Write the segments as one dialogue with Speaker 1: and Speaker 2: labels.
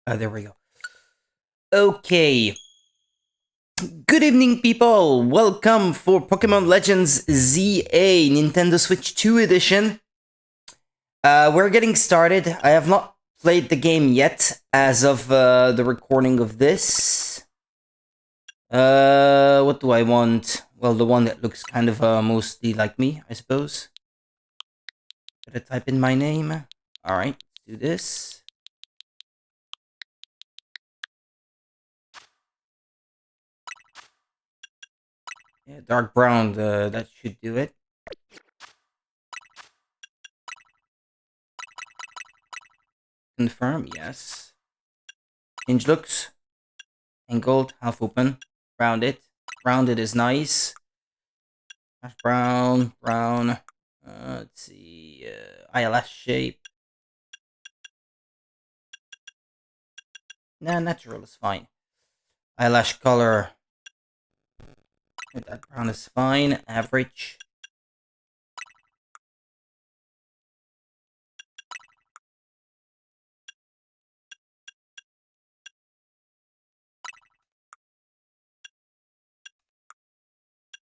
Speaker 1: There we go. Okay. Good evening, people. Welcome for Pokemon Legends ZA Nintendo Switch 2 edition. We're getting started. I have not played the game yet as of the recording of this. What do I want? Well, the one that looks kind of mostly like me, I suppose. Gotta type in my name. Alright, let's do this. Yeah, dark brown, that should do it. Confirm, yes. Hinge looks. Angled, half open. Rounded. Rounded is nice. Brown. Let's see. Eyelash shape. Nah, natural is fine. Eyelash color. That brown is fine. Average.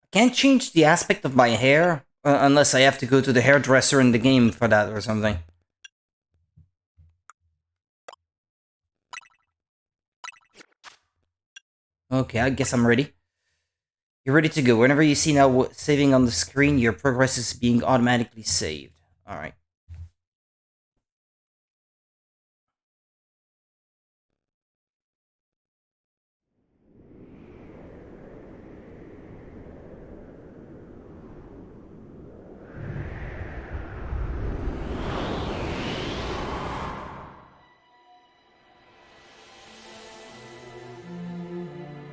Speaker 1: I can't change the aspect of my hair unless I have to go to the hairdresser in the game for that or something. Okay, I guess I'm ready. You're ready to go. Whenever you see now saving on the screen, your progress is being automatically saved. Alright.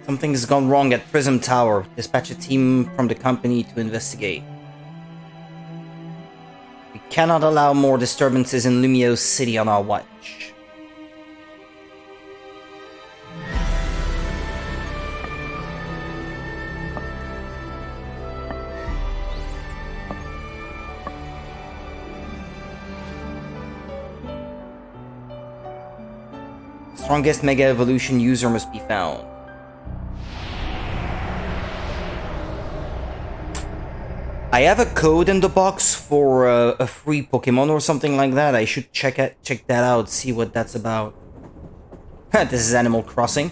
Speaker 1: Something has gone wrong at Prism Tower. Dispatch a team from the company to investigate. We cannot allow more disturbances in Lumio City on our watch. Strongest Mega Evolution user must be found. I have a code in the box for a free Pokemon or something like that. I should check that out, see what that's about. This is Animal Crossing.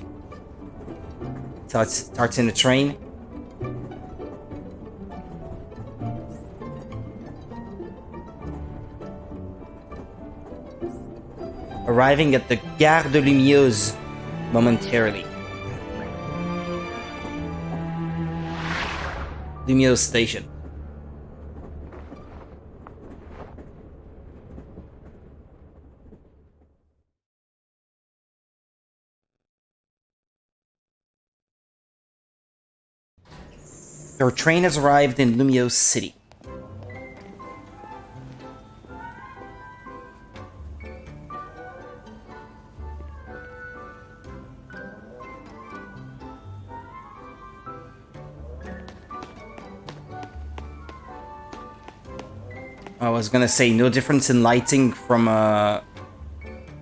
Speaker 1: So it starts in a train. Arriving at the Gare de Lumieuse momentarily. Lumieuse Station. Your train has arrived in Lumio City. I was gonna say, no difference in lighting from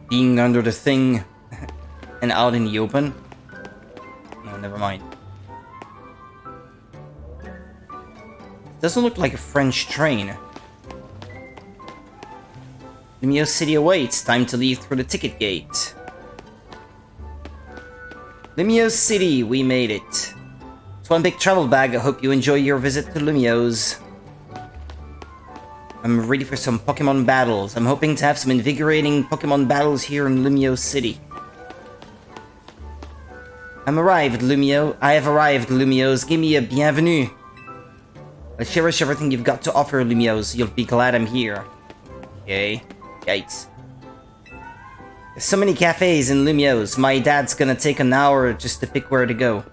Speaker 1: being under the thing and out in the open. No, never mind. Doesn't look like a French train. Lumio City awaits. Time to leave through the ticket gate. Lumio City, we made it. It's one big travel bag. I hope you enjoy your visit to Lumio's. I'm ready for some Pokemon battles. I'm hoping to have some invigorating Pokemon battles here in Lumio City. I have arrived, Lumios. Give me a bienvenue. I cherish everything you've got to offer, Lumios. You'll be glad I'm here. Okay. Yikes. There's so many cafes in Lumios. My dad's gonna take an hour just to pick where to go.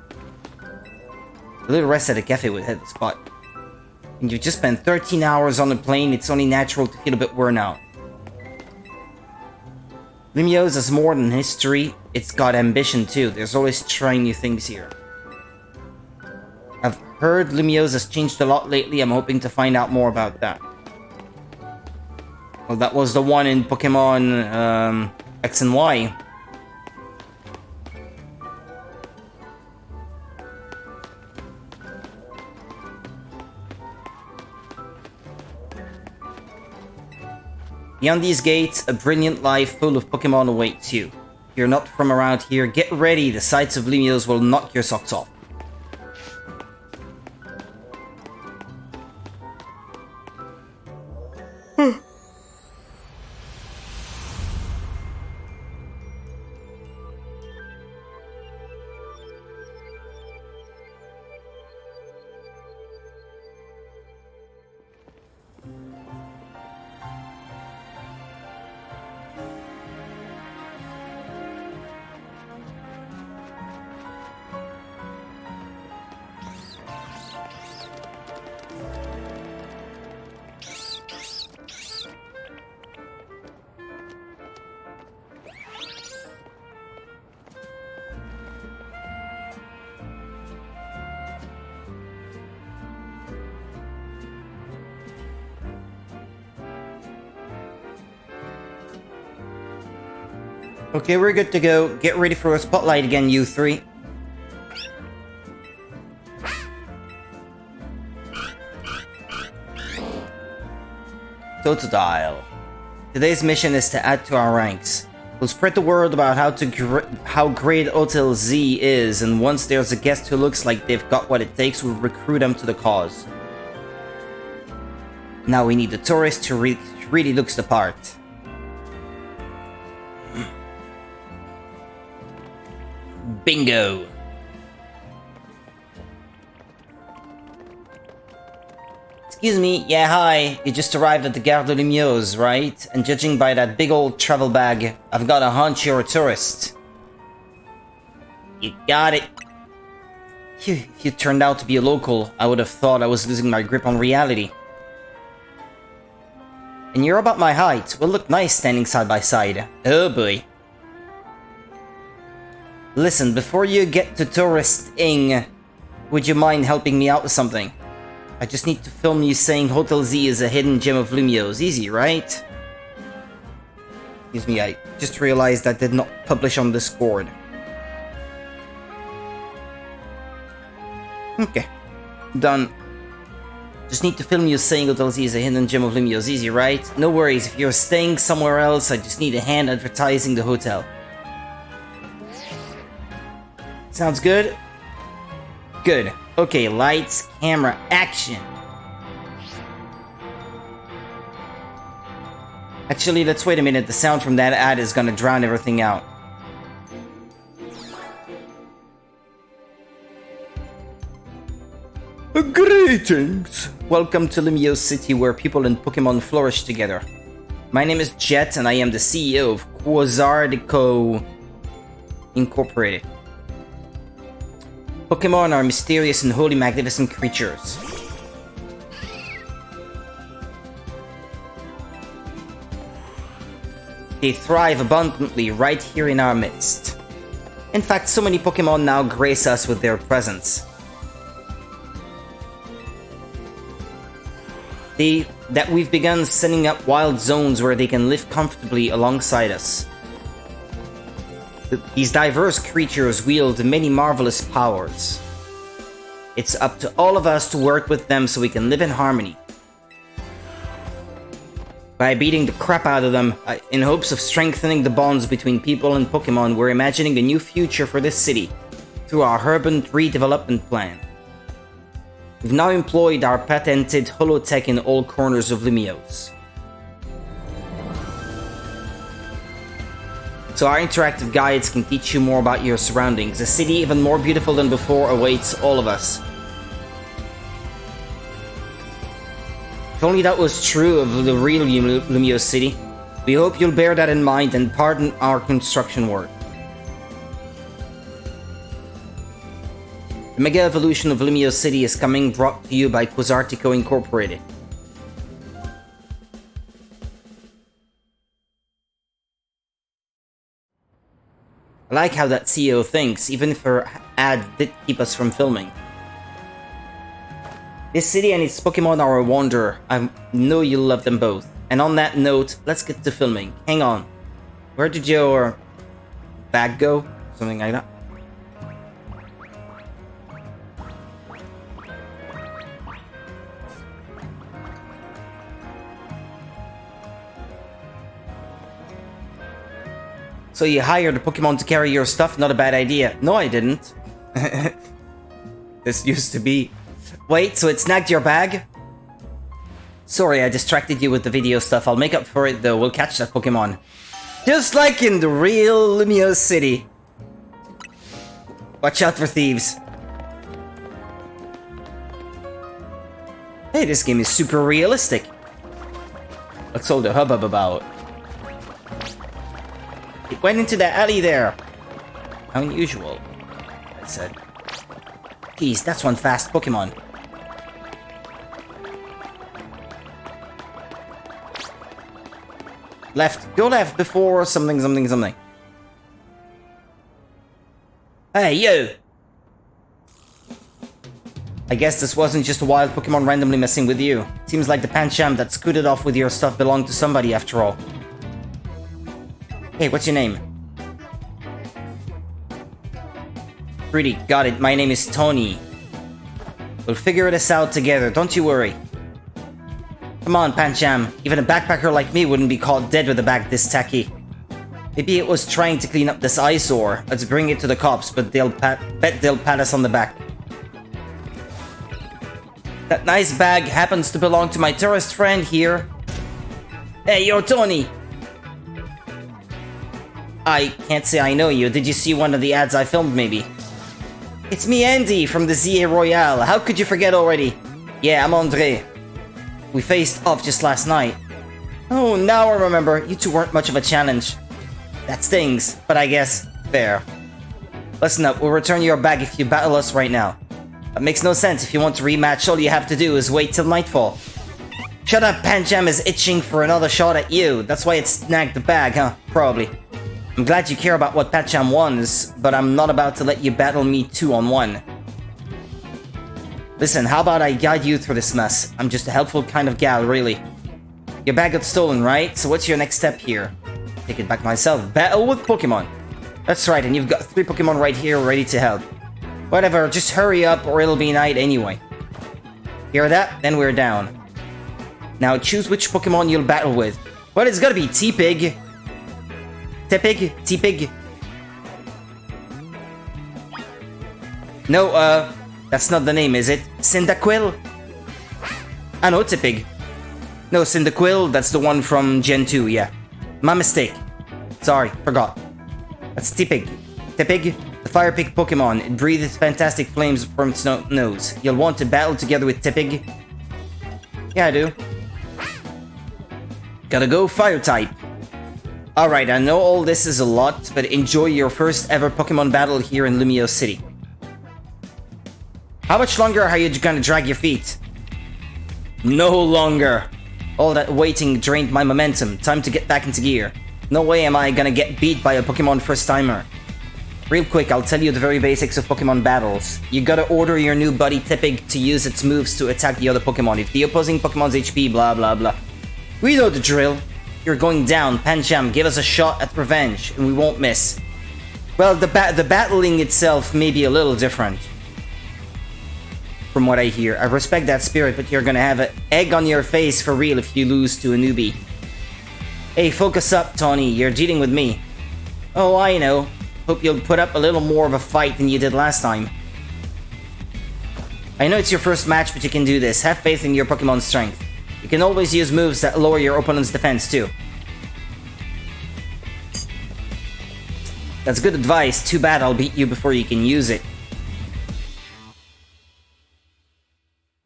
Speaker 1: A little rest at a cafe would hit the spot. And you've just spent 13 hours on a plane, it's only natural to feel a bit worn out. Lumios has more than history, it's got ambition too. There's always trying new things here. I've heard Lumios has changed a lot lately. I'm hoping to find out more about that. Well, that was the one in Pokemon X and Y. Beyond these gates, a brilliant life full of Pokémon awaits you. If you're not from around here, get ready, the sights of Lumiose will knock your socks off. Okay, we're good to go. Get ready for a spotlight again, you three. Totodile. Today's mission is to add to our ranks. We'll spread the word about how great Hotel Z is, and once there's a guest who looks like they've got what it takes, we'll recruit them to the cause. Now we need a tourist who really looks the part. Bingo! Excuse me, yeah, hi. You just arrived at the Gare de Lumiose, right? And judging by that big old travel bag, I've got a hunch you're a tourist. You got it. Phew, if you turned out to be a local, I would have thought I was losing my grip on reality. And you're about my height. We'll look nice standing side by side. Oh boy. Listen, before you get to touristing, would you mind helping me out with something? I just need to film you saying Hotel Z is a hidden gem of Lumiose. Easy, right? Excuse me, I just realized I did not publish on Discord. Okay. Done. Just need to film you saying Hotel Z is a hidden gem of Lumiose. Easy, right? No worries, if you're staying somewhere else, I just need a hand advertising the hotel. Sounds good? Good. Okay, lights, camera, action! Actually, let's wait a minute. The sound from that ad is gonna drown everything out. Greetings! Welcome to Lumiose City, where people and Pokémon flourish together. My name is Jet, and I am the CEO of Quasardico Incorporated. Pokémon are mysterious and wholly magnificent creatures. They thrive abundantly right here in our midst. In fact, so many Pokémon now grace us with their presence. That we've begun setting up wild zones where they can live comfortably alongside us. These diverse creatures wield many marvelous powers. It's up to all of us to work with them so we can live in harmony. By beating the crap out of them, in hopes of strengthening the bonds between people and Pokémon, we're imagining a new future for this city through our urban redevelopment plan. We've now employed our patented holotech in all corners of Lumiose. So our interactive guides can teach you more about your surroundings. A city even more beautiful than before awaits all of us. If only that was true of the real Lumiose City. We hope you'll bear that in mind and pardon our construction work. The Mega Evolution of Lumiose City is coming, brought to you by Quasartico Incorporated. I like how that CEO thinks, even if her ad did keep us from filming. This city and its Pokémon are a wonder. I know you'll love them both. And on that note, let's get to filming. Hang on. Where did your bag go? Something like that. So you hired a Pokemon to carry your stuff? Not a bad idea. No, I didn't. This used to be... Wait, so it snagged your bag? Sorry, I distracted you with the video stuff. I'll make up for it though. We'll catch that Pokemon. Just like in the real Lumio City. Watch out for thieves. Hey, this game is super realistic. What's all the hubbub about? It went into that alley there. How unusual, I said. Geez, that's one fast Pokemon. Left. Go left before something, something, something. Hey, you! I guess this wasn't just a wild Pokemon randomly messing with you. Seems like the Pancham that scooted off with your stuff belonged to somebody after all. Hey, what's your name? Pretty, got it. My name is Tony. We'll figure this out together, don't you worry. Come on, Pancham. Even a backpacker like me wouldn't be caught dead with a bag this tacky. Maybe it was trying to clean up this eyesore. Let's bring it to the cops, but bet they'll pat us on the back. That nice bag happens to belong to my tourist friend here. Hey, you're Tony! I can't say I know you. Did you see one of the ads I filmed, maybe? It's me, Andy, from the ZA Royale. How could you forget already? Yeah, I'm Andre. We faced off just last night. Oh, now I remember. You two weren't much of a challenge. That stings, but I guess fair. Listen up, we'll return your bag if you battle us right now. That makes no sense. If you want to rematch, all you have to do is wait till nightfall. Shut up, Pancham is itching for another shot at you. That's why it snagged the bag, huh? Probably. I'm glad you care about what Pancham wants, but I'm not about to let you battle me 2-on-1. Listen, how about I guide you through this mess? I'm just a helpful kind of gal, really. Your bag got stolen, right? So what's your next step here? Take it back myself. Battle with Pokemon. That's right, and you've got 3 Pokemon right here ready to help. Whatever, just hurry up or it'll be night anyway. Hear that? Then we're down. Now choose which Pokemon you'll battle with. Well, it's gotta be T-Pig. Tepig? T-Pig? No, that's not the name, is it? Cyndaquil? I know, Tepig. No, Cyndaquil, that's the one from Gen 2, yeah. My mistake. Sorry, forgot. That's Tepig. Tepig, the fire pig Pokemon. It breathes fantastic flames from its nose. You'll want to battle together with Tepig? Yeah, I do. Gotta go fire type. Alright, I know all this is a lot, but enjoy your first ever Pokemon battle here in Lumio City. How much longer are you gonna drag your feet? No longer. All that waiting drained my momentum. Time to get back into gear. No way am I gonna get beat by a Pokemon first timer. Real quick, I'll tell you the very basics of Pokemon battles. You gotta order your new buddy Tepig to use its moves to attack the other Pokemon. If the opposing Pokemon's HP, blah blah blah. We know the drill. You're going down, Pancham, give us a shot at revenge, and we won't miss. Well, the battling itself may be a little different. From what I hear. I respect that spirit, but you're gonna have an egg on your face for real if you lose to a newbie. Hey, focus up, Tony, you're dealing with me. Oh, I know. Hope you'll put up a little more of a fight than you did last time. I know it's your first match, but you can do this. Have faith in your Pokemon's strength. You can always use moves that lower your opponent's defense too. That's good advice. Too bad I'll beat you before you can use it.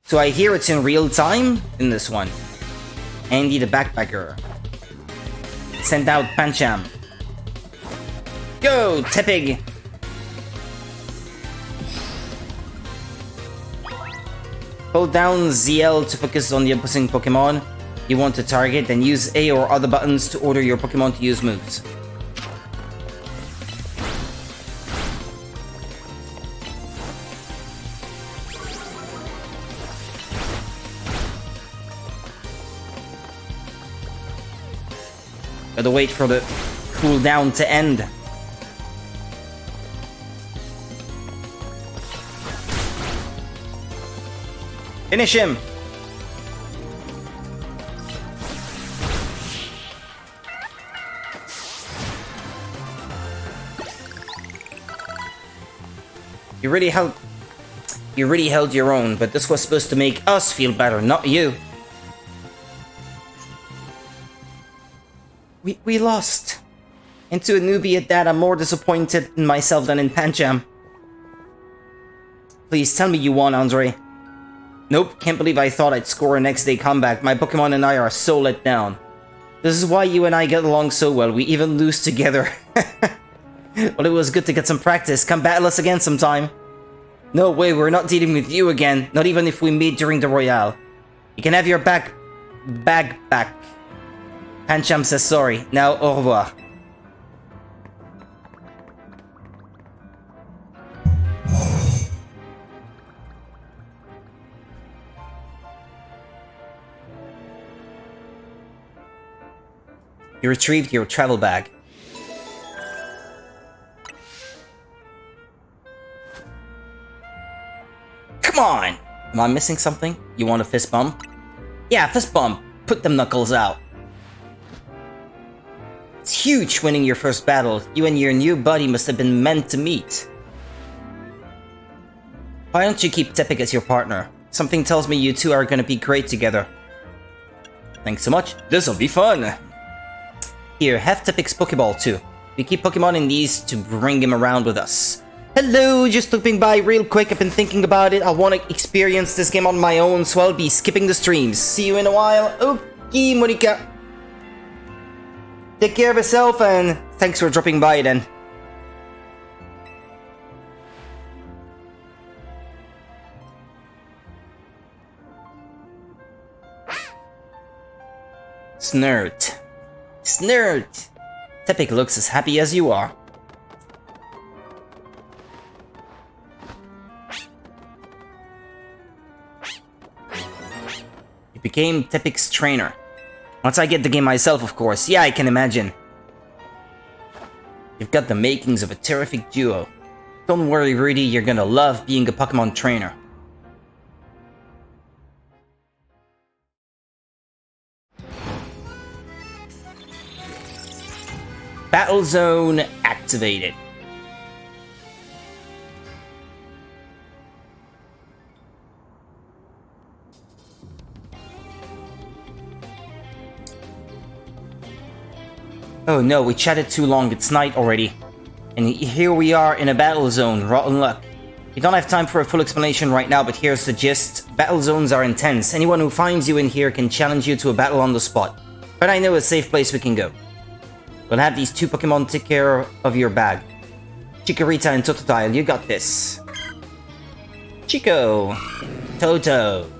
Speaker 1: So I hear it's in real time in this one. Andy the Backpacker. Send out Pancham. Go, Tepig! Hold down ZL to focus on the opposing Pokemon you want to target, then use A or other buttons to order your Pokemon to use moves. Gotta wait for the cooldown to end. Finish him! You really held your own, but this was supposed to make us feel better, not you. We lost. And to a newbie at that, I'm more disappointed in myself than in Pancham. Please tell me you won, Andre. Nope, can't believe I thought I'd score a next day comeback. My Pokemon and I are so let down. This is why you and I get along so well. We even lose together. Well, it was good to get some practice. Come battle us again sometime. No way, we're not dealing with you again. Not even if we meet during the Royale. You can have your bag back. Pancham says sorry. Now, au revoir. You retrieved your travel bag. Come on! Am I missing something? You want a fist bump? Yeah, fist bump. Put them knuckles out. It's huge winning your first battle. You and your new buddy must have been meant to meet. Why don't you keep Tepig as your partner? Something tells me you two are gonna be great together. Thanks so much. This'll be fun! Here, have Tepig's Pokeball too. We keep Pokemon in these to bring him around with us. Hello, just looping by real quick. I've been thinking about it. I want to experience this game on my own, so I'll be skipping the streams. See you in a while. Okay, Monica. Take care of yourself, and thanks for dropping by then. Snert. Snert! Tepig looks as happy as you are. You became Tepig's trainer. Once I get the game myself, of course. Yeah, I can imagine. You've got the makings of a terrific duo. Don't worry, Rudy, you're gonna love being a Pokemon trainer. Battle Zone activated. Oh no, we chatted too long, it's night already. And here we are in a battle zone, rotten luck. We don't have time for a full explanation right now, but here's the gist. Battle zones are intense. Anyone who finds you in here can challenge you to a battle on the spot. But I know a safe place we can go. We'll have these two Pokemon take care of your bag. Chikorita and Totodile, you got this. Chico. Toto.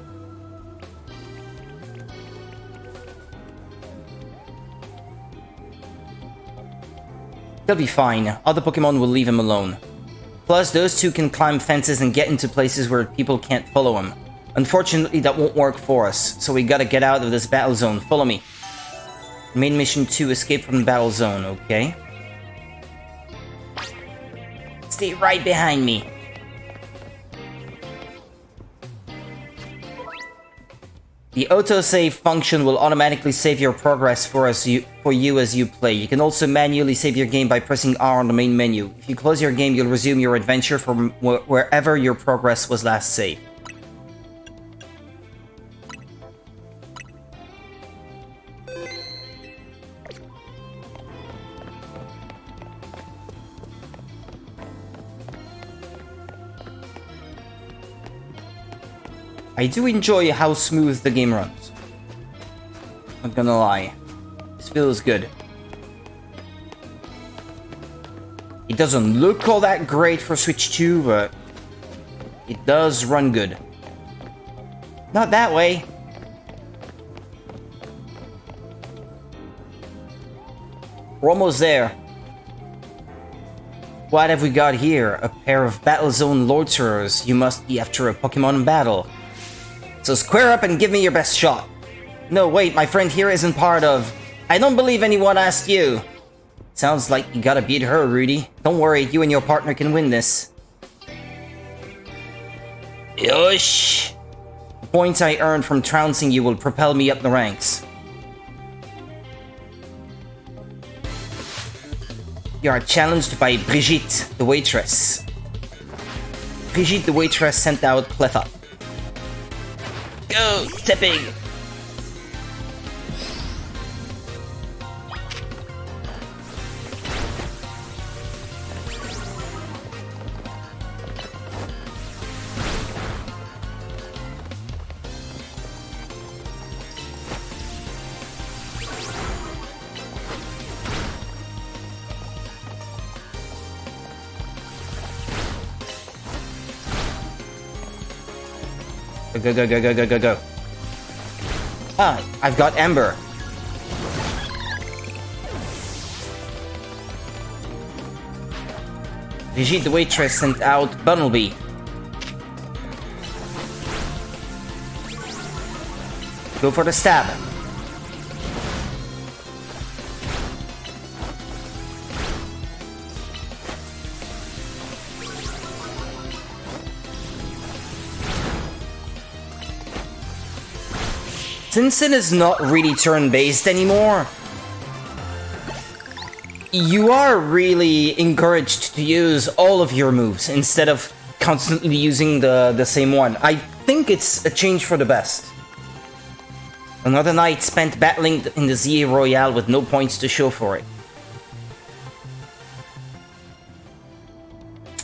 Speaker 1: They'll be fine. Other Pokemon will leave him alone. Plus, those two can climb fences and get into places where people can't follow him. Unfortunately, that won't work for us, so we gotta get out of this battle zone. Follow me. Main mission 2, escape from the battle zone, okay? Stay right behind me. The autosave function will automatically save your progress for you as you play. You can also manually save your game by pressing R on the main menu. If you close your game, you'll resume your adventure from wherever your progress was last saved. I do enjoy how smooth the game runs. Not gonna lie. This feels good. It doesn't look all that great for Switch 2, but it does run good. Not that way. We're almost there. What have we got here? A pair of Battle Zone Loiterers. You must be after a Pokemon battle. So square up and give me your best shot. No, wait, my friend here isn't part of... I don't believe anyone asked you. Sounds like you gotta beat her, Rudy. Don't worry, you and your partner can win this. Yosh! The points I earned from trouncing you will propel me up the ranks. You are challenged by Brigitte, the waitress. Brigitte the waitress sent out Cleffa. Go, Tipping! Go, go, go, go, go, go, go. Ah, I've got Ember. Brigitte the waitress sent out Bumblebee. Go for the stab. Since it is not really turn-based anymore, you are really encouraged to use all of your moves instead of constantly using the same one. I think it's a change for the best. Another night spent battling in the ZA Royale with no points to show for it.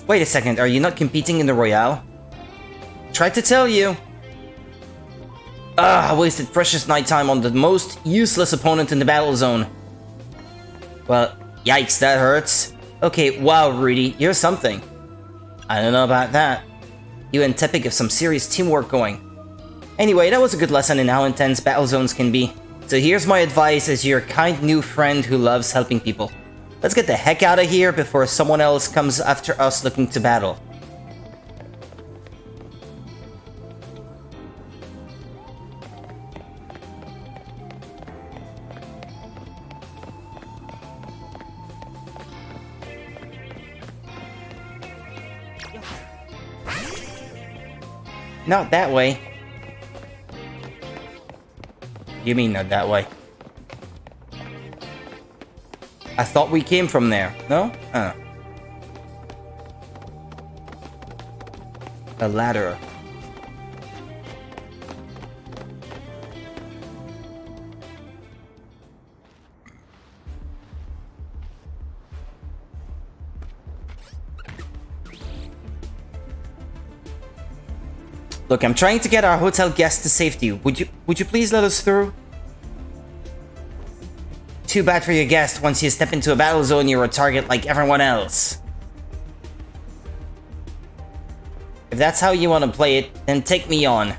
Speaker 1: Wait a second, are you not competing in the Royale? Tried to tell you. I wasted precious nighttime on the most useless opponent in the battle zone. Well, yikes, that hurts. Okay, wow, Rudy, you're something. I don't know about that. You and Tepic have some serious teamwork going. Anyway, that was a good lesson in how intense battle zones can be. So here's my advice as your kind new friend who loves helping people. Let's get the heck out of here before someone else comes after us looking to battle. Not that way. You mean not that way? I thought we came from there, no? A ladder. Look, I'm trying to get our hotel guests to safety. Would you please let us through? Too bad for your guest. Once you step into a battle zone, you're a target like everyone else. If that's how you want to play it, then take me on.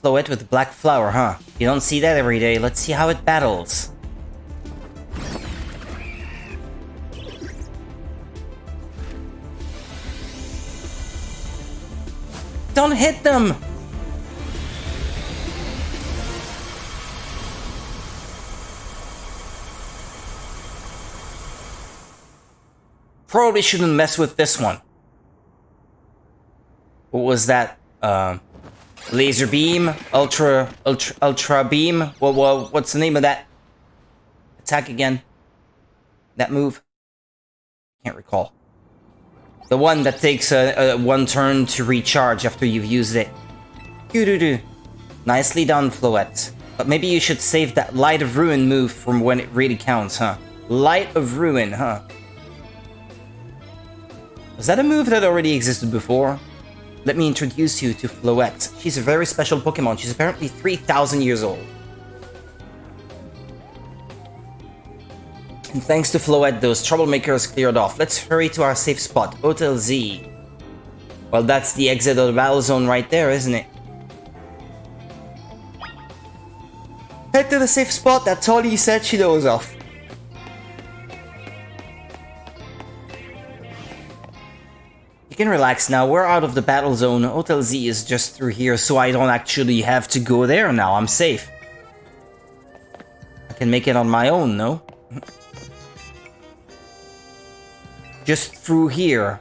Speaker 1: Floette with black flower, huh? You don't see that every day. Let's see how it battles. Don't hit them! Probably shouldn't mess with this one. What was that? Laser beam, ultra beam. What's the name of that attack again? That move? Can't recall. The one that takes one turn to recharge after you've used it. Doo-doo-doo. Nicely done, Floette. But maybe you should save that Light of Ruin move from when it really counts, huh? Light of Ruin, huh? Was that a move that already existed before? Let me introduce you to Floette. She's a very special Pokémon. She's apparently 3,000 years old. And thanks to Floette, those troublemakers cleared off. Let's hurry to our safe spot, Hotel Z. Well, that's the exit of the battle zone right there, isn't it? Head to the safe spot, that's all he said. She knows off. You can relax now, we're out of the battle zone. Hotel Z is just through here, so I don't actually have to go there now. I'm safe. I can make it on my own, no? Just through here.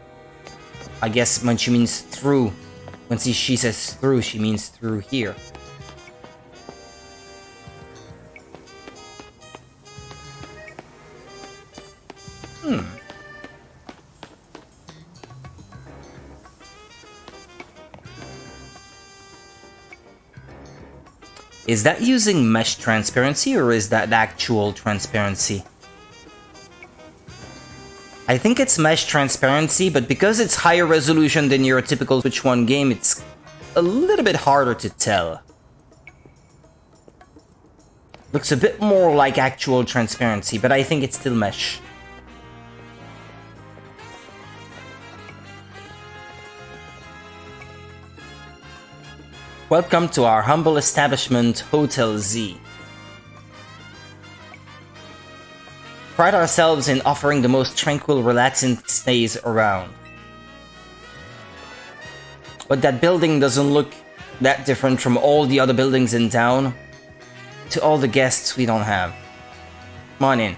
Speaker 1: I guess when she means through. When she says through, she means through here. Is that using mesh transparency or is that actual transparency? I think it's mesh transparency, but because it's higher resolution than your typical Switch 1 game, it's a little bit harder to tell. Looks a bit more like actual transparency, but I think it's still mesh. Welcome to our humble establishment, Hotel Z. Pride ourselves in offering the most tranquil, relaxing stays around. But that building doesn't look that different from all the other buildings in town. To all the guests we don't have. Come on in.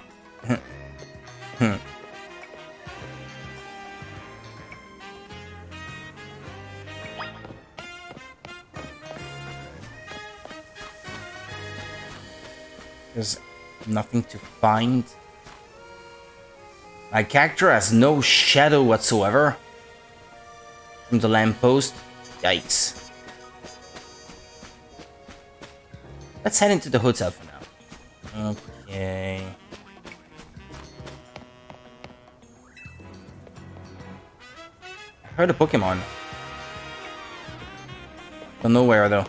Speaker 1: There's nothing to find. My character has no shadow whatsoever. From the lamppost. Yikes. Let's head into the hotel for now. Okay. I heard a Pokémon. Don't know where though.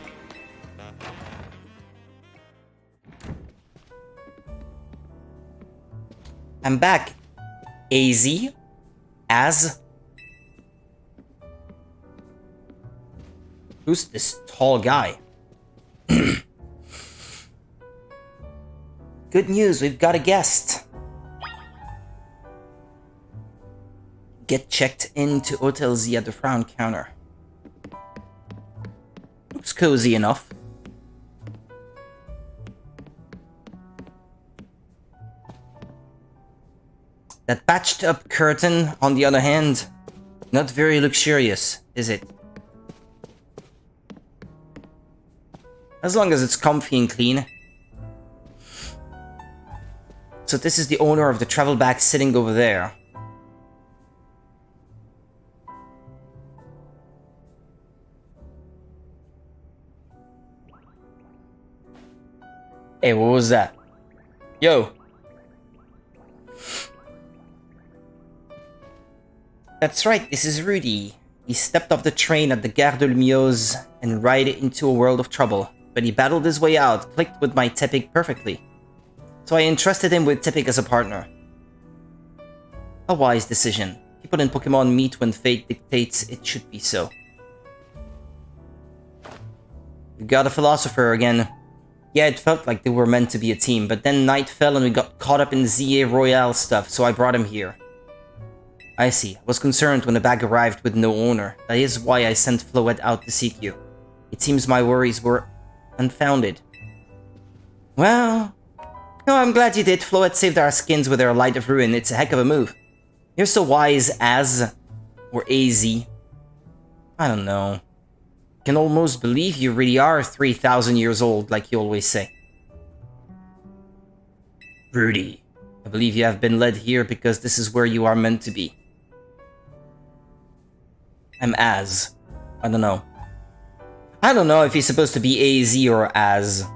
Speaker 1: I'm back. AZ? As? Who's this tall guy? Good news, we've got a guest. Get checked into Hotel Z at the front counter. Looks cozy enough. That patched up curtain, on the other hand, not very luxurious, is it? As long as it's comfy and clean. So this is the owner of the travel bag sitting over there. Hey, what was that? Yo! That's right, this is Rudy. He stepped off the train at the Gare de Lumiose and ride into a world of trouble. But he battled his way out, clicked with my Tepic perfectly. So I entrusted him with Tepic as a partner. A wise decision. People in Pokémon meet when fate dictates it should be so. You got a philosopher again. Yeah, it felt like they were meant to be a team, but then night fell and we got caught up in ZA Royale stuff, so I brought him here. I see. I was concerned when the bag arrived with no owner. That is why I sent Floette out to seek you. It seems my worries were unfounded. Well... No, I'm glad you did. Floette saved our skins with her Light of Ruin. It's a heck of a move. You're so wise as... or AZ. I don't know. I can almost believe you really are 3,000 years old, like you always say. Rudy, I believe you have been led here because this is where you are meant to be. I'm Az. I don't know. I don't know if he's supposed to be AZ or Az.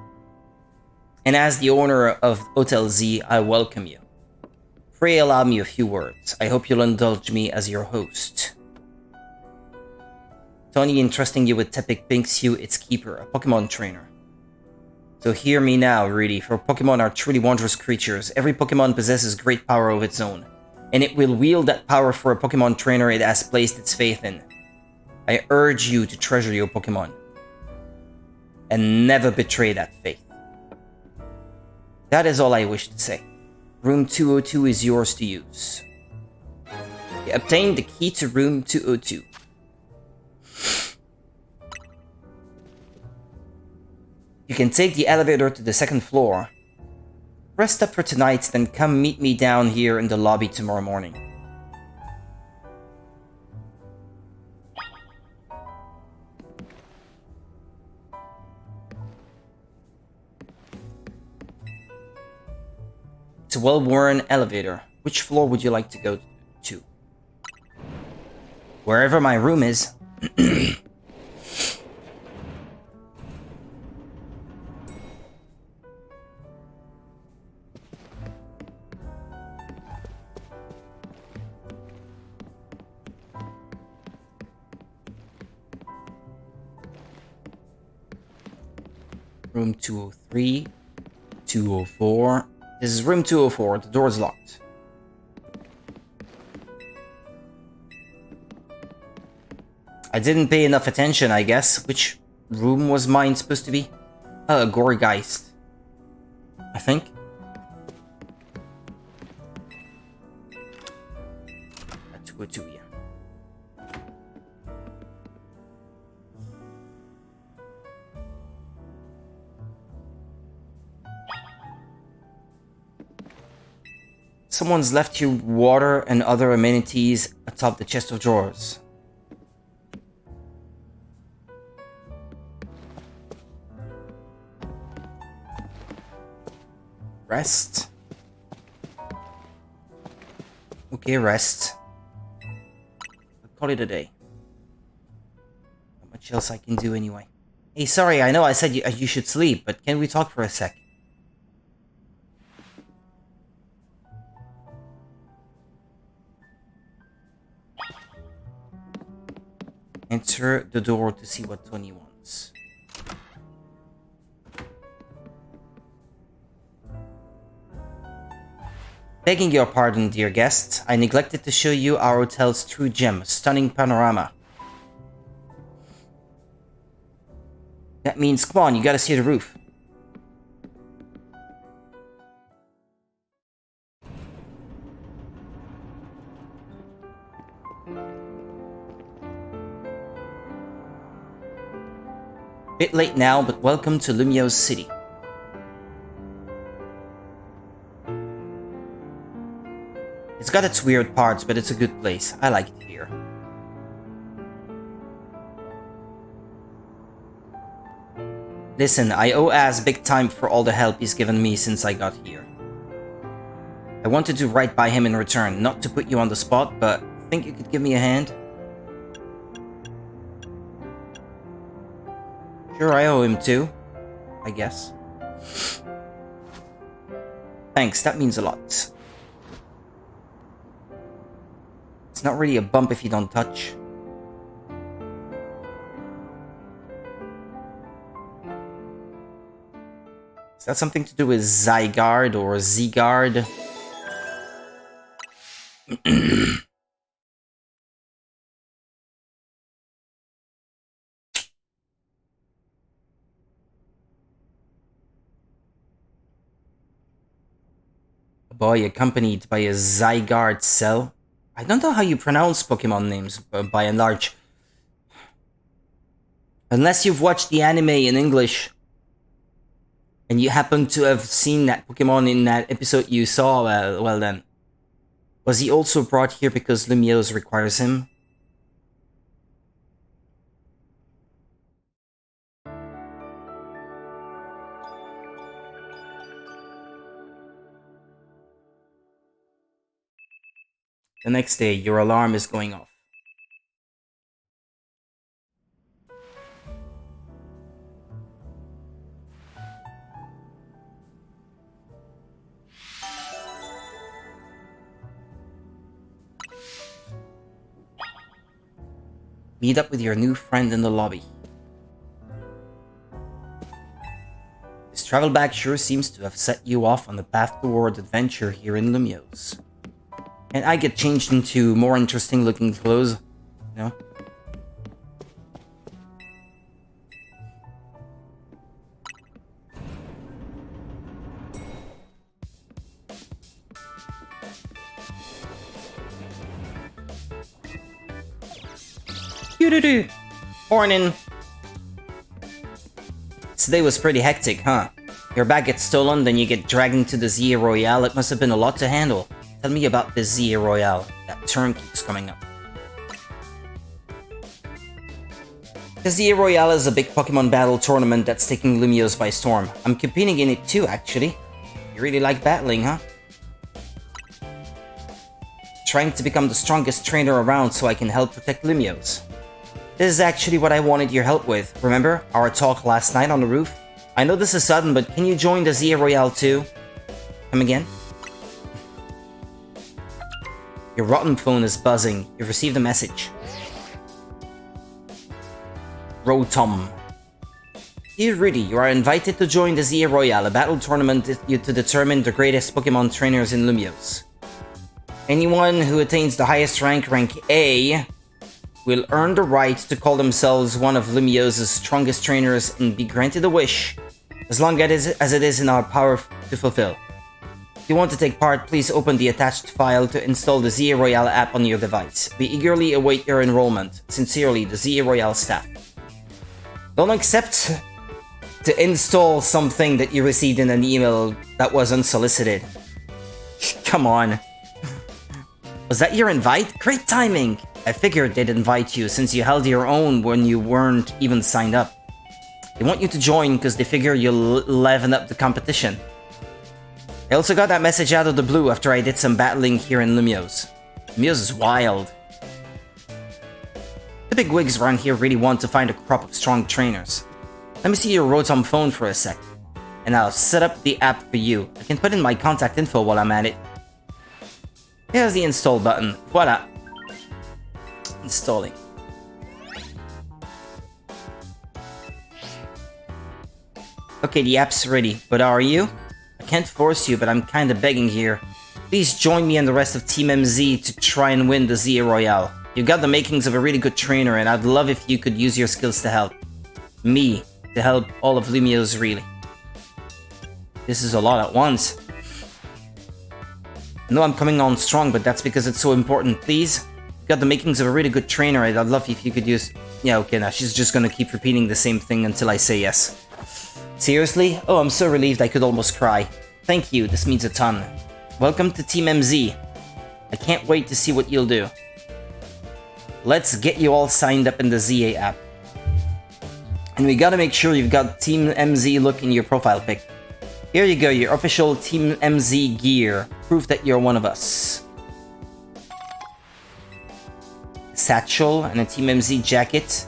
Speaker 1: And as the owner of Hotel Z, I welcome you. Pray allow me a few words. I hope you'll indulge me as your host. Tony entrusting you with Tepic makes you its keeper, a Pokemon trainer. So hear me now, Rudy, for Pokemon are truly wondrous creatures. Every Pokemon possesses great power of its own, and it will wield that power for a Pokemon trainer it has placed its faith in. I urge you to treasure your Pokemon, and never betray that faith. That is all I wish to say. Room 202 is yours to use. You obtained the key to room 202. You can take the elevator to the second floor. Rest up for tonight, then come meet me down here in the lobby tomorrow morning. It's a well-worn elevator. Which floor would you like to go to? Wherever my room is. Room 203, 204. This is room 204. The door's locked. I didn't pay enough attention, I guess. Which room was mine supposed to be? Gorgeist. I think. At 202, yeah. Someone's left you water and other amenities atop the chest of drawers. Rest. Okay, rest. I'll call it a day. Not much else I can do anyway. Hey, sorry, I know I said you should sleep, but can we talk for a sec? Enter the door to see what Tony wants. Begging your pardon, dear guest, I neglected to show you our hotel's true gem, stunning panorama. That means, come on, you gotta see the roof. Bit late now, but welcome to Lumio's city. It's got its weird parts, but it's a good place. I like it here. Listen, I owe Az big time for all the help he's given me since I got here. I want to do right by him in return, not to put you on the spot, but think you could give me a hand? Sure, I owe him too, I guess. Thanks, that means a lot. It's not really a bump if you don't touch. Is that something to do with Zygarde or Z-Guard? A boy accompanied by a Zygarde cell. I don't know how you pronounce Pokemon names, by and large. Unless you've watched the anime in English, and you happen to have seen that Pokemon in that episode you saw, well then. Was he also brought here because Lumio's requires him? The next day, your alarm is going off. Meet up with your new friend in the lobby. This travel bag sure seems to have set you off on the path toward adventure here in Lumio's. And I get changed into more interesting looking clothes, you know? Doo-doo-doo! Morning! Today was pretty hectic, huh? Your bag gets stolen, then you get dragged into the ZA Royale. It must have been a lot to handle. Tell me about this ZA Royale. That term keeps coming up. The ZA Royale is a big Pokemon battle tournament that's taking Lumio's by storm. I'm competing in it too, actually. You really like battling, huh? trying to become the strongest trainer around so I can help protect Lumiose. This is actually what I wanted your help with. Remember our talk last night on the roof? I know this is sudden, but can you join the Zia Royale too? Come again? Your rotten phone is buzzing. You've received a message. Rotom. Dear Rudy, you are invited to join the Zia Royale, a battle tournament to determine the greatest Pokemon trainers in Lumiose. Anyone who attains the highest rank, rank A, will earn the right to call themselves one of Lumiose's strongest trainers and be granted a wish, as long as it is in our power to fulfill. If you want to take part, please open the attached file to install the Zia Royale app on your device. We eagerly await your enrollment. Sincerely, the Zia Royale staff. Don't accept to install something that you received in an email that was unsolicited. Come on. Was that your invite? Great timing! I figured they'd invite you since you held your own when you weren't even signed up. They want you to join because they figure you'll level up the competition. I also got that message out of the blue after I did some battling here in Lumiose. Lumiose is wild. The big wigs around here really want to find a crop of strong trainers. Let me see your Rotom phone for a sec, and I'll set up the app for you. I can put in my contact info while I'm at it. Here's the install button. Voila. Installing. Okay, the app's ready, but are you? I can't force you, but I'm kinda begging here. Please join me and the rest of Team MZ to try and win the Zia Royale. You've got the makings of a really good trainer, and I'd love if you could use your skills to help. Me, to help all of Lumiose, really. This is a lot at once. I know I'm coming on strong, but that's because it's so important. Please? You've got the makings of a really good trainer, and I'd love if you could use... Yeah, okay, now she's just gonna keep repeating the same thing until I say yes. Seriously? Oh, I'm so relieved I could almost cry. Thank you, this means a ton. Welcome to Team MZ. I can't wait to see what you'll do. Let's get you all signed up in the ZA app. And we gotta make sure you've got Team MZ look in your profile pic. Here you go, your official Team MZ gear. Proof that you're one of us. Satchel and a Team MZ jacket.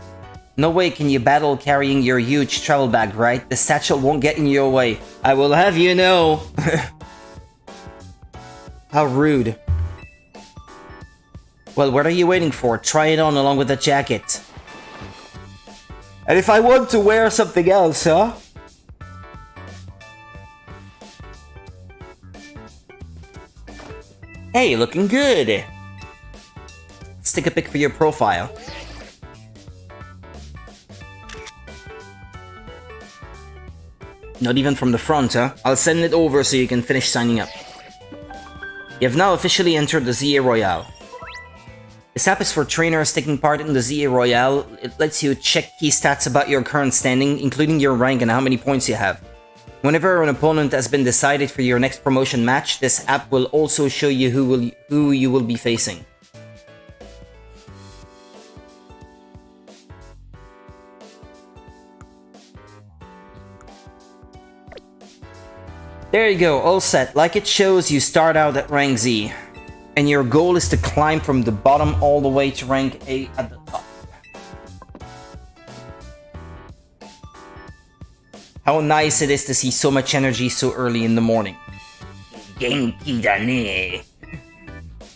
Speaker 1: No way can you battle carrying your huge travel bag, right? The satchel won't get in your way. I will have you know. How rude. Well, what are you waiting for? Try it on along with the jacket. And if I want to wear something else, huh? Hey, looking good. Let's take a pic for your profile. Not even from the front, huh? I'll send it over so you can finish signing up. You have now officially entered the Zia Royale. This app is for trainers taking part in the Zia Royale. It lets you check key stats about your current standing, including your rank and how many points you have. Whenever an opponent has been decided for your next promotion match, this app will also show you who you will be facing. There you go, all set. Like it shows, you start out at rank Z. And your goal is to climb from the bottom all the way to rank A at the top. How nice it is to see so much energy so early in the morning. Genki da ne.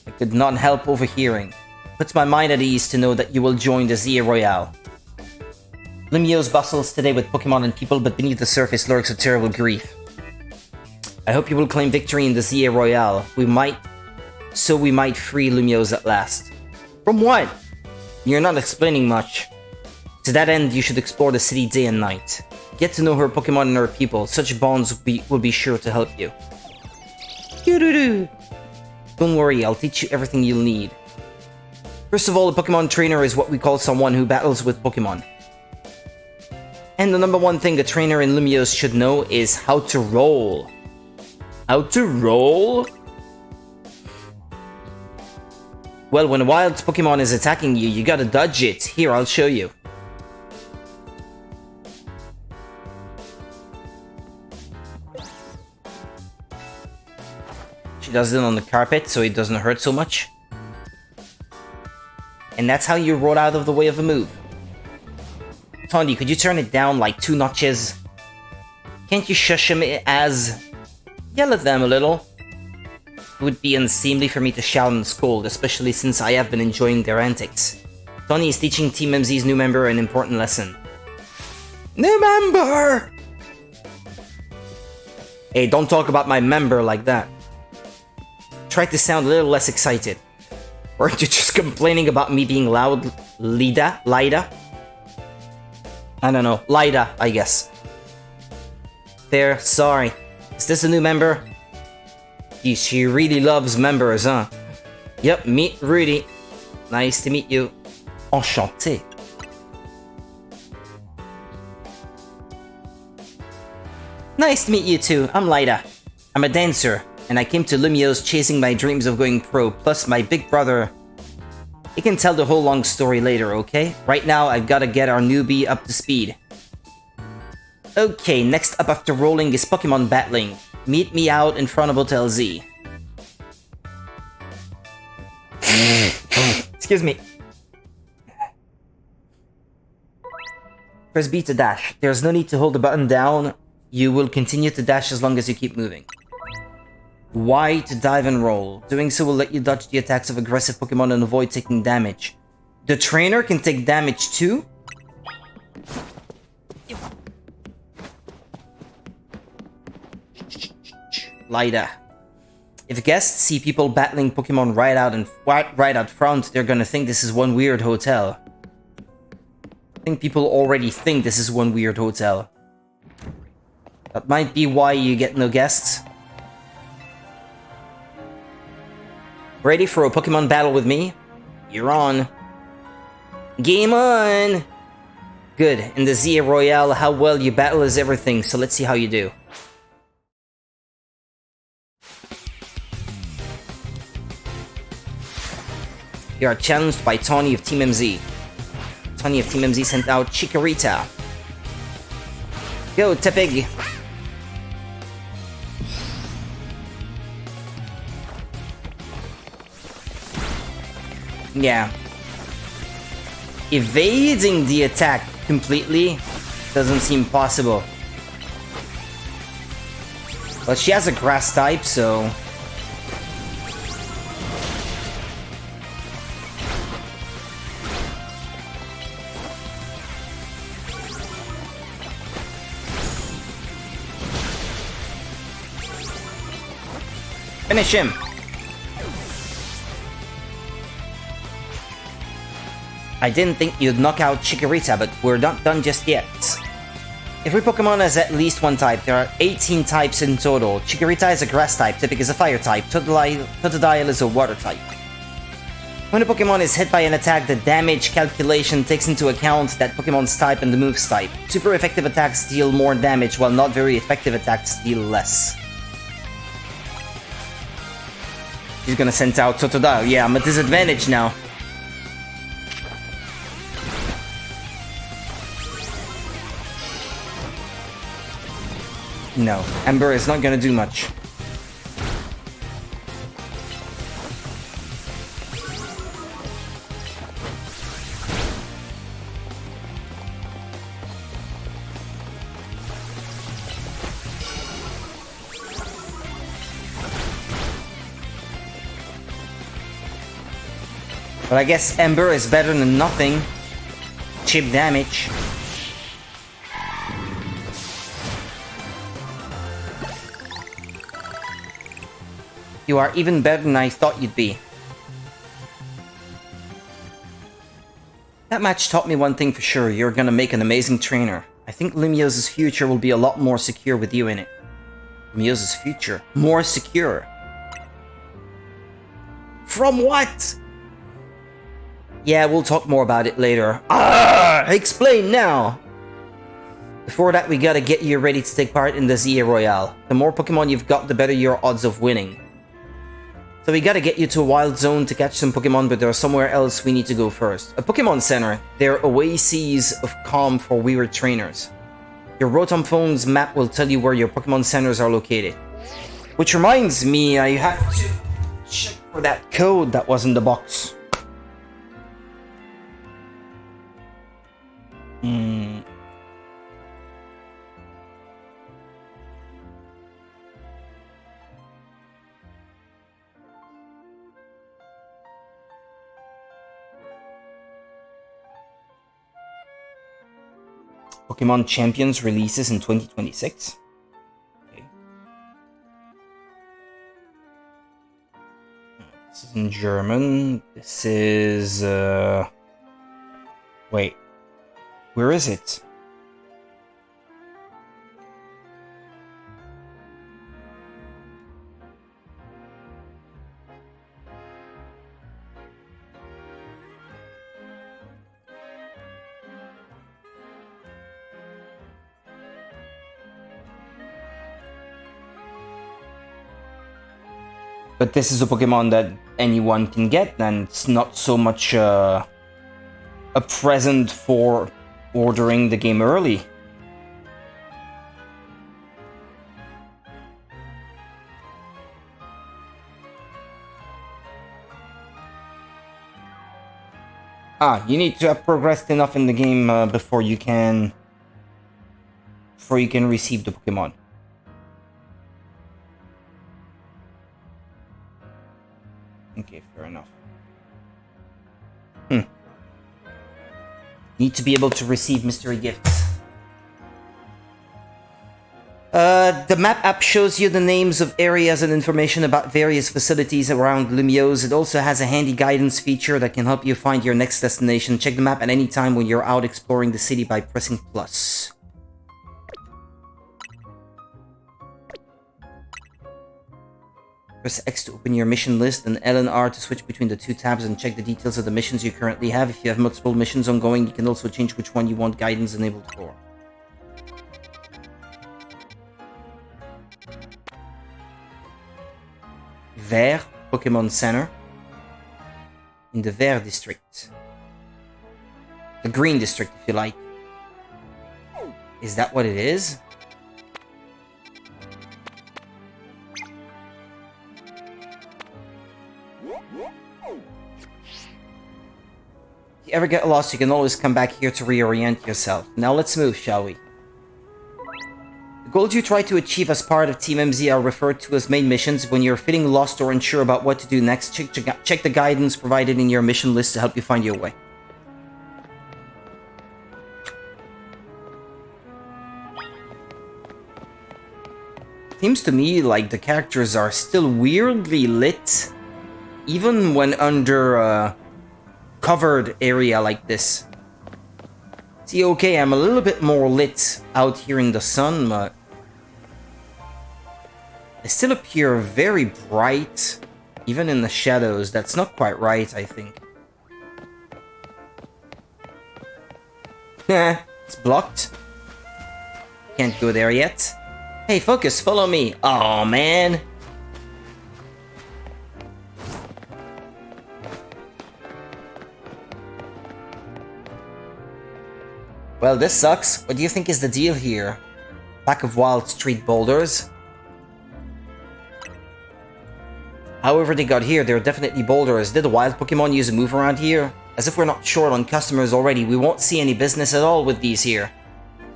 Speaker 1: I could not help overhearing. Puts my mind at ease to know that you will join the Zia Royale. Lumiose bustles today with Pokemon and people, but beneath the surface lurks a terrible grief. I hope you will claim victory in the Zia Royale. We might free Lumiose at last. From what? You're not explaining much. To that end, you should explore the city day and night. Get to know her Pokemon and her people. Such bonds will be sure to help you. Doo-doo-doo. Don't worry, I'll teach you everything you'll need. First of all, a Pokemon trainer is what we call someone who battles with Pokemon. And the number one thing a trainer in Lumiose should know is how to roll. How to roll? Well, when a wild Pokemon is attacking you, you gotta dodge it. Here, I'll show you. She does it on the carpet so it doesn't hurt so much. And that's how you roll out of the way of a move. Tony, could you turn it down like 2 notches? Can't you shush him as... Yell at them a little. It would be unseemly for me to shout and scold, especially since I have been enjoying their antics. Tony is teaching Team MZ's new member an important lesson. New member! Hey, don't talk about my member like that. Try to sound a little less excited. Weren't you just complaining about me being loud, Lida? I don't know. Lida, I guess. There, sorry. Is this a new member? Geez, she really loves members, huh? Yep, meet Rudy. Nice to meet you. Enchanté. Nice to meet you too. I'm Lida. I'm a dancer, and I came to Lumio's chasing my dreams of going pro, plus my big brother. You can tell the whole long story later, okay? Right now, I've gotta get our newbie up to speed. Okay, next up after rolling is Pokemon battling. Meet me out in front of Hotel Z. Excuse me. Press B to dash. There's no need to hold the button down. You will continue to dash as long as you keep moving. Y to dive and roll. Doing so will let you dodge the attacks of aggressive Pokemon and avoid taking damage. The trainer can take damage too? Lida. If guests see people battling Pokemon right out front, they're gonna think this is one weird hotel. I think people already think this is one weird hotel. That might be why you get no guests. Ready for a Pokemon battle with me? You're on. Game on! Good. In the ZA Royale, how well you battle is everything, so let's see how you do. You are challenged by Tawny of Team MZ. Tawny of Team MZ sent out Chikorita. Go, Tepig! Yeah. Evading the attack completely doesn't seem possible. But she has a grass type, so... Finish him! I didn't think you'd knock out Chikorita, but we're not done just yet. Every Pokemon has at least one type. There are 18 types in total. Chikorita is a grass type, Tepig is a fire type, Totodile is a water type. When a Pokemon is hit by an attack, the damage calculation takes into account that Pokemon's type and the move's type. Super effective attacks deal more damage, while not very effective attacks deal less. She's gonna send out Totodile. Yeah, I'm at disadvantage now. No, Ember is not gonna do much. But I guess Ember is better than nothing. Cheap damage. You are even better than I thought you'd be. That match taught me one thing for sure. You're gonna make an amazing trainer. I think Lumio's future will be a lot more secure with you in it. Lumio's future? More secure? From what? Yeah, we'll talk more about it later. Explain now! Before that, we gotta get you ready to take part in the ZA Royale. The more Pokemon you've got, the better your odds of winning. So we gotta get you to a wild zone to catch some Pokemon, but there's somewhere else we need to go first. A Pokemon Center. They're oases of calm for weird trainers. Your Rotom phone's map will tell you where your Pokemon Centers are located. Which reminds me, I have to check for that code that was in the box. Hmm. Pokemon Champions releases in 2026. Okay. This is in German. This is wait. Where is it? But this is a Pokemon that anyone can get, and it's not so much a present for ordering the game early. You need to have progressed enough in the game before you can receive the Pokemon. Okay, fair enough. Need to be able to receive mystery gifts. The map app shows you the names of areas and information about various facilities around Lumiose. It also has a handy guidance feature that can help you find your next destination. Check the map at any time when you're out exploring the city by pressing plus. Press X to open your mission list and L and R to switch between the two tabs and check the details of the missions you currently have. If you have multiple missions ongoing, you can also change which one you want guidance enabled for. Vert Pokémon Center in the Vert district. The Green district, if you like. Is that what it is? If you ever get lost, you can always come back here to reorient yourself. Now let's move, shall we? The goals you try to achieve as part of Team MZ are referred to as main missions. When you're feeling lost or unsure about what to do next, check the guidance provided in your mission list to help you find your way. Seems to me like the characters are still weirdly lit, even when under a covered area like this. See, okay, I'm a little bit more lit out here in the sun, but they still appear very bright, even in the shadows. That's not quite right, I think. It's blocked. Can't go there yet. Hey, Focus, follow me. Aw, man. Well, this sucks. What do you think is the deal here? Pack of wild street boulders. However they got here, they're definitely boulders. Did the wild Pokemon use a move around here? As if we're not short on customers already, we won't see any business at all with these here.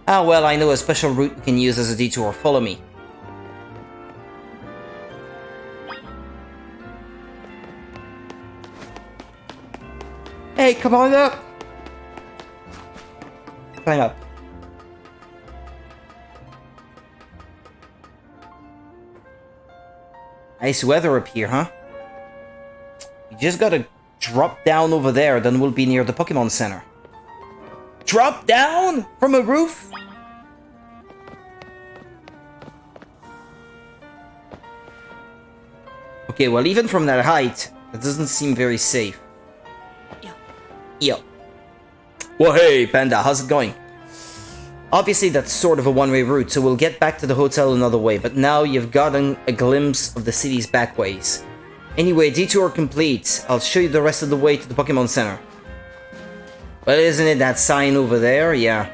Speaker 1: Ah, well, I know a special route we can use as a detour. Follow me. Hey, come on up! Climb up. Nice weather up here, huh? You just gotta drop down over there, then we'll be near the Pokemon Center. Drop down from a roof? Okay, well, even from that height, that doesn't seem very safe. Yo. Well, hey, Panda, how's it going? Obviously, that's sort of a one-way route, so we'll get back to the hotel another way, but now you've gotten a glimpse of the city's back ways. Anyway, detour complete. I'll show you the rest of the way to the Pokemon Center. Well, isn't it that sign over there? Yeah.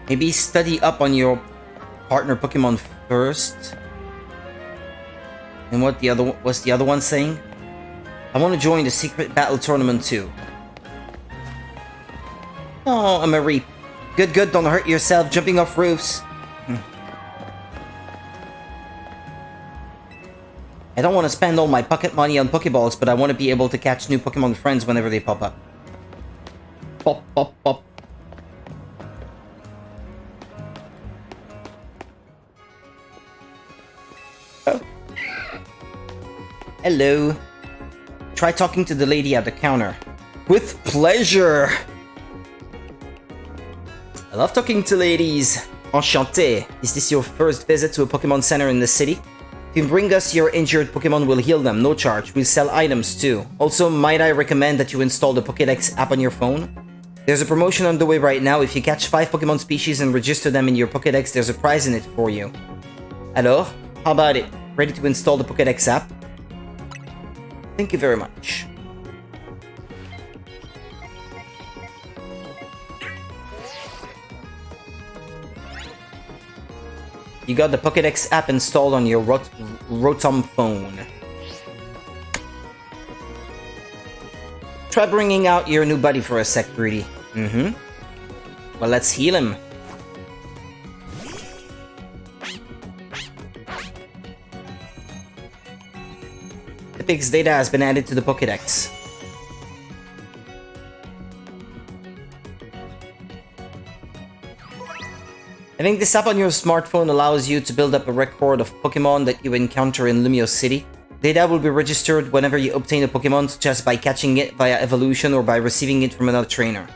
Speaker 1: Maybe study up on your partner Pokemon first. And what's the other one saying? I want to join the secret battle tournament too. Oh, I'm a reap. Good, good, don't hurt yourself jumping off roofs. I don't want to spend all my pocket money on Pokeballs, but I want to be able to catch new Pokemon friends whenever they pop up. Pop, pop, pop. Oh. Hello. Try talking to the lady at the counter. With pleasure! I love talking to ladies. Enchanté. Is this your first visit to a Pokemon Center in the city? If you bring us your injured Pokemon, we'll heal them, no charge. We'll sell items too. Also, might I recommend that you install the Pokédex app on your phone? There's a promotion underway right now. If you catch 5 Pokemon species and register them in your Pokédex, there's a prize in it for you. Alors, how about it? Ready to install the Pokédex app? Thank you very much. You got the Pokédex app installed on your Rotom phone. Try bringing out your new buddy for a sec, Rudy. Well, let's heal him. The pig's data has been added to the Pokédex. Having this app on your smartphone allows you to build up a record of Pokemon that you encounter in Lumio City. Data will be registered whenever you obtain a Pokemon, such as by catching it via evolution or by receiving it from another trainer.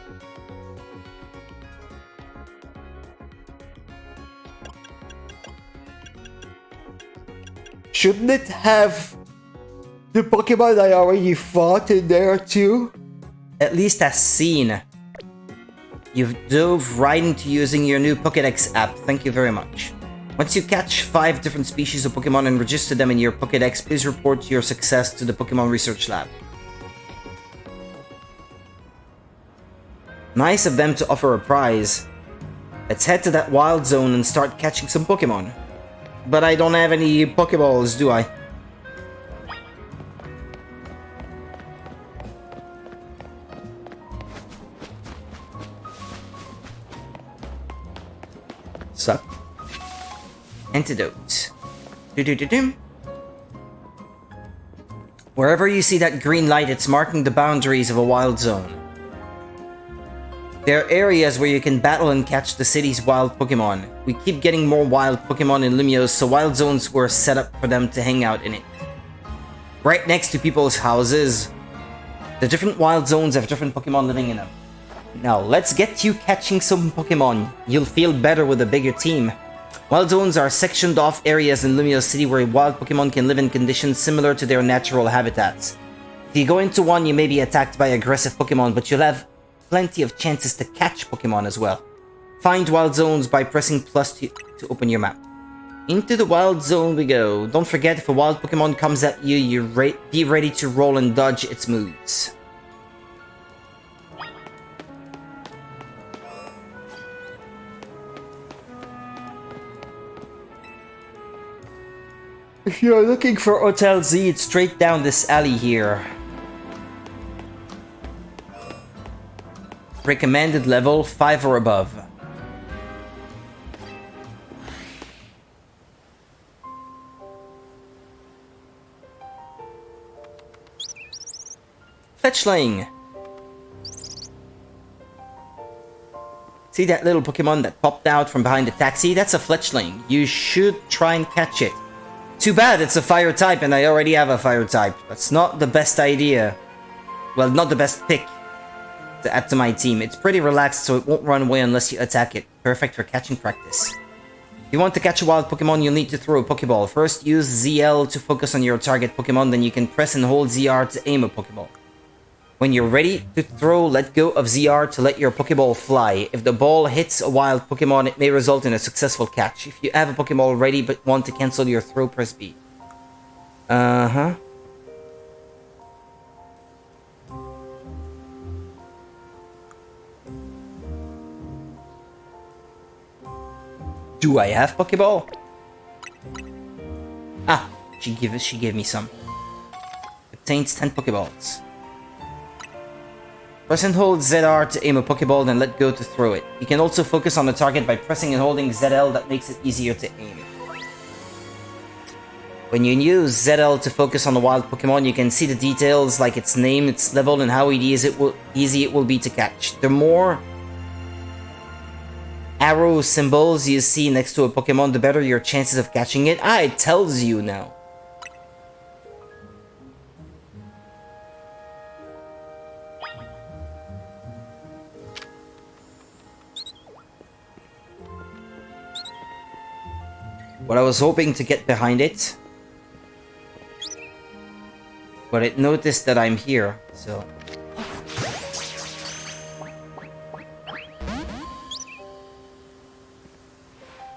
Speaker 1: Shouldn't it have the Pokemon I already fought in there too? At least as seen. You've dove right into using your new Pokédex app, thank you very much. Once you catch 5 different species of Pokemon and register them in your Pokédex, please report your success to the Pokemon Research Lab. Nice of them to offer a prize. Let's head to that wild zone and start catching some Pokemon. But I don't have any Pokeballs, do I? Suck. Antidote. Wherever you see that green light, it's marking the boundaries of a wild zone. There are areas where you can battle and catch the city's wild Pokemon. We keep getting more wild Pokemon in Lumios, so wild zones were set up for them to hang out in it. Right next to people's houses. The different wild zones have different Pokemon living in them. Now, let's get you catching some Pokemon. You'll feel better with a bigger team. Wild zones are sectioned off areas in Lumio City where wild Pokemon can live in conditions similar to their natural habitats. If you go into one, you may be attacked by aggressive Pokemon, but you'll have plenty of chances to catch Pokemon as well. Find wild zones by pressing plus to open your map. Into the wild zone we go. Don't forget, if a wild Pokemon comes at you, be ready to roll and dodge its moves. If you're looking for Hotel Z, it's straight down this alley here. Recommended level 5 or above. Fletchling! See that little Pokemon that popped out from behind the taxi? That's a Fletchling. You should try and catch it. Too bad it's a fire type and I already have a fire type. That's not the best idea. Well, not the best pick to add to my team. It's pretty relaxed, so it won't run away unless you attack it. Perfect for catching practice. If you want to catch a wild Pokemon, you'll need to throw a Pokeball. First, use ZL to focus on your target Pokemon, then you can press and hold ZR to aim a Pokeball. When you're ready to throw, let go of ZR to let your Pokeball fly. If the ball hits a wild Pokemon, it may result in a successful catch. If you have a Pokeball ready but want to cancel your throw, press B. Uh-huh. Do I have Pokeball? Ah, she gave me some. obtains 10 Pokeballs. Press and hold ZR to aim a Pokeball, then let go to throw it. You can also focus on the target by pressing and holding ZL, that makes it easier to aim. When you use ZL to focus on the wild Pokemon, you can see the details like its name, its level, and how easy it will be to catch. The more arrow symbols you see next to a Pokemon, the better your chances of catching it. Ah, it tells you now. What I was hoping to get behind it, but it noticed that I'm here, so...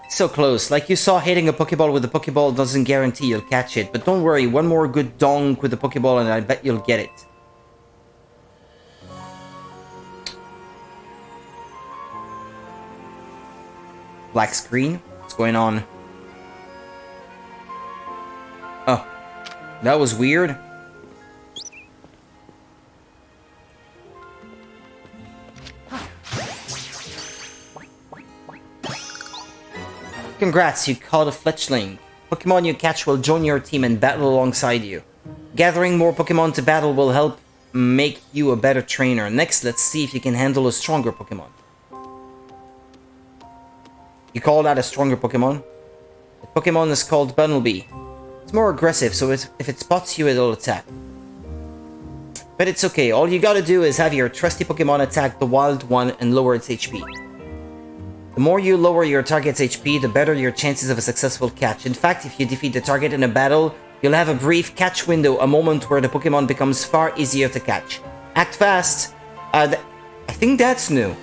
Speaker 1: So close. Like you saw, hitting a Pokeball with a Pokeball doesn't guarantee you'll catch it, but don't worry, one more good donk with a Pokeball and I bet you'll get it. Black screen? What's going on? Oh, that was weird. Congrats, you caught a fletchling. Pokemon you catch will join your team and battle alongside you. Gathering more Pokemon to battle will help make you a better trainer. Next, let's see if you can handle a stronger Pokemon. You call that a stronger Pokemon? The Pokemon is called Bunnelby. It's more aggressive, so if it spots you, it'll attack. But it's okay, all you gotta do is have your trusty Pokemon attack the wild one and lower its HP. The more you lower your target's HP, the better your chances of a successful catch. In fact, if you defeat the target in a battle, you'll have a brief catch window, a moment where the Pokemon becomes far easier to catch. Act fast! I think that's new.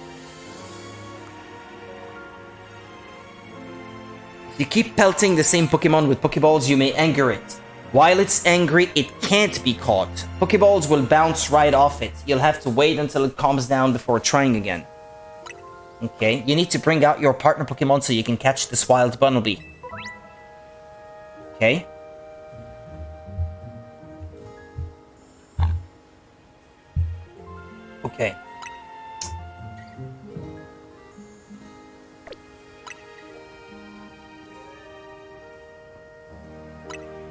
Speaker 1: If you keep pelting the same Pokemon with Pokeballs, you may anger it. While it's angry, it can't be caught. Pokeballs will bounce right off it. You'll have to wait until it calms down before trying again. Okay, you need to bring out your partner Pokemon so you can catch this wild Bunnelby. Okay. Okay.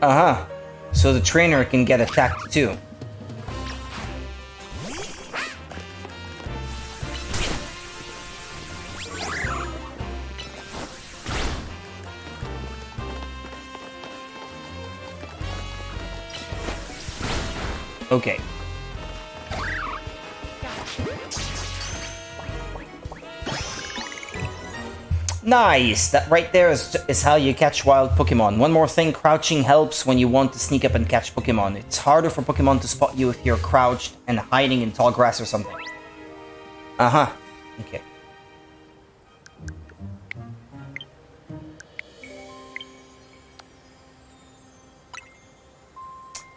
Speaker 1: Uh-huh. So the trainer can get attacked too. Okay. Nice! That right there is how you catch wild Pokemon. One more thing, crouching helps when you want to sneak up and catch Pokemon. It's harder for Pokemon to spot you if you're crouched and hiding in tall grass or something. Uh-huh. Okay.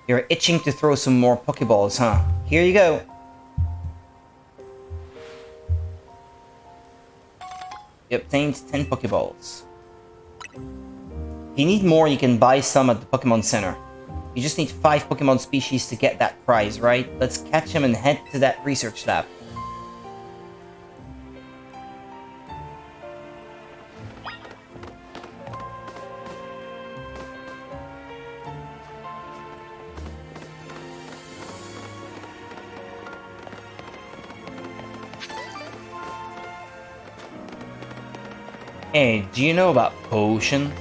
Speaker 1: You're itching to throw some more Pokeballs, huh? Here you go. You obtained 10 Pokeballs. If you need more, you can buy some at the Pokemon Center. You just need 5 Pokemon species to get that prize, right? Let's catch them and head to that research lab. Hey, do you know about potions?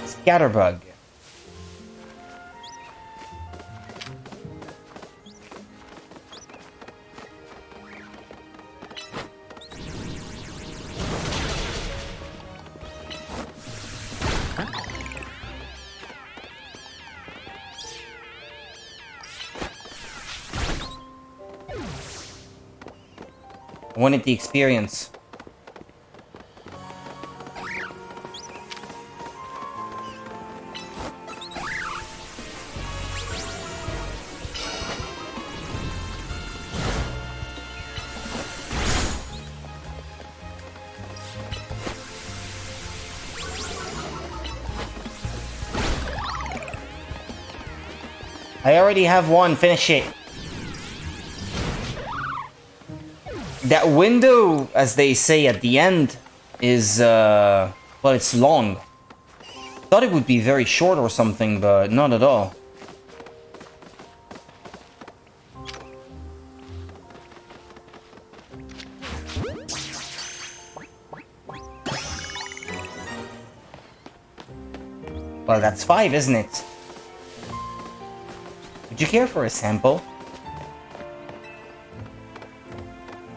Speaker 1: Scatterbug. I wanted the experience. I already have one. Finish it. That window, as they say at the end, is, well, it's long. Thought it would be very short or something, but not at all. Well, that's 5, isn't it? Would you care for a sample?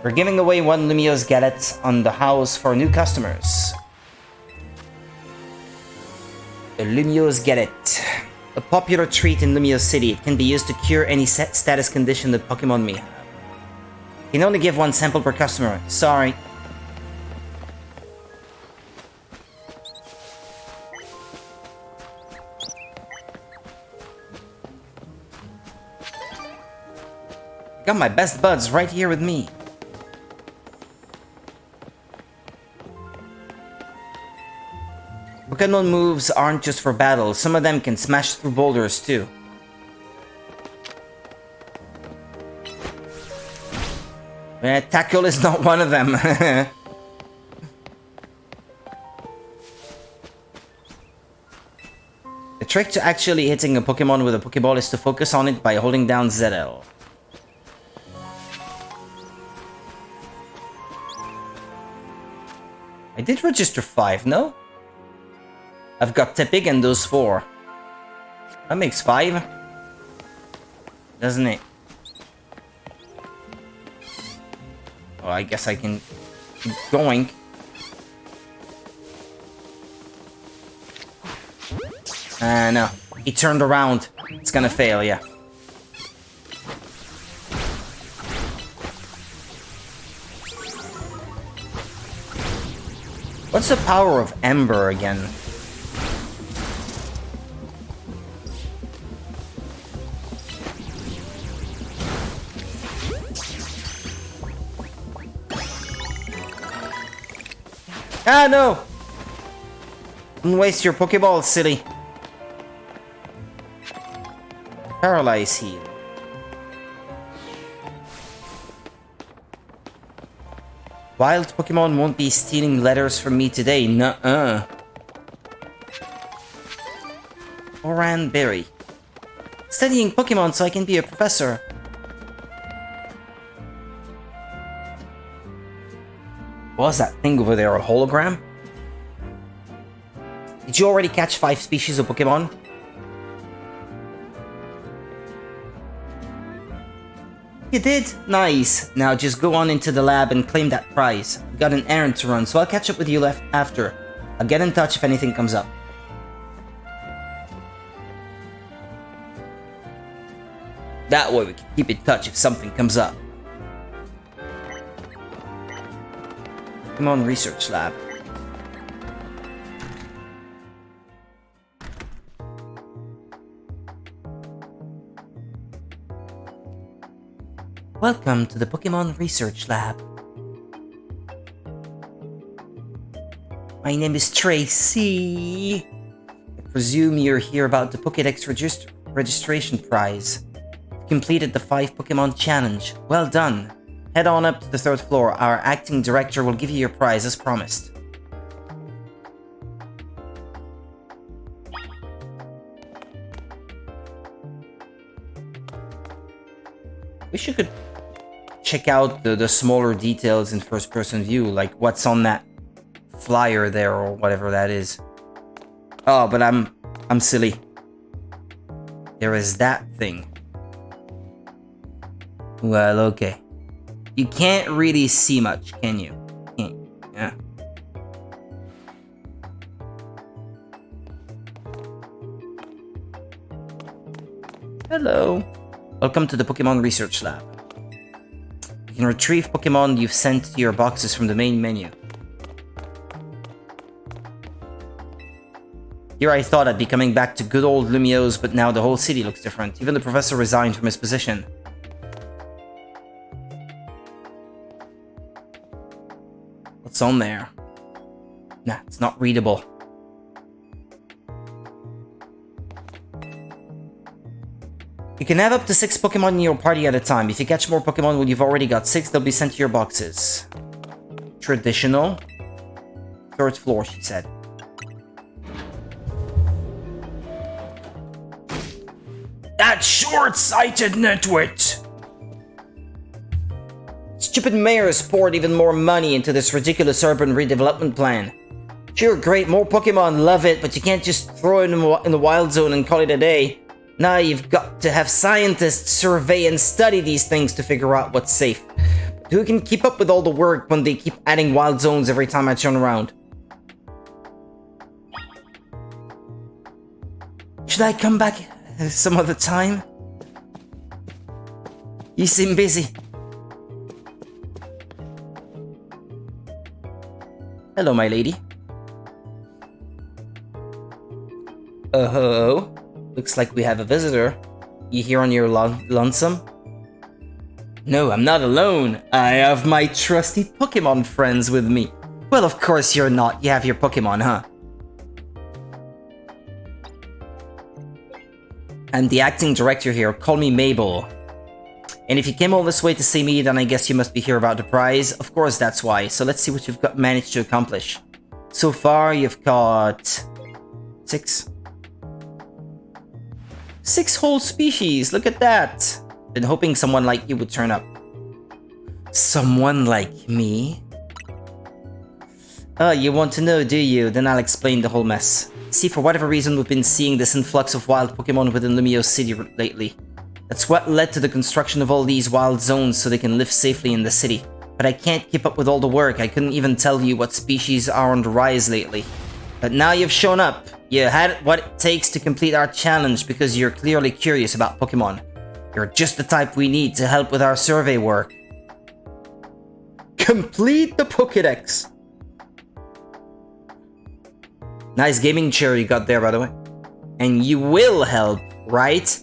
Speaker 1: We're giving away 1 Lumio's galette on the house for new customers. The Lumio's galette. A popular treat in Lumio City. It can be used to cure any status condition that Pokemon may have. You can only give 1 sample per customer. Sorry. Got my best buds right here with me. Pokemon moves aren't just for battle. Some of them can smash through boulders too. Tackle is not one of them. The trick to actually hitting a Pokemon with a Pokeball is to focus on it by holding down ZL. I did register 5, no? I've got Tepig and those 4. That makes 5. Doesn't it? Oh, I guess I can keep going. No. He turned around. It's gonna fail, yeah. What's the power of Ember again? Ah, no! Don't waste your Pokeball, silly. Paralyze heal. Wild Pokemon won't be stealing letters from me today, nuh-uh. Oran Berry. Studying Pokemon so I can be a professor. What was that thing over there, a hologram? Did you already catch 5 species of Pokemon? You did? Nice. Now just go on into the lab and claim that prize. We've got an errand to run, so I'll catch up with you after. I'll get in touch if anything comes up. That way we can keep in touch if something comes up. Pokemon Research Lab. Welcome to the Pokemon Research Lab. My name is Tracy. I presume you're here about the Pokédex registration prize. You've completed the 5 Pokemon challenge. Well done. Head on up to the 3rd floor. Our acting director will give you your prize as promised. Wish you could check out the smaller details in first-person view, like what's on that flyer there or whatever that is. Oh, but I'm silly. There is that thing. Well, okay. You can't really see much, can you? Can't. Yeah. Hello. Welcome to the Pokemon Research Lab. You can retrieve Pokemon you've sent to your boxes from the main menu. Here I thought I'd be coming back to good old Lumio's, but now the whole city looks different. Even the professor resigned from his position. What's on there? Nah, it's not readable. You can have up to 6 Pokemon in your party at a time. If you catch more Pokemon when you've already got 6, they'll be sent to your boxes. Traditional. 3rd floor, she said. That short-sighted nitwit! Stupid mayors poured even more money into this ridiculous urban redevelopment plan. Sure, great, more Pokemon, love it, but you can't just throw it in the wild zone and call it a day. Now you've got to have scientists survey and study these things to figure out what's safe. But who can keep up with all the work when they keep adding wild zones every time I turn around? Should I come back some other time? You seem busy. Hello, my lady. Oh, looks like we have a visitor. You here on your lonesome? No, I'm not alone. I have my trusty Pokémon friends with me. Well, of course you're not. You have your Pokémon, huh? I'm the acting director here. Call me Mabel. And if you came all this way to see me, then I guess you must be here about the prize. Of course, that's why. So let's see what you've managed to accomplish. So far, you've got 6. 6 whole species. Look at that. Been hoping someone like you would turn up. Someone like me? Oh, you want to know, do you? Then I'll explain the whole mess. See, for whatever reason, we've been seeing this influx of wild Pokemon within Lumio City lately. That's what led to the construction of all these wild zones so they can live safely in the city. But I can't keep up with all the work. I couldn't even tell you what species are on the rise lately. But now you've shown up. You had what it takes to complete our challenge because you're clearly curious about Pokemon. You're just the type we need to help with our survey work. Complete the Pokédex! Nice gaming chair you got there, by the way. And you will help, right?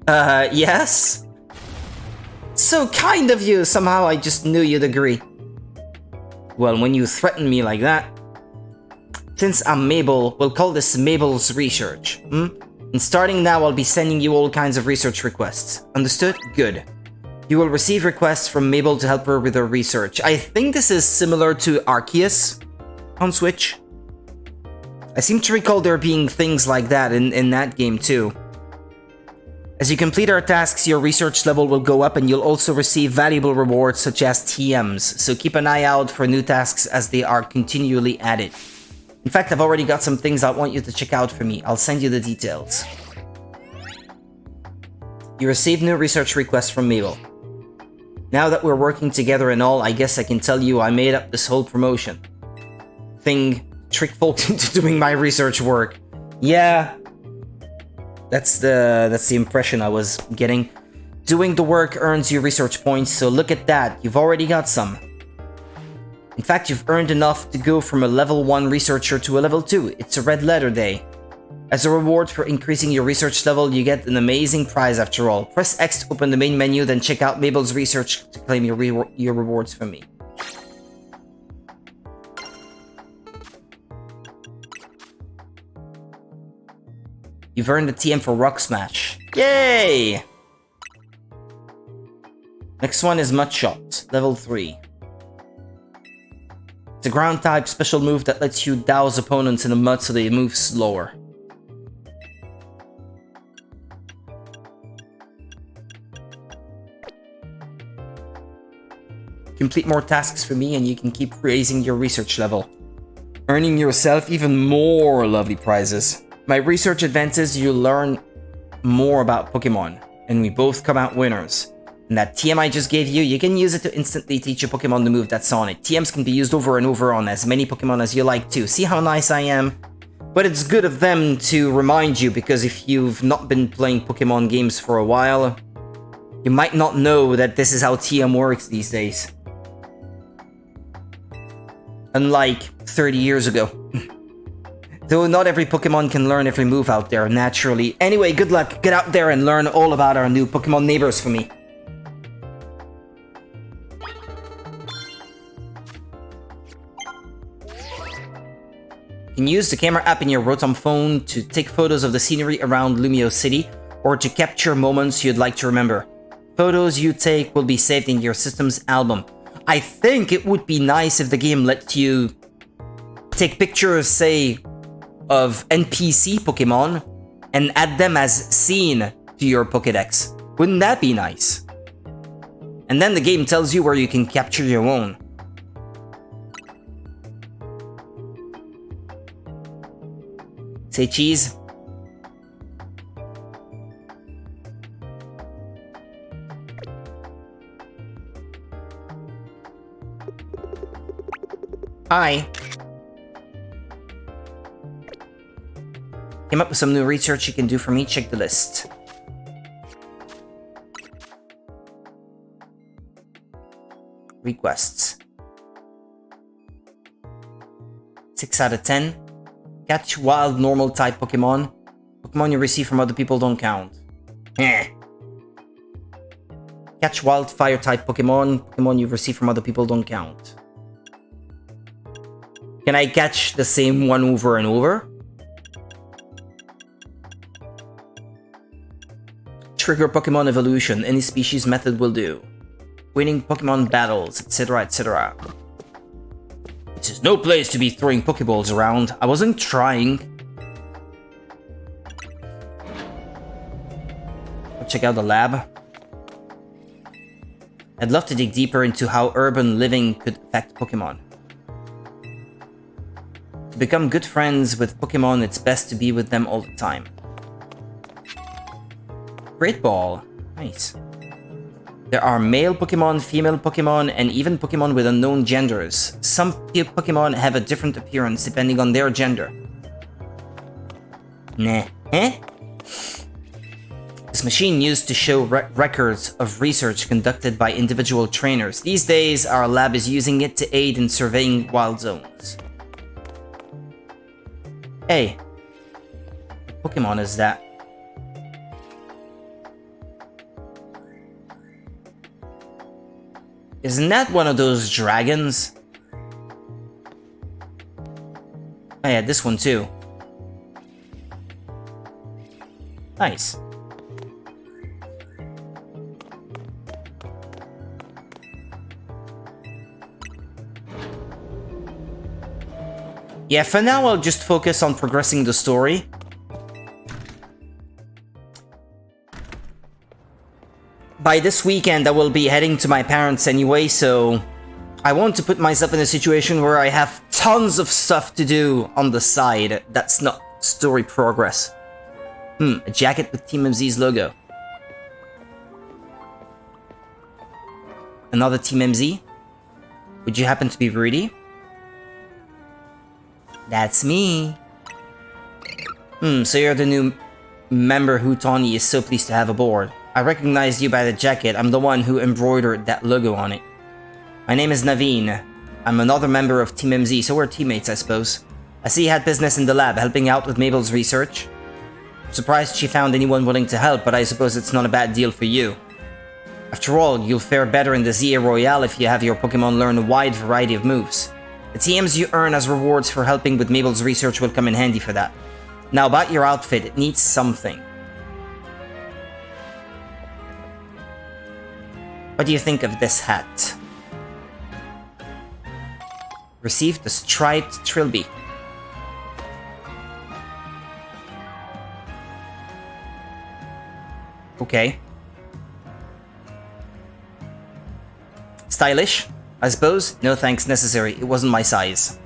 Speaker 1: Yes? So kind of you, somehow I just knew you'd agree. Well, when you threaten me like that... Since I'm Mabel, we'll call this Mabel's Research, And starting now, I'll be sending you all kinds of research requests. Understood? Good. You will receive requests from Mabel to help her with her research. I think this is similar to Arceus on Switch. I seem to recall there being things like that in that game too. As you complete our tasks, your research level will go up and you'll also receive valuable rewards such as TMs, so keep an eye out for new tasks as they are continually added. In fact, I've already got some things I want you to check out for me. I'll send you the details. You received new research requests from Mabel. Now that we're working together and all, I guess I can tell you I made up this whole promotion thing. Trick folks into doing my research work. Yeah. That's the impression I was getting. Doing the work earns you research points, so look at that. You've already got some. In fact, you've earned enough to go from a level 1 researcher to a level 2. It's a red letter day. As a reward for increasing your research level, you get an amazing prize after all. Press X to open the main menu, then check out Mabel's Research to claim your rewards from me. You've earned a TM for Rock Smash. Yay! Next one is Mud Shot, level 3. It's a ground type special move that lets you douse opponents in the mud so they move slower. Complete more tasks for me and you can keep raising your research level, earning yourself even more lovely prizes. My research advances, you learn more about Pokemon, and we both come out winners. And that TM I just gave you, you can use it to instantly teach a Pokemon the move that's on it. TMs can be used over and over on as many Pokemon as you like too. See how nice I am? But it's good of them to remind you, because if you've not been playing Pokemon games for a while, you might not know that this is how TM works these days. Unlike 30 years ago. Though not every Pokemon can learn every move out there, naturally. Anyway, good luck. Get out there and learn all about our new Pokemon neighbors for me. You can use the camera app in your Rotom phone to take photos of the scenery around Lumio City. or to capture moments you'd like to remember. Photos you take will be saved in your system's album. I think it would be nice if the game lets you take pictures, say, of NPC Pokemon and add them as seen to your Pokédex. Wouldn't that be nice? And then the game tells you where you can capture your own. Say cheese. Hi. Came up with some new research you can do for me. Check the list. Requests. 6 out of 10. Catch wild normal type Pokemon. Pokemon you receive from other people don't count. Catch wild fire type Pokemon. Pokemon you receive from other people don't count. Can I catch the same one over and over? Trigger Pokemon evolution. Any species method will do. Winning Pokemon battles, etc, etc. This is no place to be throwing Pokeballs around. I wasn't trying. Check out the lab. I'd love to dig deeper into how urban living could affect Pokemon. To become good friends with Pokemon, it's best to be with them all the time. Great Ball. Nice. There are male Pokemon, female Pokemon, and even Pokemon with unknown genders. Some Pokemon have a different appearance depending on their gender. Nah. This machine used to show records of research conducted by individual trainers. These days, our lab is using it to aid in surveying wild zones. Hey. What Pokemon is that? Isn't that one of those dragons? Oh yeah, this one too. Nice. Yeah, for now I'll just focus on progressing the story. By this weekend, I will be heading to my parents anyway, so I want to put myself in a situation where I have tons of stuff to do on the side that's not story progress. A jacket with Team MZ's logo. Another Team MZ? Would you happen to be Rudy? That's me. So you're the new member who Tawny is so pleased to have aboard. I recognized you by the jacket. I'm the one who embroidered that logo on it. My name is Naveen. I'm another member of Team MZ, so we're teammates, I suppose. I see you had business in the lab, helping out with Mabel's research. I'm surprised she found anyone willing to help, but I suppose it's not a bad deal for you. After all, you'll fare better in the ZA Royale if you have your Pokemon learn a wide variety of moves. The TMs you earn as rewards for helping with Mabel's research will come in handy for that. Now about your outfit, it needs something. What do you think of this hat? Received the striped trilby. Okay. Stylish, I suppose? No thanks necessary, it wasn't my size.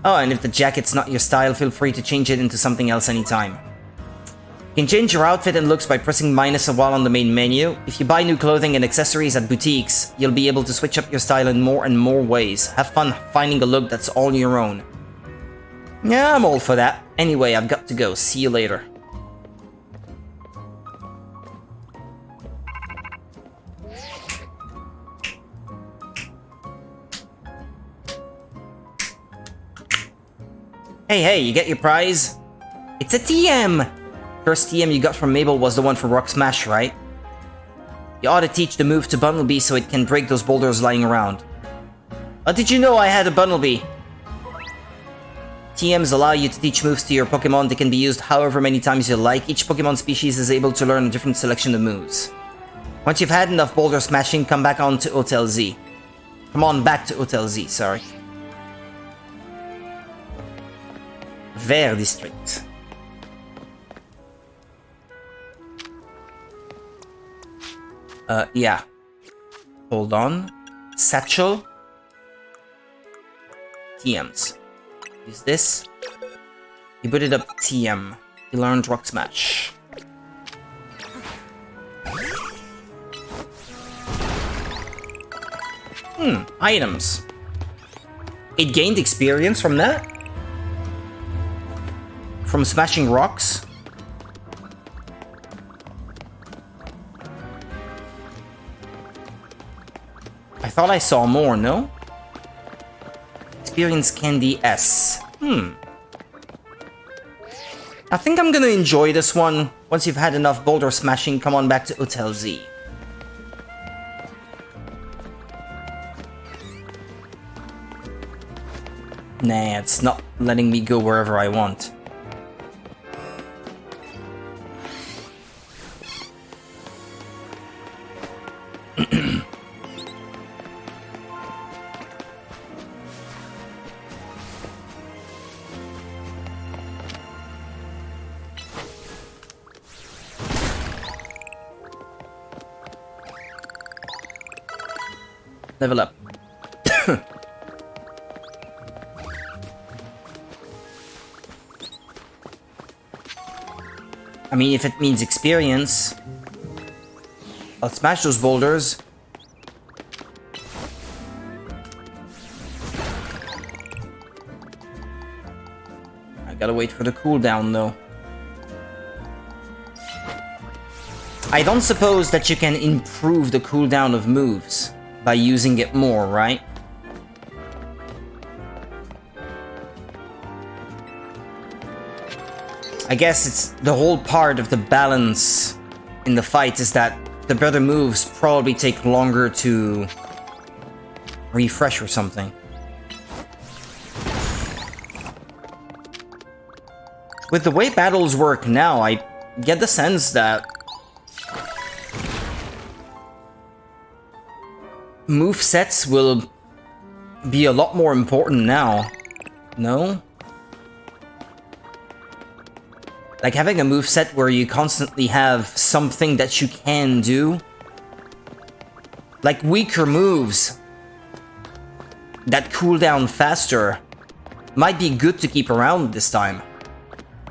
Speaker 1: Oh, and if the jacket's not your style, feel free to change it into something else anytime. You can change your outfit and looks by pressing minus while on the main menu. If you buy new clothing and accessories at boutiques, you'll be able to switch up your style in more and more ways. Have fun finding a look that's all your own. Yeah, I'm all for that. Anyway, I've got to go. See you later. Hey, you get your prize? It's a TM! First TM you got from Mabel was the one for Rock Smash, right? You ought to teach the move to Bunnelby so it can break those boulders lying around. Oh, did you know I had a Bunnelby? TMs allow you to teach moves to your Pokemon. They can be used however many times you like. Each Pokemon species is able to learn a different selection of moves. Once you've had enough boulder smashing, come back on to Hotel Z. Come on back to Hotel Z, sorry. Vert District. Yeah. Hold on. Satchel. TMs. Use this. You put it up TM. You learned Rock Smash. Items. It gained experience from that? From smashing rocks? I thought I saw more, no? Experience Candy S. I think I'm gonna enjoy this one. Once you've had enough boulder smashing, come on back to Hotel Z. Nah, it's not letting me go wherever I want. Level up. I mean, if it means experience, I'll smash those boulders. I gotta wait for the cooldown, though. I don't suppose that you can improve the cooldown of moves by using it more, right? I guess it's the whole part of the balance in the fight is that the better moves probably take longer to refresh or something. With the way battles work now, I get the sense that movesets will be a lot more important now. No? Like having a moveset where you constantly have something that you can do. Like weaker moves that cool down faster might be good to keep around this time.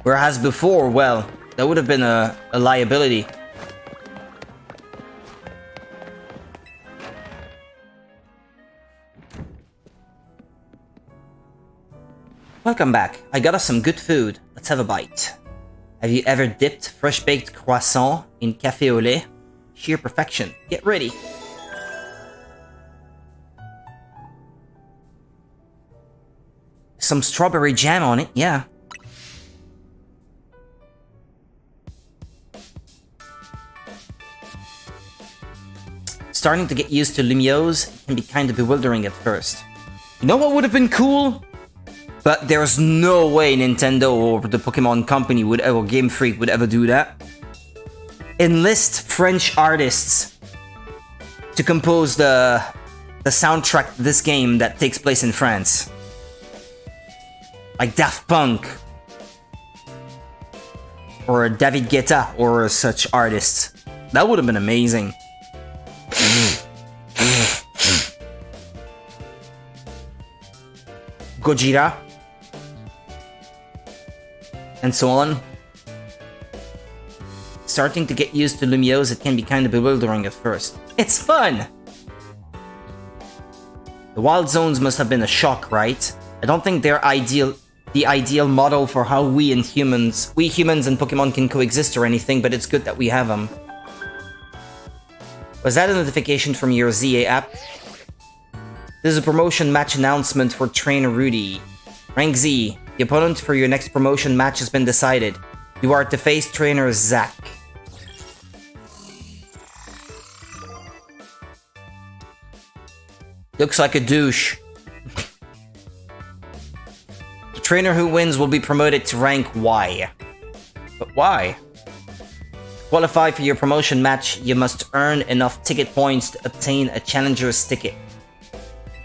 Speaker 1: Whereas before, well, that would have been a liability. Welcome back. I got us some good food. Let's have a bite. Have you ever dipped fresh-baked croissant in café au lait? Sheer perfection. Get ready. Some strawberry jam on it, yeah. Starting to get used to Lumiose can be kind of bewildering at first. You know what would have been cool? But there's no way Nintendo or the Pokémon company would ever, Game Freak would ever do that. Enlist French artists to compose the soundtrack to this game that takes place in France. Like Daft Punk. Or David Guetta or such artists. That would have been amazing. Gojira. And so on. Starting to get used to Lumiose, it can be kind of bewildering at first. It's fun! The wild zones must have been a shock, right? I don't think they're the ideal model for how we humans and Pokemon can coexist or anything, but it's good that we have them. Was that a notification from your ZA app? This is a promotion match announcement for Trainer Rudy. Rank Z. The opponent for your next promotion match has been decided. You are to face Trainer Zack. Looks like a douche. trainer who wins will be promoted to rank Y. But why? To qualify for your promotion match, you must earn enough ticket points to obtain a challenger's ticket.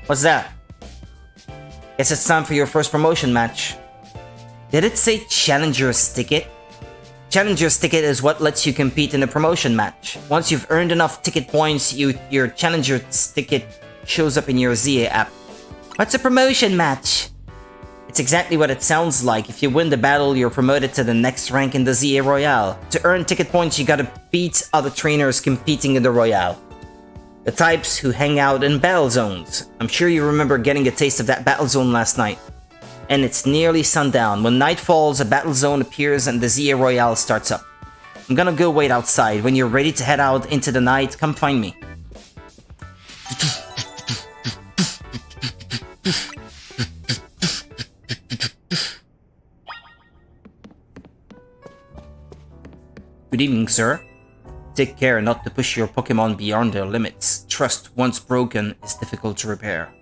Speaker 1: What's that? Guess it's time for your first promotion match. Did it say challenger's ticket? Challenger's ticket is what lets you compete in a promotion match. Once you've earned enough ticket points, your challenger's ticket shows up in your ZA app. What's a promotion match? It's exactly what it sounds like. If you win the battle, you're promoted to the next rank in the ZA Royale. To earn ticket points, you gotta beat other trainers competing in the Royale. The types who hang out in battle zones. I'm sure you remember getting a taste of that battle zone last night. And it's nearly sundown. When night falls, a battle zone appears and the ZA Royale starts up. I'm gonna go wait outside. When you're ready to head out into the night, come find me. Good evening, sir. Take care not to push your Pokémon beyond their limits. Trust, once broken, is difficult to repair.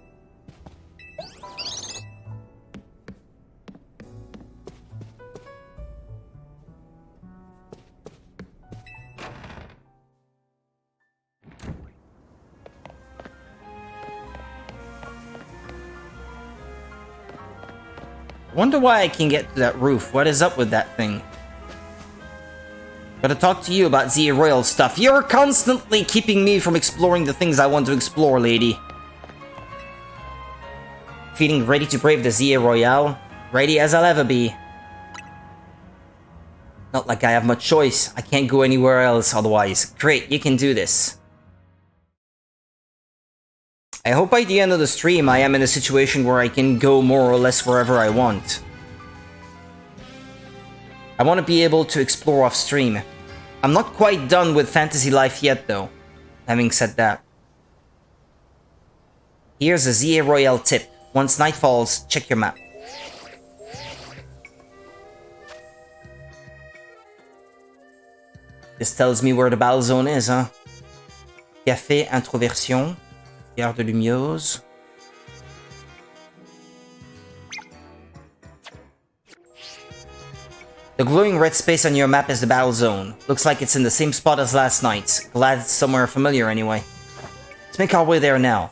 Speaker 1: I wonder why I can get to that roof. What is up with that thing? Gotta talk to you about ZA Royal stuff. You're constantly keeping me from exploring the things I want to explore, lady. Feeling ready to brave the ZA Royale? Ready as I'll ever be. Not like I have much choice. I can't go anywhere else otherwise. Great, you can do this. I hope by the end of the stream I am in a situation where I can go more or less wherever I want. I want to be able to explore off stream. I'm not quite done with fantasy life yet though. Having said that. Here's a ZA Royale tip. Once night falls, check your map. This tells me where the battle zone is, huh? Café Introversion. Gare de Lumiose. The glowing red space on your map is the battle zone. Looks like it's in the same spot as last night's. Glad it's somewhere familiar anyway. Let's make our way there now.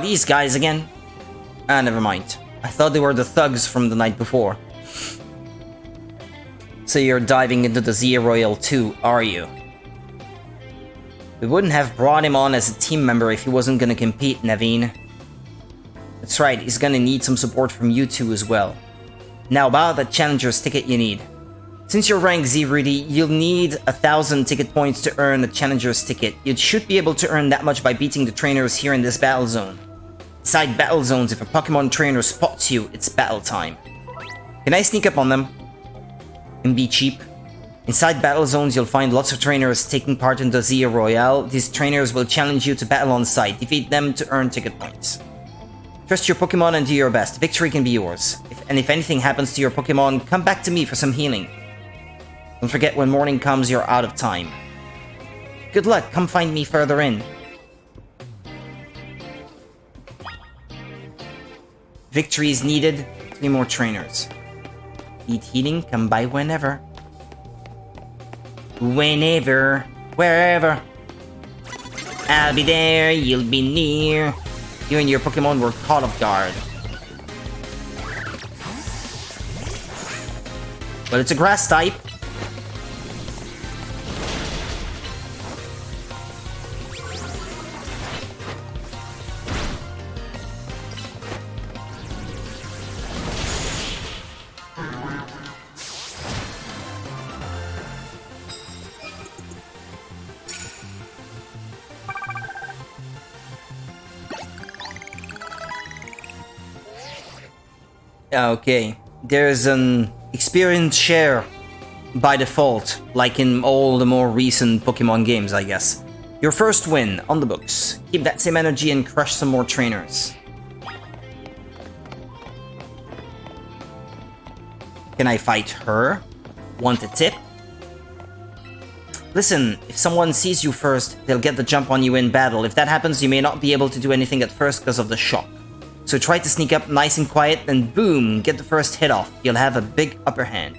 Speaker 1: These guys again? Ah, never mind. I thought they were the thugs from the night before. So you're diving into the ZA Royale too, are you? We wouldn't have brought him on as a team member if he wasn't gonna compete, Naveen. That's right, he's gonna need some support from you two as well. Now about that challenger's ticket you need. Since you're rank Z, Rudy, you'll need 1,000 ticket points to earn a challenger's ticket. You should be able to earn that much by beating the trainers here in this battle zone. Inside battle zones, if a Pokémon trainer spots you, it's battle time. Can I sneak up on them? And be cheap? Inside battle zones, you'll find lots of trainers taking part in the ZA Royale. These trainers will challenge you to battle on site. Defeat them to earn ticket points. Trust your Pokémon and do your best. Victory can be yours. If anything happens to your Pokémon, come back to me for some healing. Don't forget, when morning comes, you're out of time. Good luck. Come find me further in. Victory is needed. 3 more trainers. Need healing? Come by whenever. Whenever. Wherever. I'll be there. You'll be near. You and your Pokemon were caught off guard. But it's a grass type. Okay, there's an experience share by default, like in all the more recent Pokemon games, I guess. Your first win, on the books. Keep that same energy and crush some more trainers. Can I fight her? Want a tip? Listen, if someone sees you first, they'll get the jump on you in battle. If that happens, you may not be able to do anything at first because of the shock. So try to sneak up nice and quiet, then boom, get the first hit off. You'll have a big upper hand.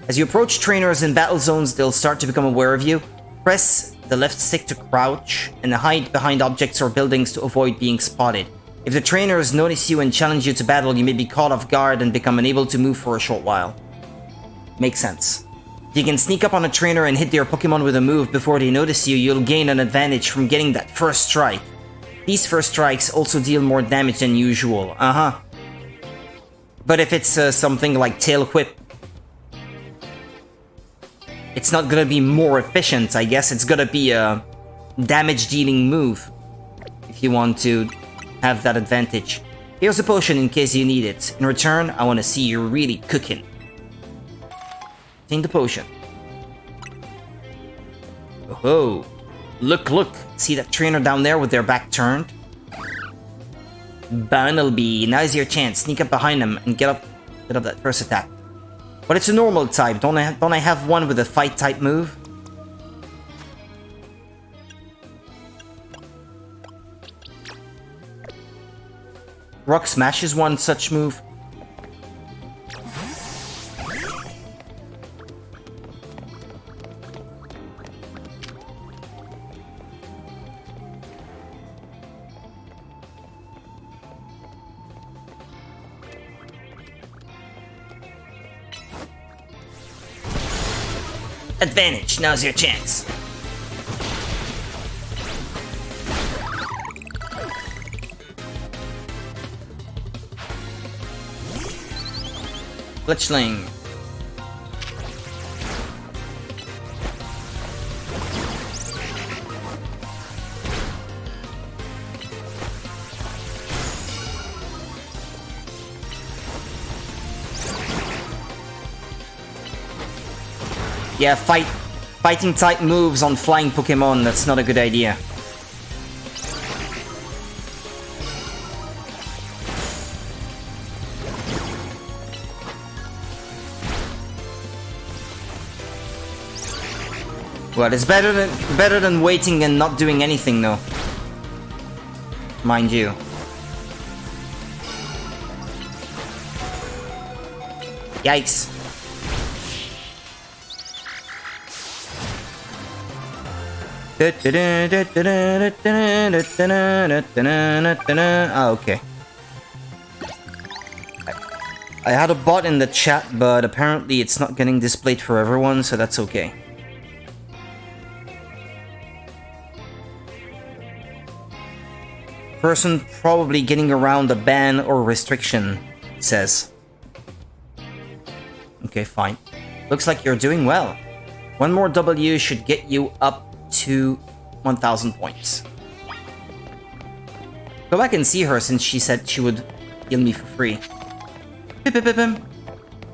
Speaker 1: As you approach trainers in battle zones, they'll start to become aware of you. Press the left stick to crouch, and hide behind objects or buildings to avoid being spotted. If the trainers notice you and challenge you to battle, you may be caught off guard and become unable to move for a short while. Makes sense. If you can sneak up on a trainer and hit their Pokémon with a move before they notice you, you'll gain an advantage from getting that first strike. These first strikes also deal more damage than usual, But if it's something like Tail Whip, it's not gonna be more efficient, I guess. It's gonna be a damage-dealing move if you want to have that advantage. Here's a potion in case you need it. In return, I want to see you really cooking. Take the potion. Oh, look. See that trainer down there with their back turned? Bunnelby, now's your chance. Sneak up behind them and get up that first attack. But it's a normal type. Don't I have one with a fight type move? Rock Smash is one such move. Advantage, now's your chance. Glitchling. Yeah, fighting type moves on flying Pokemon, that's not a good idea. Well, it's better than waiting and not doing anything though. Mind you. Yikes. Oh, okay. I had a bot in the chat, but apparently it's not getting displayed for everyone, so that's okay. Person probably getting around a ban or restriction, it says. Okay, fine. Looks like you're doing well. One more W should get you up to 1,000 points. Go back and see her since she said she would heal me for free.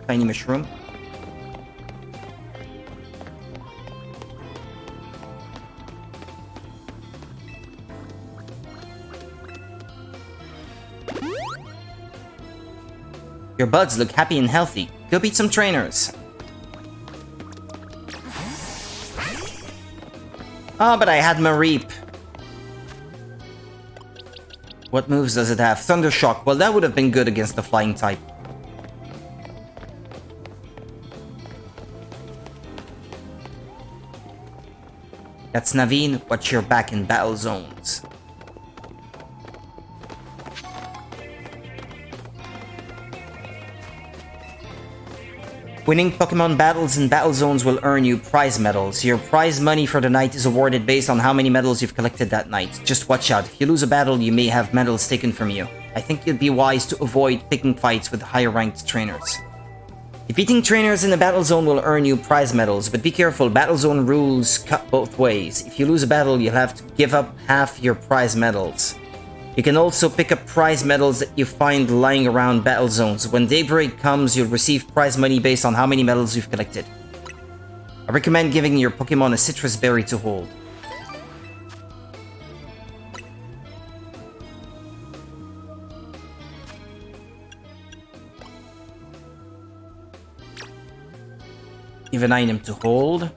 Speaker 1: Tiny mushroom. Your buds look happy and healthy. Go beat some trainers. Oh, but I had Mareep. What moves does it have? Thundershock. Well, that would have been good against the flying type. That's Naveen. Watch your back in battle zones. Winning Pokemon battles in battle zones will earn you prize medals. Your prize money for the night is awarded based on how many medals you've collected that night. Just watch out. If you lose a battle, you may have medals taken from you. I think it'd be wise to avoid picking fights with higher ranked trainers. Defeating trainers in the battle zone will earn you prize medals, but be careful, battle zone rules cut both ways. If you lose a battle, you'll have to give up half your prize medals. You can also pick up prize medals that you find lying around battle zones. When daybreak comes, you'll receive prize money based on how many medals you've collected. I recommend giving your Pokemon a citrus berry to hold. Give an item to hold.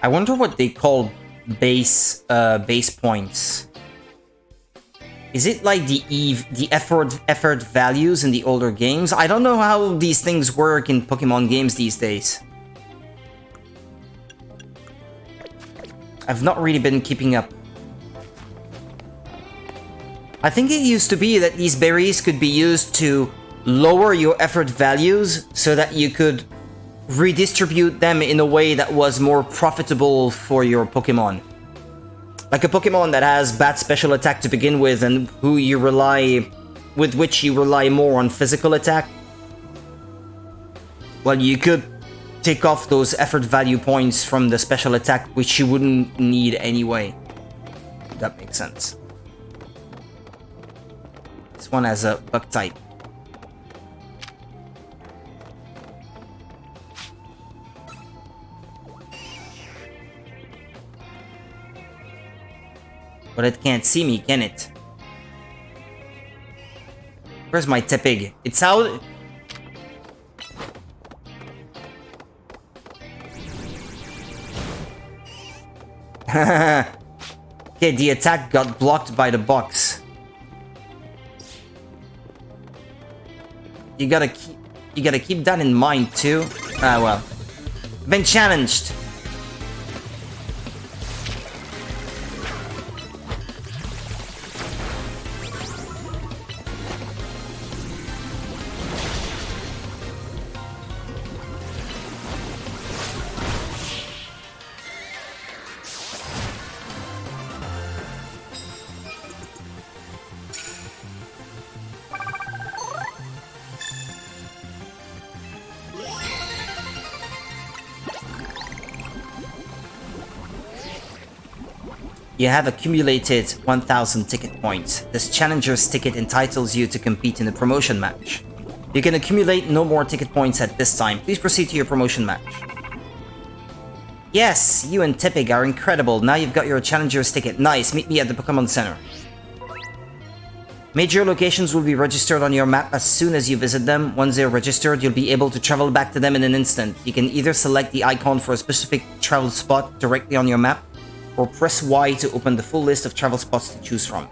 Speaker 1: I wonder what they call base points. Is it like the effort values in the older games? I don't know how these things work in Pokemon games these days. I've not really been keeping up. I think it used to be that these berries could be used to lower your effort values so that you could redistribute them in a way that was more profitable for your Pokemon. Like a Pokemon that has bad special attack to begin with and with which you rely more on physical attack. Well, you could take off those effort value points from the special attack, which you wouldn't need anyway. That makes sense. This one has a bug type. But it can't see me, can it? Where's my Tepig? It's out. Okay, the attack got blocked by the box. You gotta keep that in mind too. Ah well. Been challenged. You have accumulated 1000 ticket points. This challenger's ticket entitles you to compete in a promotion match. You can accumulate no more ticket points at this time. Please proceed to your promotion match. Yes, you and Tepig are incredible. Now you've got your challenger's ticket. Nice, meet me at the Pokémon Center. Major locations will be registered on your map as soon as you visit them. Once they're registered, you'll be able to travel back to them in an instant. You can either select the icon for a specific travel spot directly on your map, or press Y to open the full list of travel spots to choose from.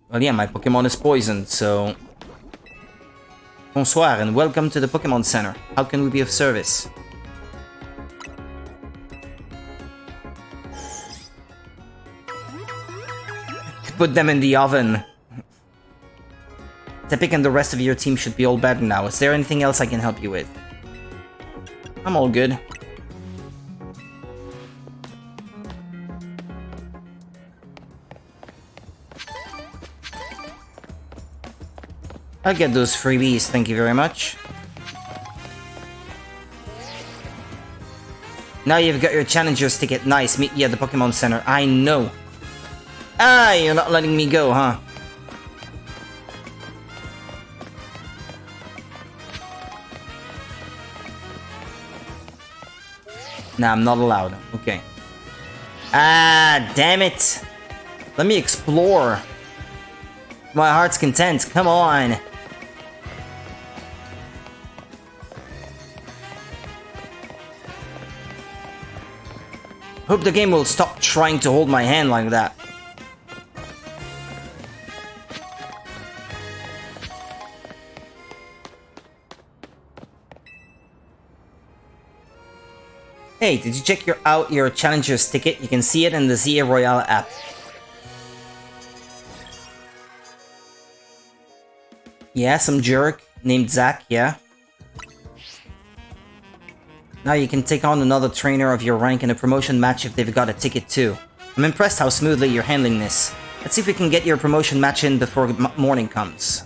Speaker 1: Well, yeah, my Pokemon is poisoned, so... Bonsoir and welcome to the Pokemon Center. How can we be of service? Put them in the oven. Tepig and the rest of your team should be all better now. Is there anything else I can help you with? I'm all good. I'll get those freebies, thank you very much. Now you've got your challenger's ticket. Nice, meet you at the Pokemon Center. I know. Ah, you're not letting me go, huh? Nah, I'm not allowed. Okay. Ah, damn it. Let me explore. My heart's content. Come on. Hope the game will stop trying to hold my hand like that. Hey, did you check out your challenger's ticket? You can see it in the ZA Royale app. Yeah, some jerk named Zach, yeah. Now you can take on another trainer of your rank in a promotion match if they've got a ticket too. I'm impressed how smoothly you're handling this. Let's see if we can get your promotion match in before morning comes.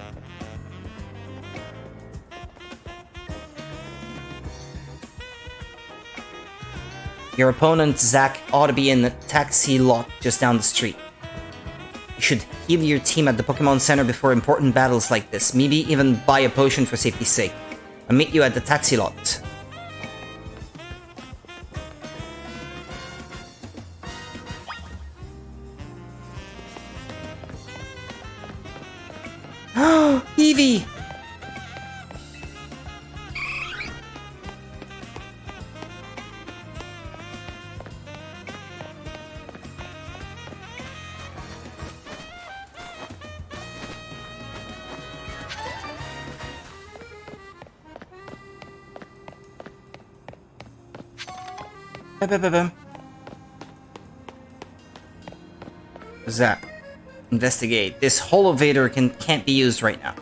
Speaker 1: Your opponent, Zach, ought to be in the taxi lot just down the street. You should heal your team at the Pokémon Center before important battles like this. Maybe even buy a potion for safety's sake. I'll meet you at the taxi lot. Eevee! What's that? Investigate. This holovator can't be used right now.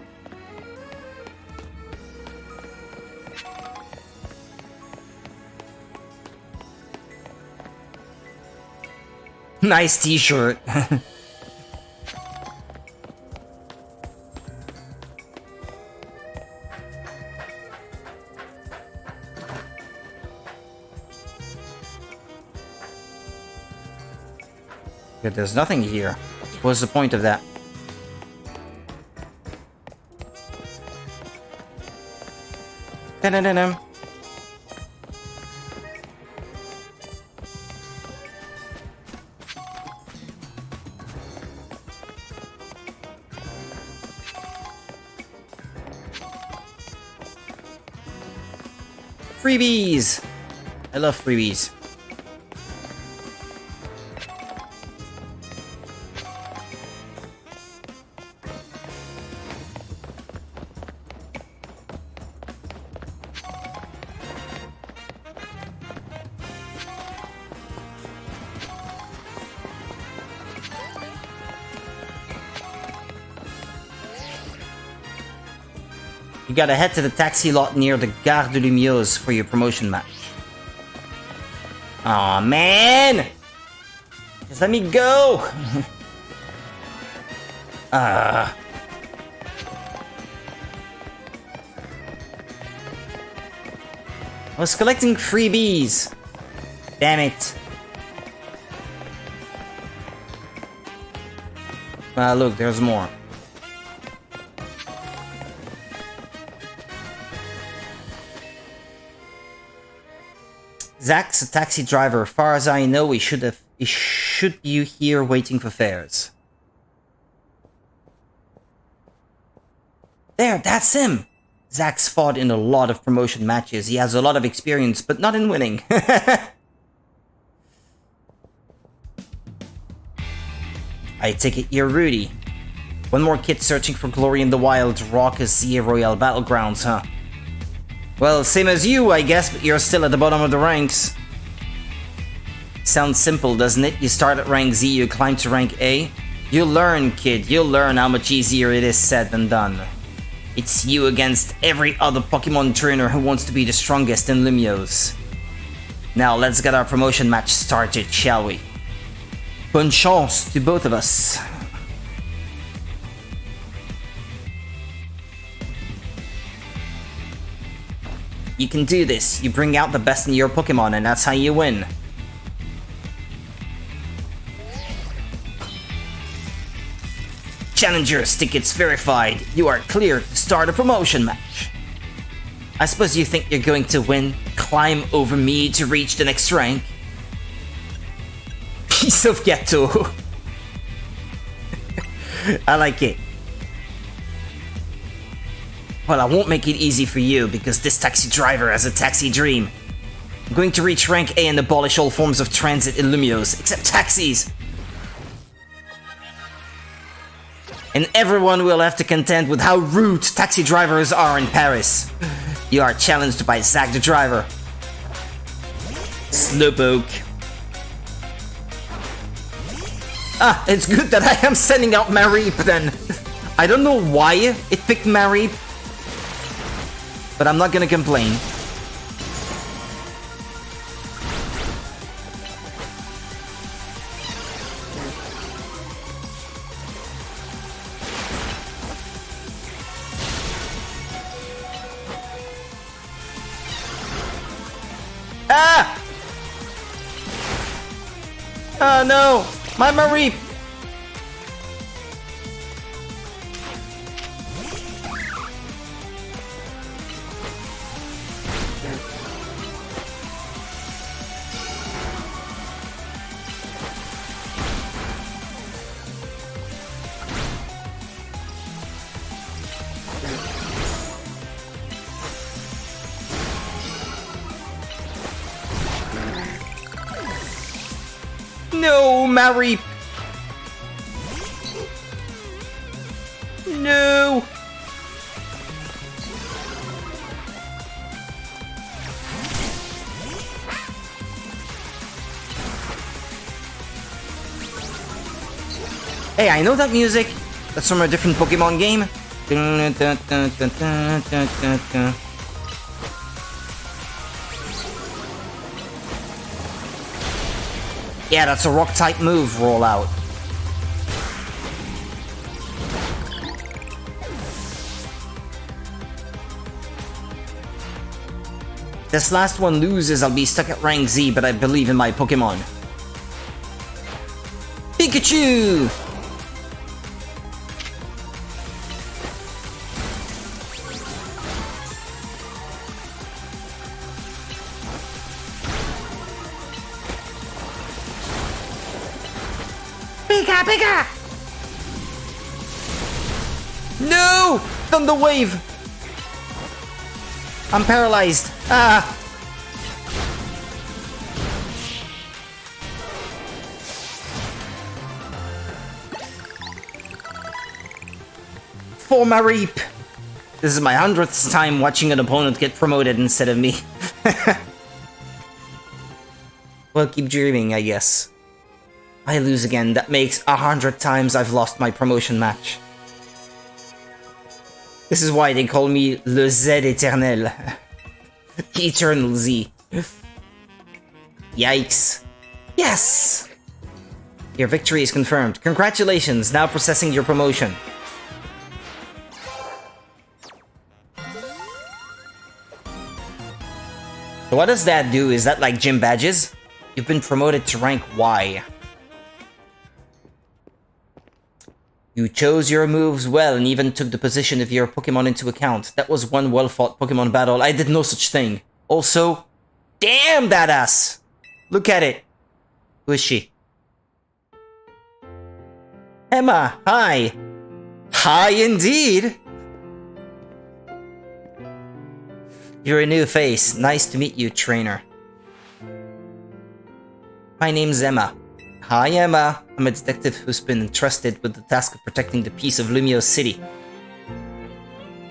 Speaker 1: Nice t-shirt. But there's nothing here. What's the point of that? Da-da-da-da. Freebies! I love freebies. You gotta head to the taxi lot near the Gare de Lumiose for your promotion match. Aw, man! Just let me go! I was collecting freebies. Damn it. Look, there's more. Zach's a taxi driver. Far as I know, he should be here waiting for fares. There, that's him! Zach's fought in a lot of promotion matches. He has a lot of experience, but not in winning. I take it you're Rudy. One more kid searching for glory in the wild, raucous Zia Royale battlegrounds, huh? Well, same as you, I guess, but you're still at the bottom of the ranks. Sounds simple, doesn't it? You start at rank Z, you climb to rank A. You'll learn, kid. You'll learn how much easier it is said than done. It's you against every other Pokemon trainer who wants to be the strongest in Lumiose. Now, let's get our promotion match started, shall we? Bonne chance to both of us. You can do this. You bring out the best in your Pokemon, and that's how you win. Challengers, tickets verified. You are clear to start a promotion match. I suppose you think you're going to win? Climb over me to reach the next rank? Piece of ghetto. I like it. Well, I won't make it easy for you, because this taxi driver has a taxi dream. I'm going to reach rank A and abolish all forms of transit in Lumiose, except taxis! And everyone will have to contend with how rude taxi drivers are in Paris. You are challenged by Zach the driver. Slowpoke. Ah, it's good that I am sending out Mareep then. I don't know why it picked Mareep, but I'm not gonna complain. Ah! Oh no! My Mareep! No, Mareep! No! Hey, I know that music. That's from a different Pokemon game. Yeah, that's a rock-type move rollout. If this last one loses, I'll be stuck at rank Z, but I believe in my Pokemon. Pikachu! Pika, Pika! No! Thunder Wave! I'm paralyzed. Ah! For Mareep! This is my 100th time watching an opponent get promoted instead of me. Well, keep dreaming, I guess. I lose again. That makes 100 times I've lost my promotion match. This is why they call me Le Z Eternel. Eternal Z. Yikes. Yes! Your victory is confirmed. Congratulations, now processing your promotion. So what does that do? Is that like gym badges? You've been promoted to rank Y. You chose your moves well and even took the position of your Pokemon into account. That was one well-fought Pokemon battle. I did no such thing. Also, damn that ass! Look at it. Who is she? Emma, hi! Hi indeed! You're a new face. Nice to meet you, trainer. My name's Emma. Hi, Emma. I'm a detective who's been entrusted with the task of protecting the peace of Lumio City.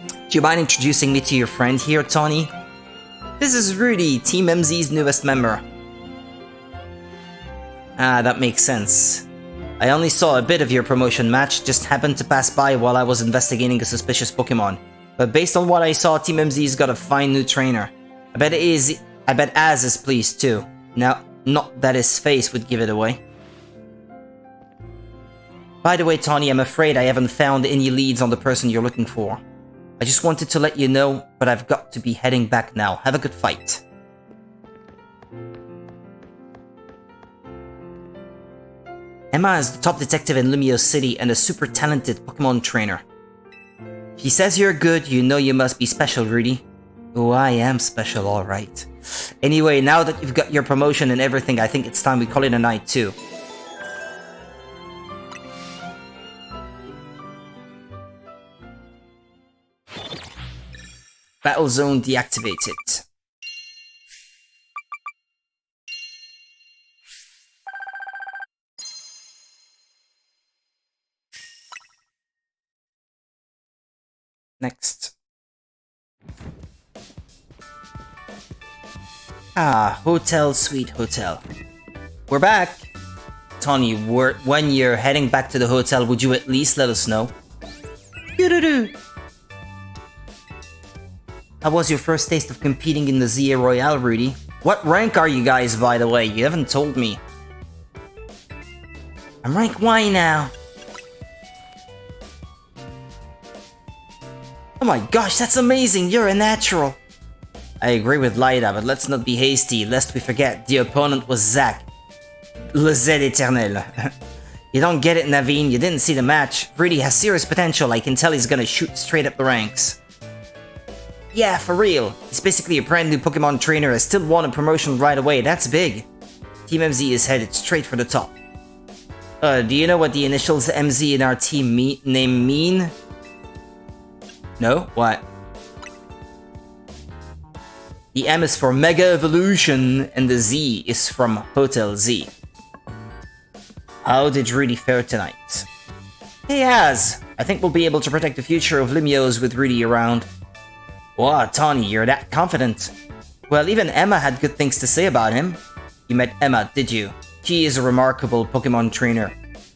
Speaker 1: Do you mind introducing me to your friend here, Tawny? This is Rudy, Team MZ's newest member. Ah, that makes sense. I only saw a bit of your promotion match, just happened to pass by while I was investigating a suspicious Pokemon. But based on what I saw, Team MZ's got a fine new trainer. I bet Az is pleased too. Now, not that his face would give it away. By the way, Tawny, I'm afraid I haven't found any leads on the person you're looking for. I just wanted to let you know, but I've got to be heading back now. Have a good fight. Emma is the top detective in Lumio City and a super talented Pokemon trainer. If he says you're good, you know you must be special, Rudy. Oh, I am special, alright. Anyway, now that you've got your promotion and everything, I think it's time we call it a night too. Battle zone deactivated. Next. Ah, hotel, sweet hotel. We're back! Tawny, when you're heading back to the hotel, would you at least let us know? Doo-doo-doo! How was your first taste of competing in the ZA Royale, Rudy? What rank are you guys, by the way? You haven't told me. I'm rank Y now. Oh my gosh, that's amazing! You're a natural! I agree with Lyda, but let's not be hasty, lest we forget the opponent was Zack. Le Z éternel. You don't get it, Naveen. You didn't see the match. Really has serious potential. I can tell he's gonna shoot straight up the ranks. Yeah, for real. He's basically a brand new Pokemon trainer. I still won a promotion right away. That's big. Team MZ is headed straight for the top. Do you know what the initials MZ in our team name mean? No? What? The M is for Mega Evolution, and the Z is from Hotel Z. How did Rudy fare tonight? He has. I think we'll be able to protect the future of Lumiose with Rudy around. Wow, Tawny, you're that confident. Well, even Emma had good things to say about him. You met Emma, did you? She is a remarkable Pokemon trainer.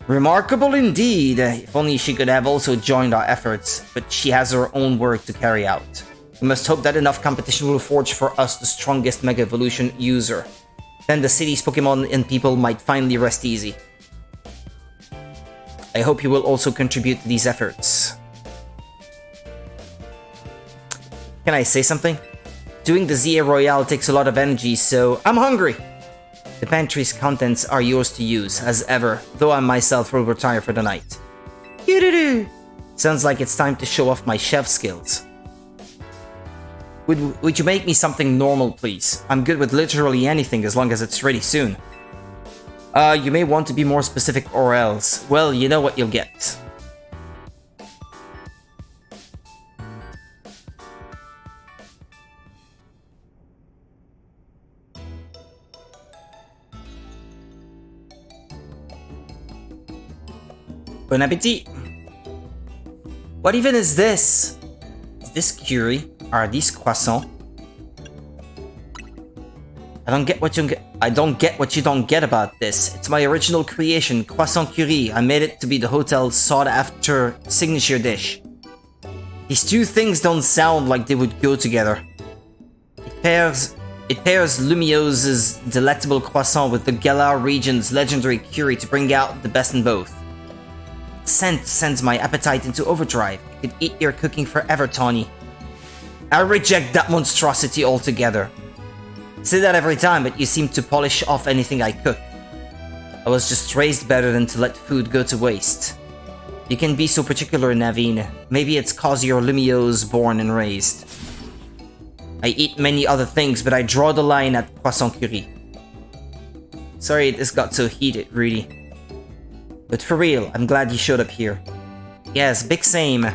Speaker 1: Remarkable indeed. If only she could have also joined our efforts, but she has her own work to carry out. We must hope that enough competition will forge for us the strongest Mega Evolution user. Then the city's Pokemon and people might finally rest easy. I hope you will also contribute to these efforts. Can I say something? Doing the Zia Royale takes a lot of energy, so I'm hungry! The pantry's contents are yours to use, as ever, though I myself will retire for the night. Doo-doo-doo! Sounds like it's time to show off my chef skills. Would you make me something normal, please? I'm good with literally anything as long as it's ready soon. You may want to be more specific or else. Well, you know what you'll get. Bon appétit! What even is this? Is this curry? Are these croissants? I don't get what you don't get about this. It's my original creation, croissant curry. I made it to be the hotel's sought-after signature dish. These two things don't sound like they would go together. It pairs Lumiose's delectable croissant with the Galar region's legendary curry to bring out the best in both. Scent sends my appetite into overdrive. I could eat your cooking forever, Tawny. I reject that monstrosity altogether. Say that every time, but you seem to polish off anything I cook. I was just raised better than to let food go to waste. You can be so particular, Naveen. Maybe it's cause you're Lumiose born and raised. I eat many other things, but I draw the line at croissant curry. Sorry this got so heated, Rudy. But for real, I'm glad you showed up here. Yes, big same.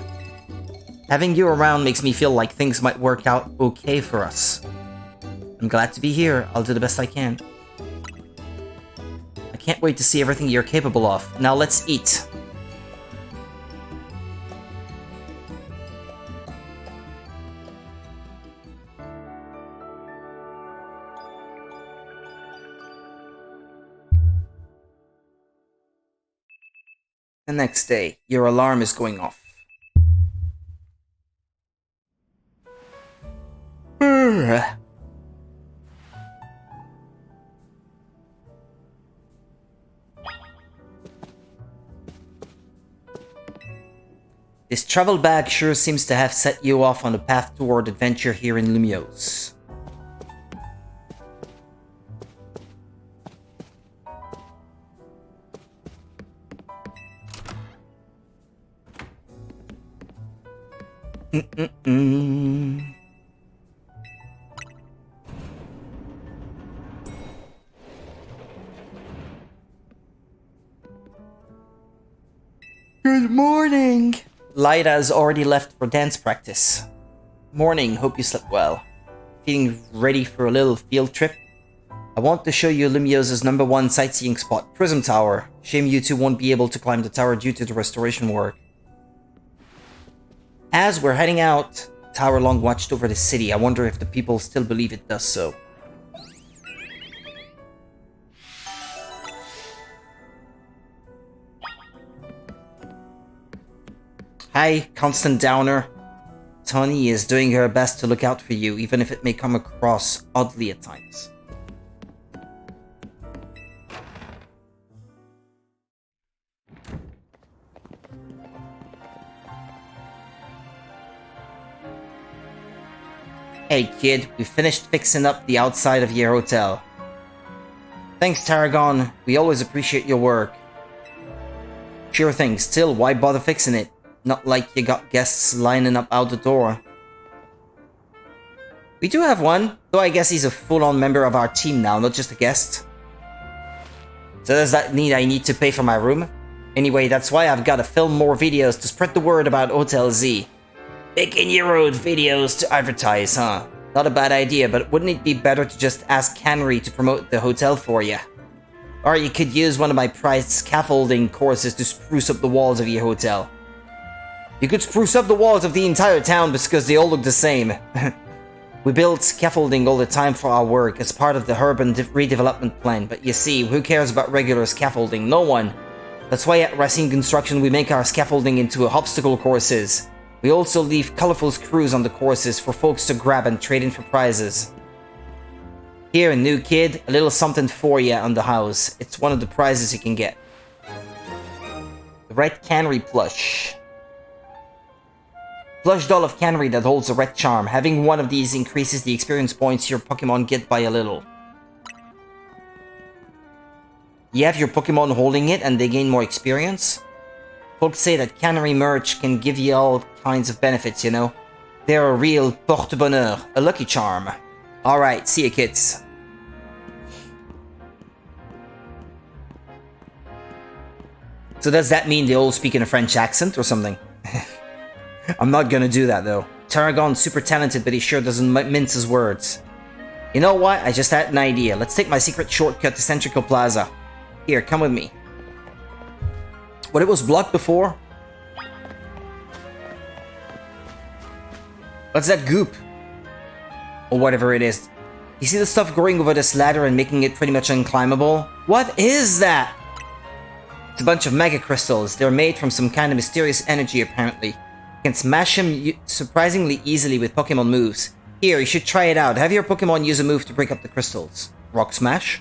Speaker 1: Having you around makes me feel like things might work out okay for us. I'm glad to be here. I'll do the best I can. I can't wait to see everything you're capable of. Now let's eat. The next day, your alarm is going off. This travel bag sure seems to have set you off on a path toward adventure here in Lumiose. Good morning! Lyda has already left for dance practice. Morning, hope you slept well. Feeling ready for a little field trip? I want to show you Lumiose's #1 sightseeing spot, Prism Tower. Shame you two won't be able to climb the tower due to the restoration work. As we're heading out, the tower long watched over the city. I wonder if the people still believe it does so. Hi, Constant Downer. Tawny is doing her best to look out for you, even if it may come across oddly at times. Hey kid, we finished fixing up the outside of your hotel. Thanks, Tarragon. We always appreciate your work. Sure thing. Still, why bother fixing it? Not like you got guests lining up out the door. We do have one, though I guess he's a full-on member of our team now, not just a guest. So does that mean I need to pay for my room? Anyway, that's why I've got to film more videos to spread the word about Hotel Z. Making your own videos to advertise, huh? Not a bad idea, but wouldn't it be better to just ask Cannery to promote the hotel for you? Or you could use one of my priced scaffolding courses to spruce up the walls of your hotel. You could spruce up the walls of the entire town because they all look the same. We build scaffolding all the time for our work as part of the urban redevelopment plan, but you see, who cares about regular scaffolding? No one. That's why at Racine Construction we make our scaffolding into obstacle courses. We also leave colorful screws on the courses for folks to grab and trade in for prizes. Here, new kid, a little something for you on the house. It's one of the prizes you can get. The Red Cannery plush. Plush doll of Cannery that holds a red charm. Having one of these increases the experience points your Pokémon get by a little. You have your Pokémon holding it and they gain more experience? Folks say that Cannery merch can give you all kinds of benefits, you know? They're a real porte-bonheur, a lucky charm. Alright, see ya kids. So does that mean they all speak in a French accent or something? I'm not gonna do that though. Tarragon's super talented, but he sure doesn't mince his words. You know what? I just had an idea. Let's take my secret shortcut to Centrical Plaza. Here, come with me. But it was blocked before. What's that goop? Or whatever it is. You see the stuff growing over this ladder and making it pretty much unclimbable? What is that? It's a bunch of mega crystals. They're made from some kind of mysterious energy apparently. You can smash them surprisingly easily with Pokemon moves. Here, you should try it out. Have your Pokemon use a move to break up the crystals. Rock Smash.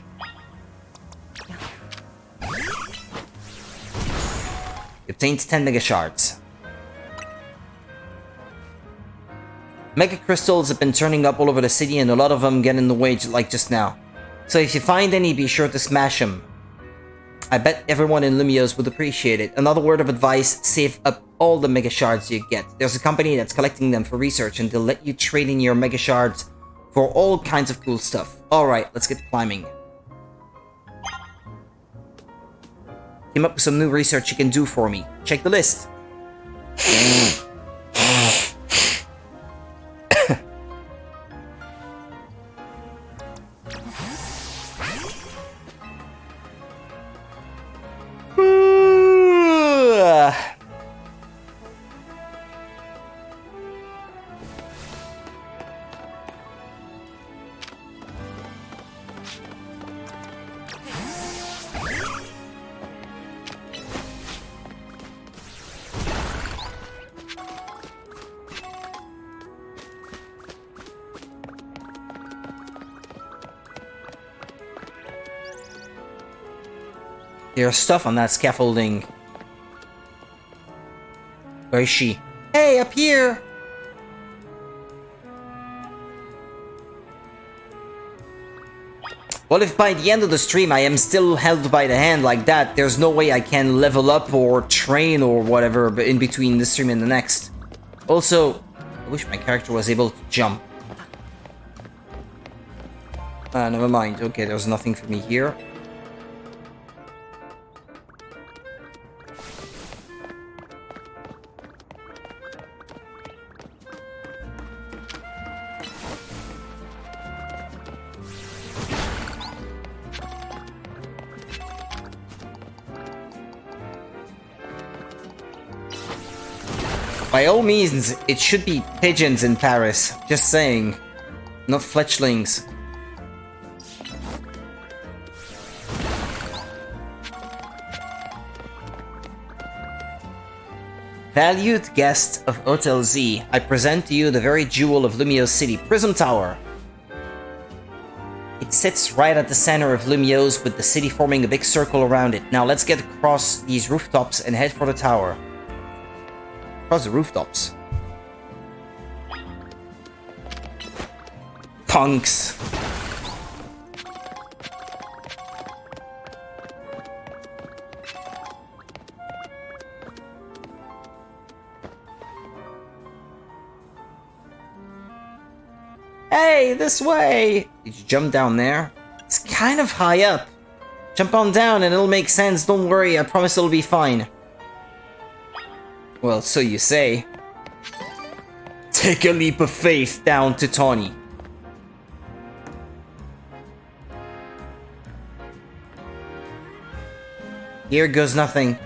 Speaker 1: Obtains 10 Mega Shards. Mega Crystals have been turning up all over the city and a lot of them get in the way like just now. So if you find any, be sure to smash them. I bet everyone in Lumiose would appreciate it. Another word of advice, save up all the Mega Shards you get. There's a company that's collecting them for research and they'll let you trade in your Mega Shards for all kinds of cool stuff. Alright, let's get climbing. Came up with some new research you can do for me. Check the list. There's stuff on that scaffolding. Where is she? Hey, up here! Well, if by the end of the stream I am still held by the hand like that, there's no way I can level up or train or whatever in between this stream and the next. Also, I wish my character was able to jump. Never mind. Okay, there's nothing for me here. By all means, it should be pigeons in Paris. Just saying. Not fletchlings. Valued guest of Hotel Z, I present to you the very jewel of Lumiose City, Prism Tower. It sits right at the center of Lumiose with the city forming a big circle around it. Now let's get across these rooftops and head for the tower. Across the rooftops. Punks. this way. Did you jump down there? It's kind of high up. Jump on down and it'll make sense. Don't worry, I promise it'll be fine. Well, so you say. Take a leap of faith down to Tawny. Here goes nothing.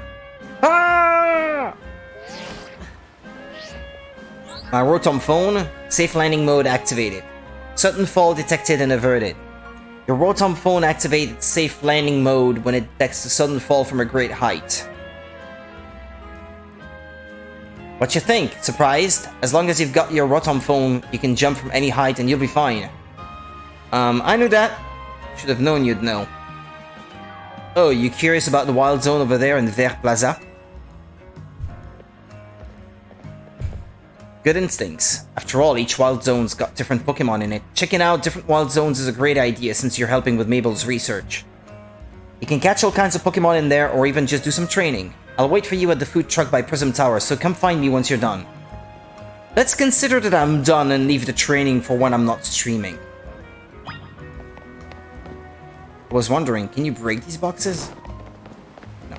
Speaker 1: Ah! My Rotom phone, safe landing mode activated. Sudden fall detected and averted. Your Rotom phone activated safe landing mode when it detects a sudden fall from a great height. What you think? Surprised? As long as you've got your Rotom phone, you can jump from any height and you'll be fine. I knew that. Should have known you'd know. Oh, you curious about the wild zone over there in Vert Plaza? Good instincts. After all, each wild zone's got different Pokémon in it. Checking out different wild zones is a great idea since you're helping with Mabel's research. You can catch all kinds of Pokémon in there or even just do some training. I'll wait for you at the food truck by Prism Tower, so come find me once you're done. Let's consider that I'm done and leave the training for when I'm not streaming. I was wondering, can you break these boxes? No.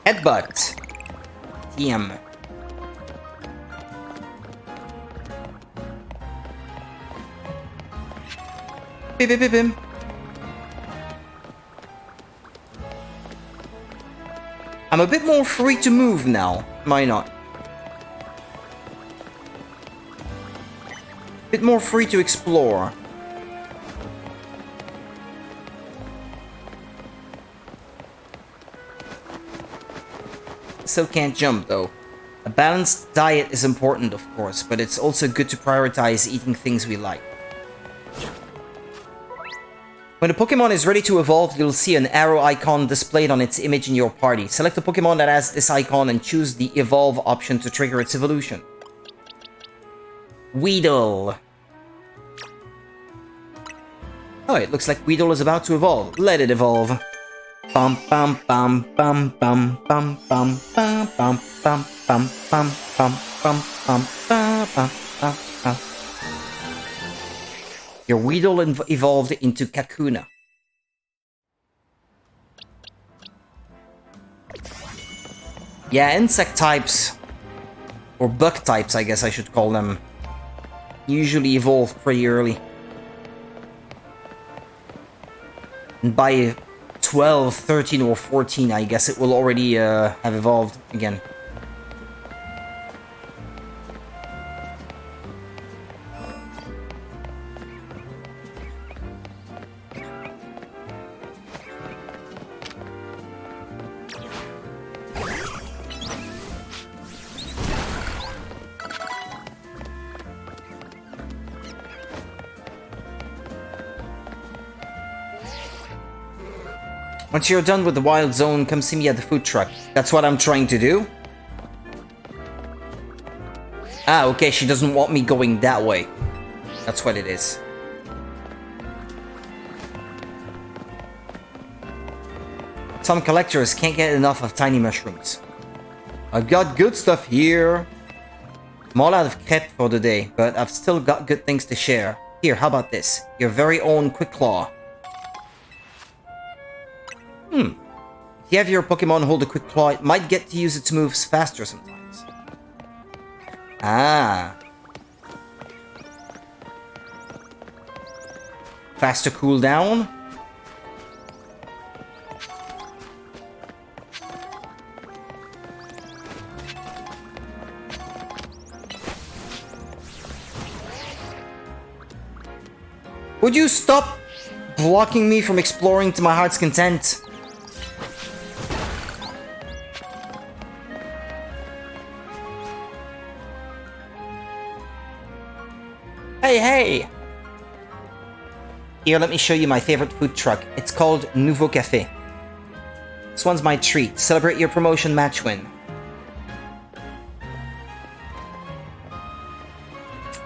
Speaker 1: Headbutt. TM. Bim bim bim bim. I'm a bit more free to move now, am I not? A bit more free to explore. Still can't jump though. A balanced diet is important, of course, but it's also good to prioritize eating things we like. When a Pokémon is ready to evolve, you'll see an arrow icon displayed on its image in your party. Select a Pokémon that has this icon and choose the Evolve option to trigger its evolution. Weedle. Oh, it looks like Weedle is about to evolve. Let it evolve. Bum bum bum bum bum bum bum bum bum bum bum bum bum bum bum bum bum bum. Your Weedle evolved into Kakuna. Yeah, insect types, or bug types I guess I should call them, usually evolve pretty early. And by 12, 13 or 14 I guess it will already have evolved again. Once you're done with the wild zone, come see me at the food truck. That's what I'm trying to do? Ah, okay, she doesn't want me going that way. That's what it is. Some collectors can't get enough of tiny mushrooms. I've got good stuff here. I'm all out of crepe for the day, but I've still got good things to share. Here, how about this? Your very own Quick Claw. If you have your Pokemon hold a Quick Claw, it might get to use its moves faster sometimes. Ah. Faster cooldown. Would you stop blocking me from exploring to my heart's content? Hey! Here, let me show you my favorite food truck. It's called Nouveau Café. This one's my treat. Celebrate your promotion match win.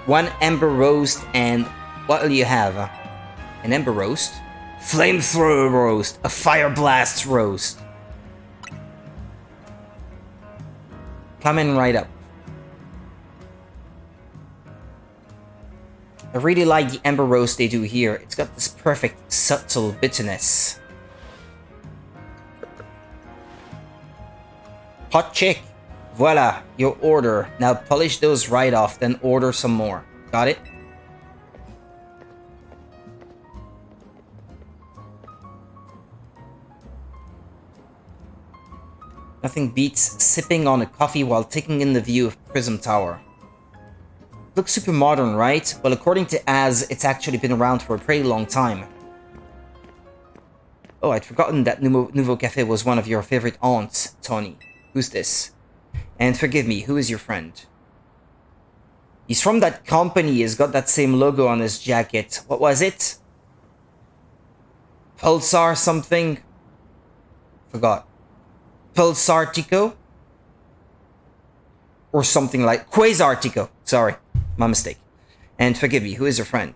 Speaker 1: 1 Amber Roast and What'll you have? An ember roast? Flamethrower roast! A fire blast roast! Coming right up. I really like the ember roast they do here. It's got this perfect, subtle bitterness. Hot chick. Voila, your order. Now polish those right off, then order some more. Got it? Nothing beats sipping on a coffee while taking in the view of Prism Tower. Looks super modern, right? Well, according to Az, it's actually been around for a pretty long time. Oh, I'd forgotten that Nouveau Café was one of your favorite aunts, Tony. Who's this? And forgive me, who is your friend? He's from that company, he's got that same logo on his jacket. What was it? Pulsar something? Forgot. Pulsartico? Or something like... Quasartico! Sorry, my mistake. And forgive me, who is your friend?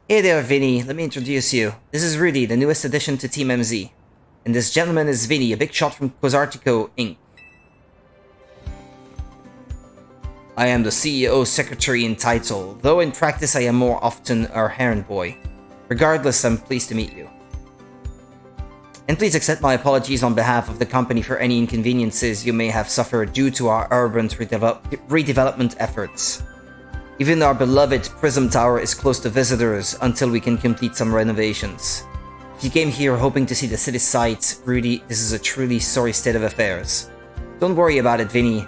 Speaker 1: Hey there, Vinny. Let me introduce you. This is Rudy, the newest addition to Team MZ. And this gentleman is Vinny, a big shot from Quasartico Inc. I am the CEO secretary in title, though in practice I am more often our errand boy. Regardless, I'm pleased to meet you. And please accept my apologies on behalf of the company for any inconveniences you may have suffered due to our urban redevelopment efforts. Even our beloved Prism Tower is closed to visitors until we can complete some renovations. If you came here hoping to see the city sights, Rudy, this is a truly sorry state of affairs. Don't worry about it, Vinny.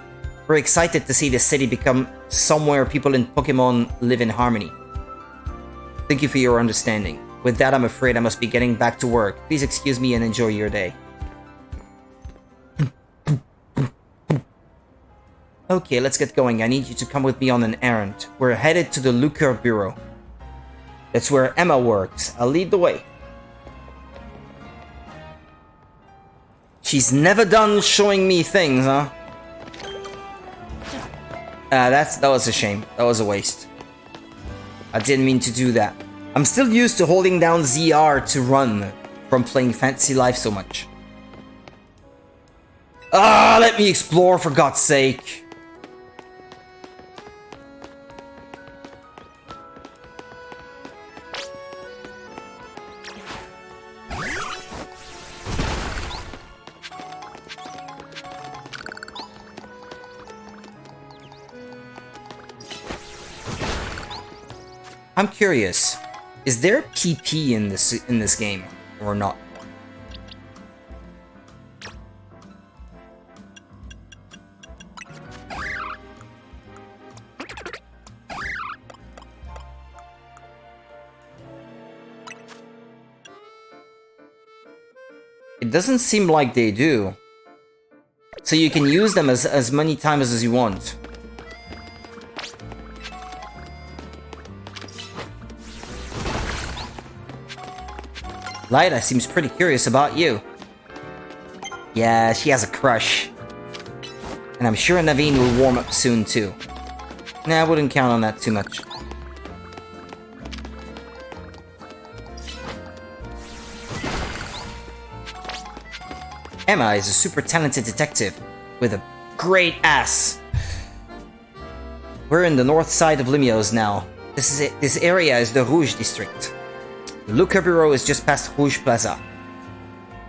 Speaker 1: We're excited to see the city become somewhere people in Pokémon live in harmony. Thank you for your understanding. With that, I'm afraid I must be getting back to work. Please excuse me and enjoy your day. Okay, let's get going. I need you to come with me on an errand. We're headed to the Lucre Bureau. That's where Emma works. I'll lead the way. She's never done showing me things, huh? That was a shame. That was a waste. I didn't mean to do that. I'm still used to holding down ZR to run from playing Fantasy Life so much. Ah, let me explore for God's sake. I'm curious. Is there PP in this game or not? It doesn't seem like they do. So you can use them as many times as you want. Lyda seems pretty curious about you. Yeah, she has a crush. And I'm sure Naveen will warm up soon too. Nah, I wouldn't count on that too much. Emma is a super talented detective with a great ass. We're in the north side of Lumiose now. This area is the Rouge district. The Lucre Bureau is just past Rouge Plaza.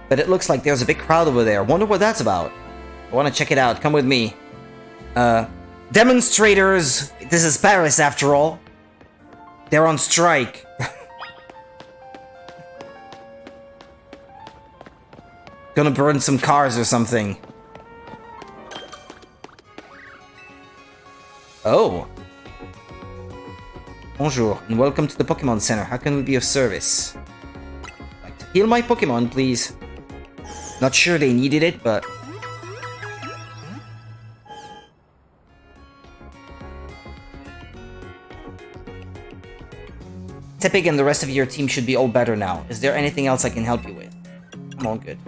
Speaker 1: But it looks like there's a big crowd over there. Wonder what that's about. I want to check it out. Come with me. Demonstrators! This is Paris after all. They're on strike. Gonna burn some cars or something. Oh. Bonjour, and welcome to the Pokémon Center. How can we be of service? I'd like to heal my Pokémon, please. Not sure they needed it, but... Tepig and the rest of your team should be all better now. Is there anything else I can help you with? I'm all good.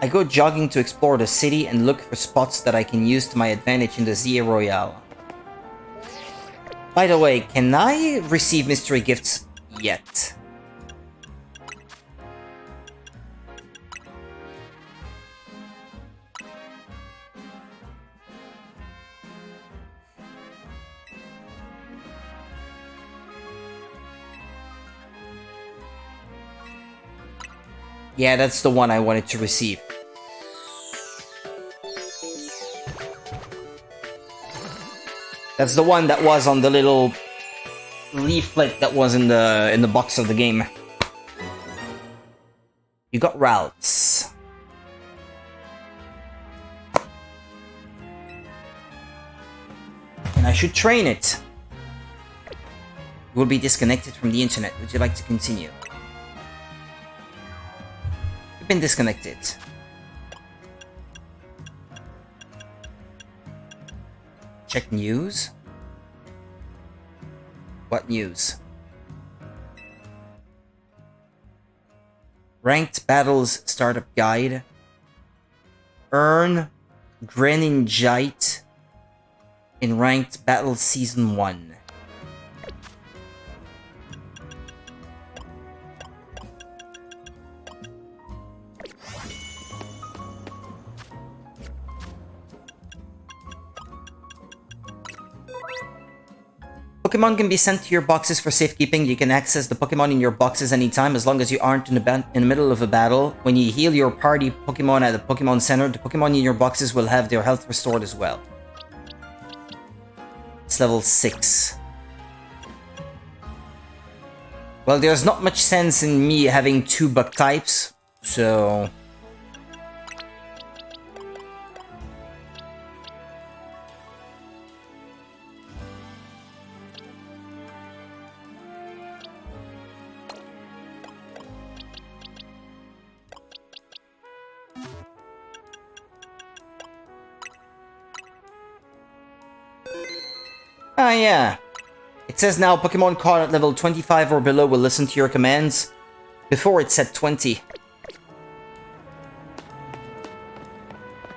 Speaker 1: I go jogging to explore the city and look for spots that I can use to my advantage in the Zia Royale. By the way, can I receive mystery gifts yet? Yeah, that's the one I wanted to receive. That's the one that was on the little leaflet that was in the box of the game. You got routes. And I should train it. You will be disconnected from the internet. Would you like to continue? You've been disconnected. Check news. What news? Ranked Battles Startup Guide. Earn Greninjite in Ranked Battles Season 1. Pokemon can be sent to your boxes for safekeeping. You can access the Pokemon in your boxes anytime as long as you aren't in the middle of a battle. When you heal your party Pokemon at the Pokemon Center, the Pokemon in your boxes will have their health restored as well. It's level 6. Well, there's not much sense in me having 2 bug types, so... Ah, yeah. It says now Pokemon caught at level 25 or below will listen to your commands. Before it said 20.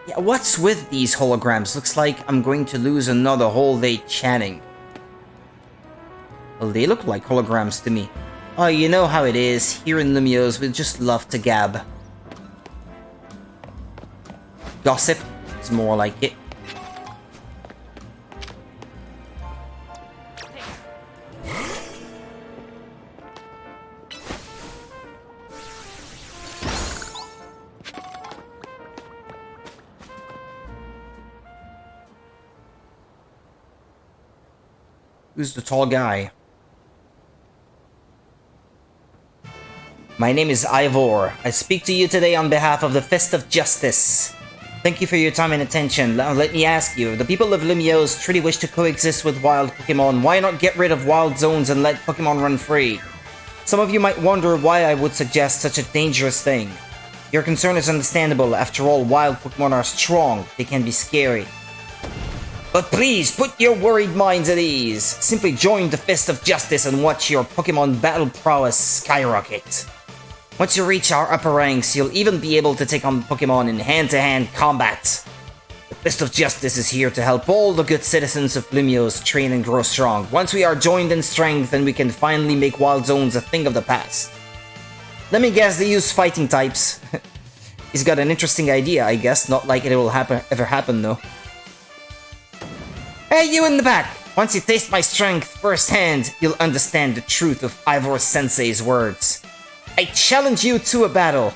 Speaker 1: Yeah, what's with these holograms? Looks like I'm going to lose another whole day chatting. Well, they look like holograms to me. Oh, you know how it is. Here in Lumiose, we just love to gab. Gossip is more like it. Who's the tall guy? My name is Ivor. I speak to you today on behalf of the Fist of Justice. Thank you for your time and attention. Now let me ask you, the people of Lumiose truly wish to coexist with wild Pokemon. Why not get rid of wild zones and let Pokemon run free? Some of you might wonder why I would suggest such a dangerous thing. Your concern is understandable. After all, wild Pokemon are strong. They can be scary. But please, put your worried minds at ease. Simply join the Fist of Justice and watch your Pokemon battle prowess skyrocket. Once you reach our upper ranks, you'll even be able to take on Pokemon in hand-to-hand combat. The Fist of Justice is here to help all the good citizens of Lumiose train and grow strong. Once we are joined in strength, then we can finally make wild zones a thing of the past. Let me guess, they use fighting types. He's got an interesting idea, I guess. Not like it will ever happen, though. Hey, you in the back! Once you taste my strength firsthand, you'll understand the truth of Ivor Sensei's words. I challenge you to a battle.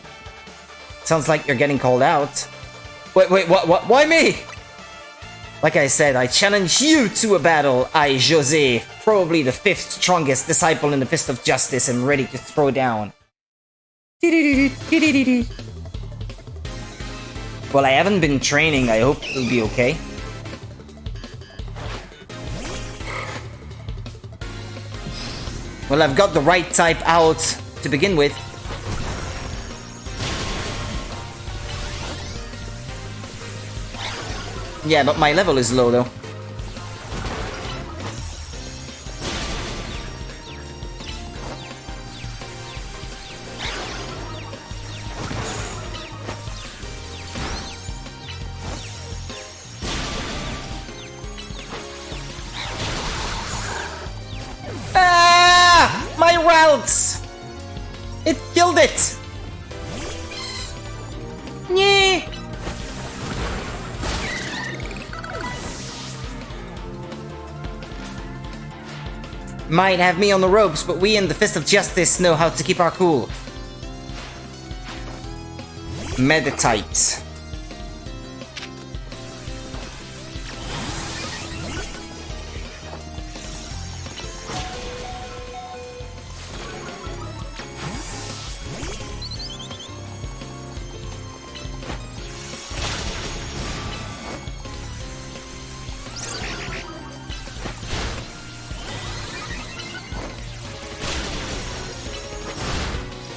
Speaker 1: Sounds like you're getting called out. Wait, what? Why me? Like I said, I challenge you to a battle. I, Jose, probably the 5th strongest disciple in the Fist of Justice, am ready to throw down. Well, I haven't been training. I hope it'll be okay. Well, I've got the right type out to begin with. Yeah, but my level is low though. it! Yeah. Might have me on the ropes, but we in the Fist of Justice know how to keep our cool. Meditate.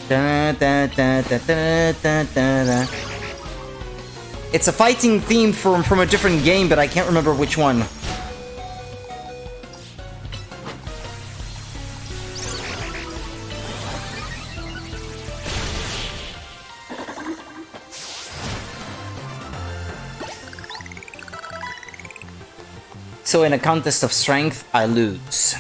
Speaker 1: Da, da, da, da, da, da, da, da. It's a fighting theme from a different game, but I can't remember which one. So in a contest of strength, I lose.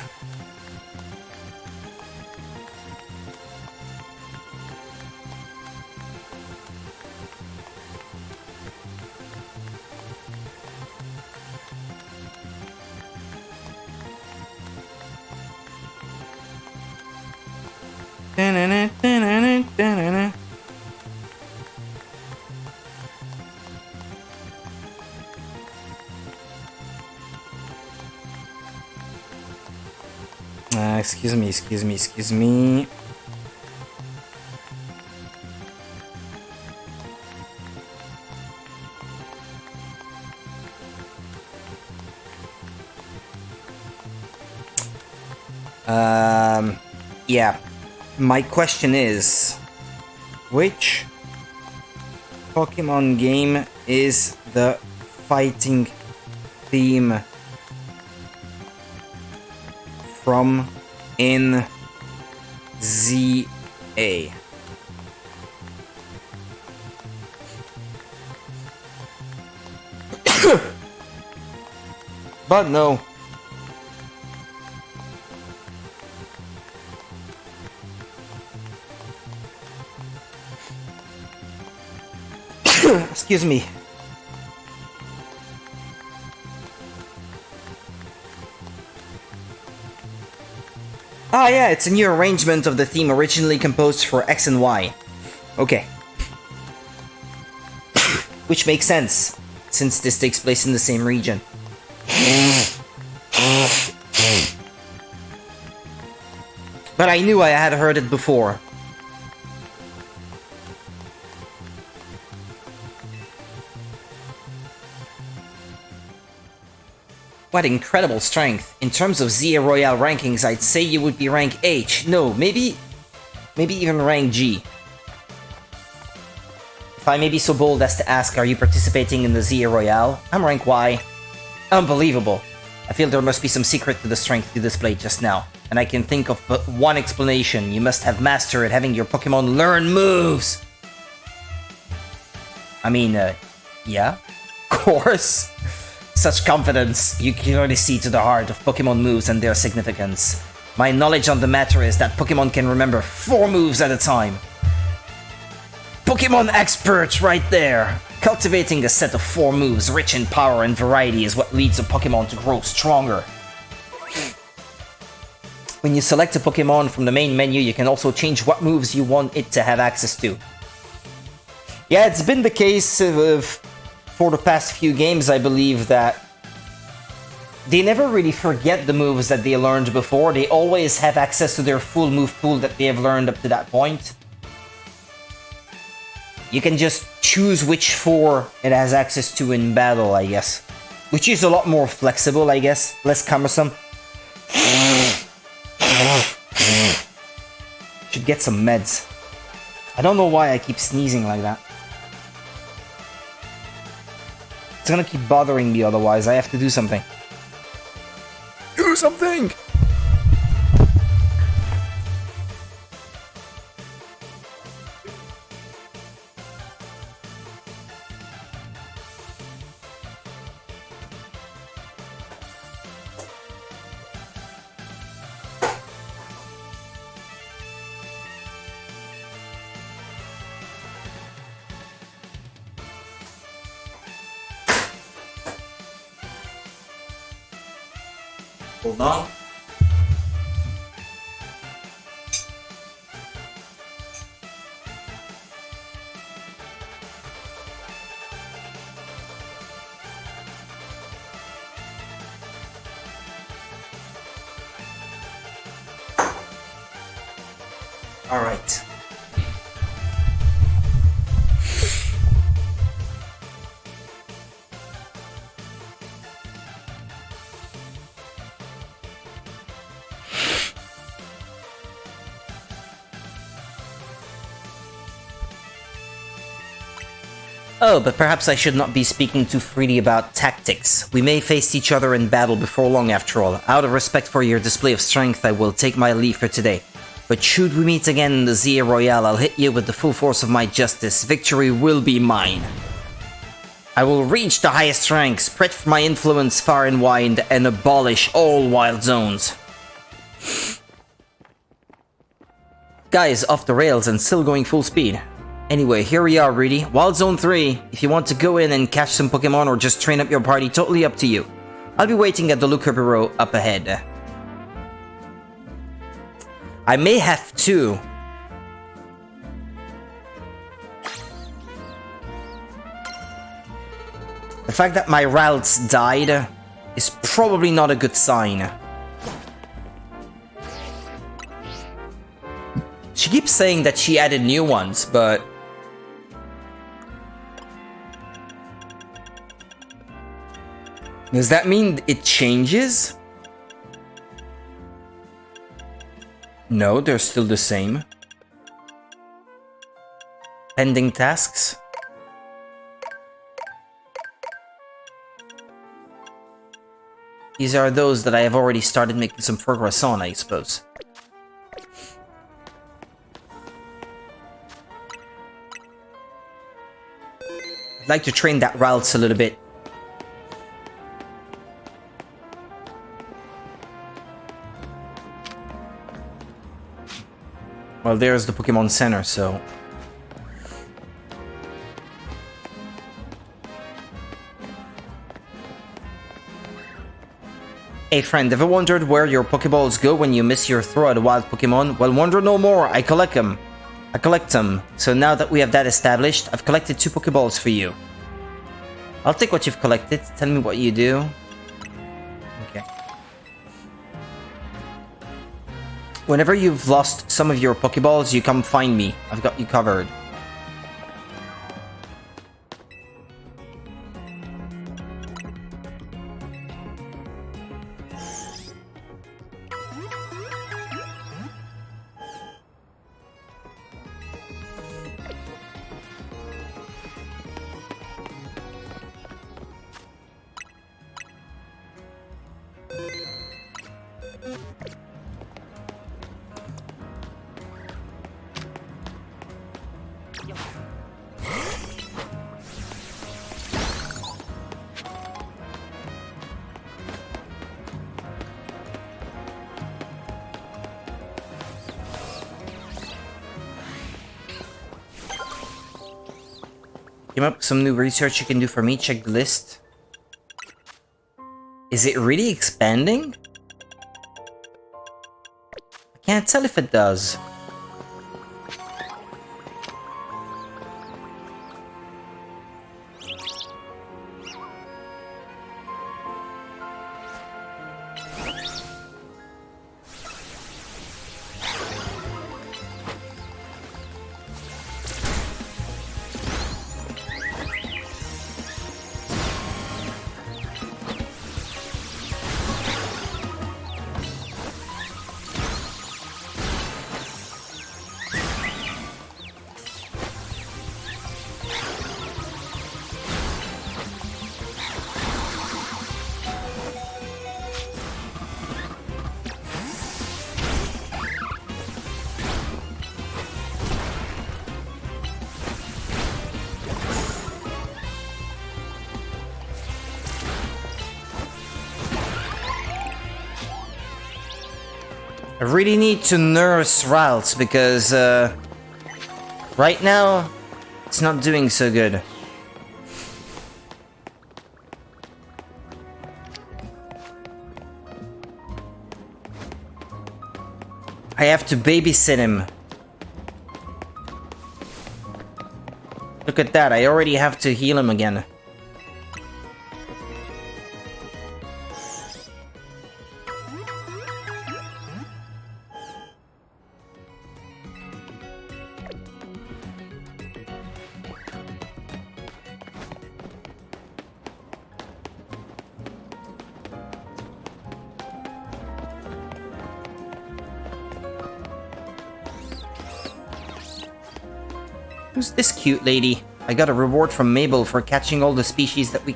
Speaker 1: Excuse me. Yeah. My question is, which Pokemon game is the fighting theme from in ZA? But no. Excuse me. Ah, yeah, it's a new arrangement of the theme originally composed for X and Y. Okay. Which makes sense, since this takes place in the same region. But I knew I had heard it before. What incredible strength. In terms of ZA Royale rankings, I'd say you would be rank H. No, maybe even rank G. If I may be so bold as to ask, are you participating in the ZA Royale? I'm rank Y. Unbelievable. I feel there must be some secret to the strength you displayed just now. And I can think of but one explanation. You must have mastered having your Pokemon learn moves! I mean, yeah? Of course! Such confidence, you clearly see to the heart of Pokemon moves and their significance. My knowledge on the matter is that Pokemon can remember 4 moves at a time. Pokemon expert right there! Cultivating a set of 4 moves rich in power and variety is what leads a Pokemon to grow stronger. When you select a Pokemon from the main menu, you can also change what moves you want it to have access to. Yeah, it's been the case for the past few games, I believe, that they never really forget the moves that they learned before. They always have access to their full move pool that they have learned up to that point. You can just choose which 4 it has access to in battle, I guess. Which is a lot more flexible, I guess. Less cumbersome. Should get some meds. I don't know why I keep sneezing like that. It's gonna keep bothering me otherwise. I have to do something. Do something! Hold on. All right. Oh, but perhaps I should not be speaking too freely about tactics. We may face each other in battle before long after all. Out of respect for your display of strength, I will take my leave for today. But should we meet again in the Zia Royale, I'll hit you with the full force of my justice. Victory will be mine. I will reach the highest ranks, spread my influence far and wide, and abolish all wild zones. Guys, off the rails and still going full speed. Anyway, here we are, really. Wild Zone 3. If you want to go in and catch some Pokémon or just train up your party, totally up to you. I'll be waiting at the Looker Bureau up ahead. I may have to. The fact that my routes died is probably not a good sign. She keeps saying that she added new ones, but... does that mean it changes? No, they're still the same. Pending tasks? These are those that I have already started making some progress on, I suppose. I'd like to train that routes a little bit. Well, there's the Pokémon Center, so... Hey friend, ever wondered where your Pokéballs go when you miss your throw at a wild Pokémon? Well, wonder no more, I collect them. So now that we have that established, I've collected 2 Pokéballs for you. I'll take what you've collected, tell me what you do. Okay. Whenever you've lost some of your Pokéballs, you come find me. I've got you covered. Came up with some new research you can do for me. Check the list. Is it really expanding? I can't tell if it does. I really need to nurse routes because right now it's not doing so good. I have to babysit him. Look at that, I already have to heal him again. Who's this cute lady? I got a reward from Mabel for catching all the species that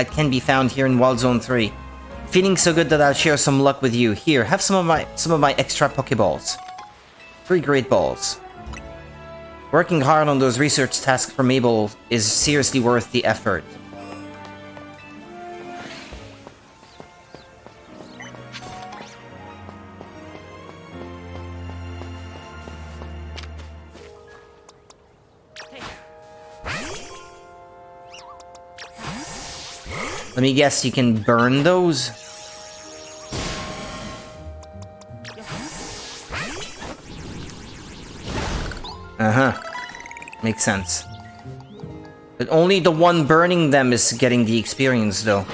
Speaker 1: can be found here in Wild Zone 3. Feeling so good that I'll share some luck with you. Here, have some of my extra Pokeballs. 3 great balls. Working hard on those research tasks for Mabel is seriously worth the effort. Let me guess, you can burn those? Uh-huh. Makes sense. But only the one burning them is getting the experience, though.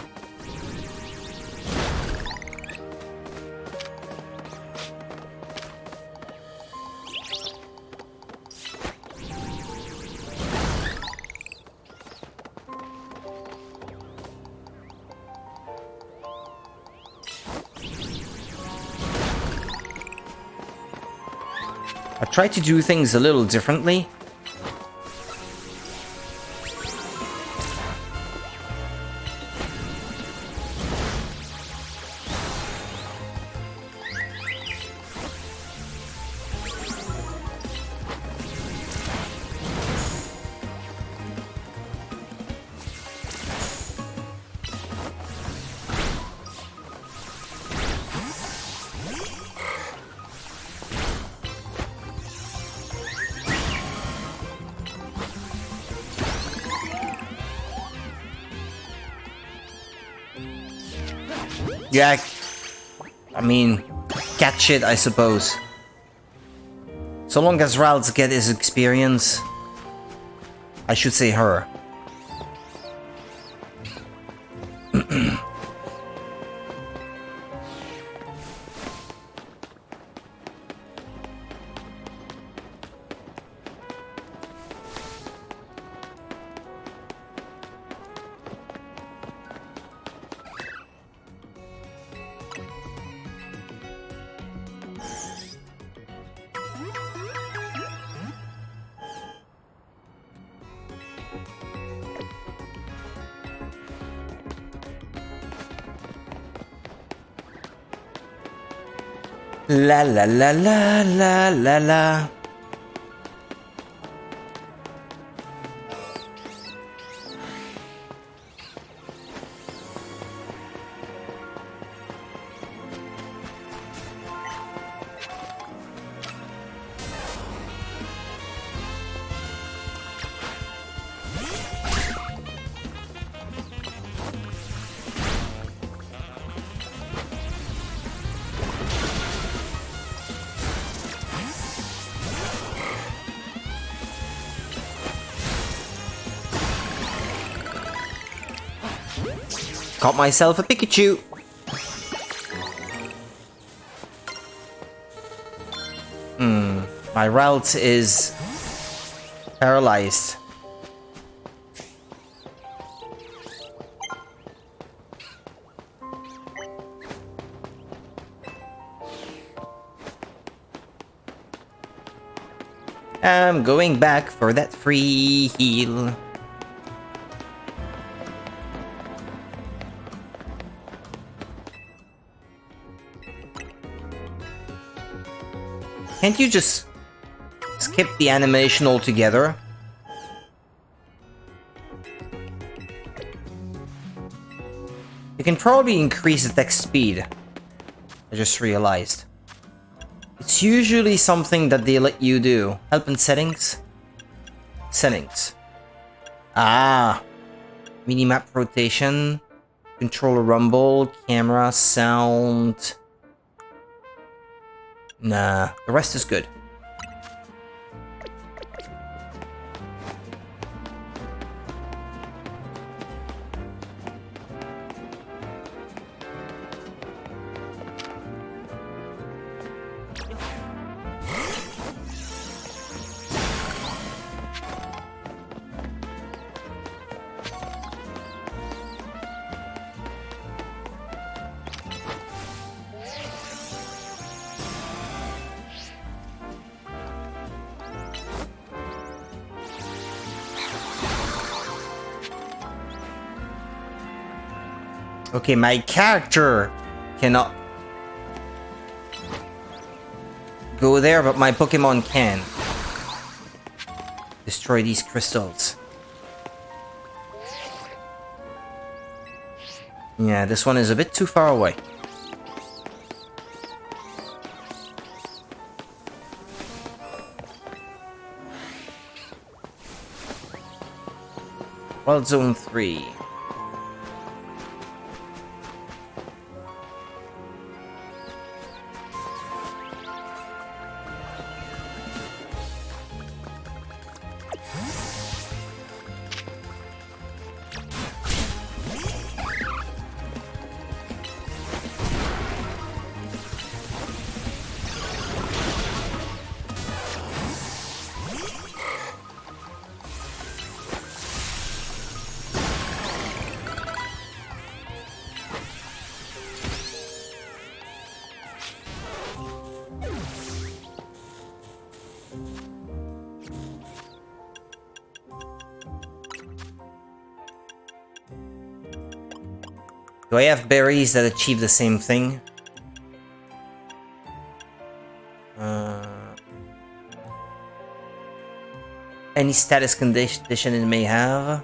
Speaker 1: I try to do things a little differently. Yeah, I mean, catch it, I suppose. So long as Ralts get his experience. I should say her. La la la la la la la. Caught myself a Pikachu. My route is paralyzed. I'm going back for that free heal. Can't you just skip the animation altogether? You can probably increase the text speed. I just realized. It's usually something that they let you do. Help in settings? Settings. Ah. Minimap rotation. Controller rumble. Camera. Sound. Nah, the rest is good. Okay, my character cannot go there, but my Pokemon can. Destroy these crystals. Yeah, this one is a bit too far away. Wild Zone 3. Do I have berries that achieve the same thing? Any status condition it may have?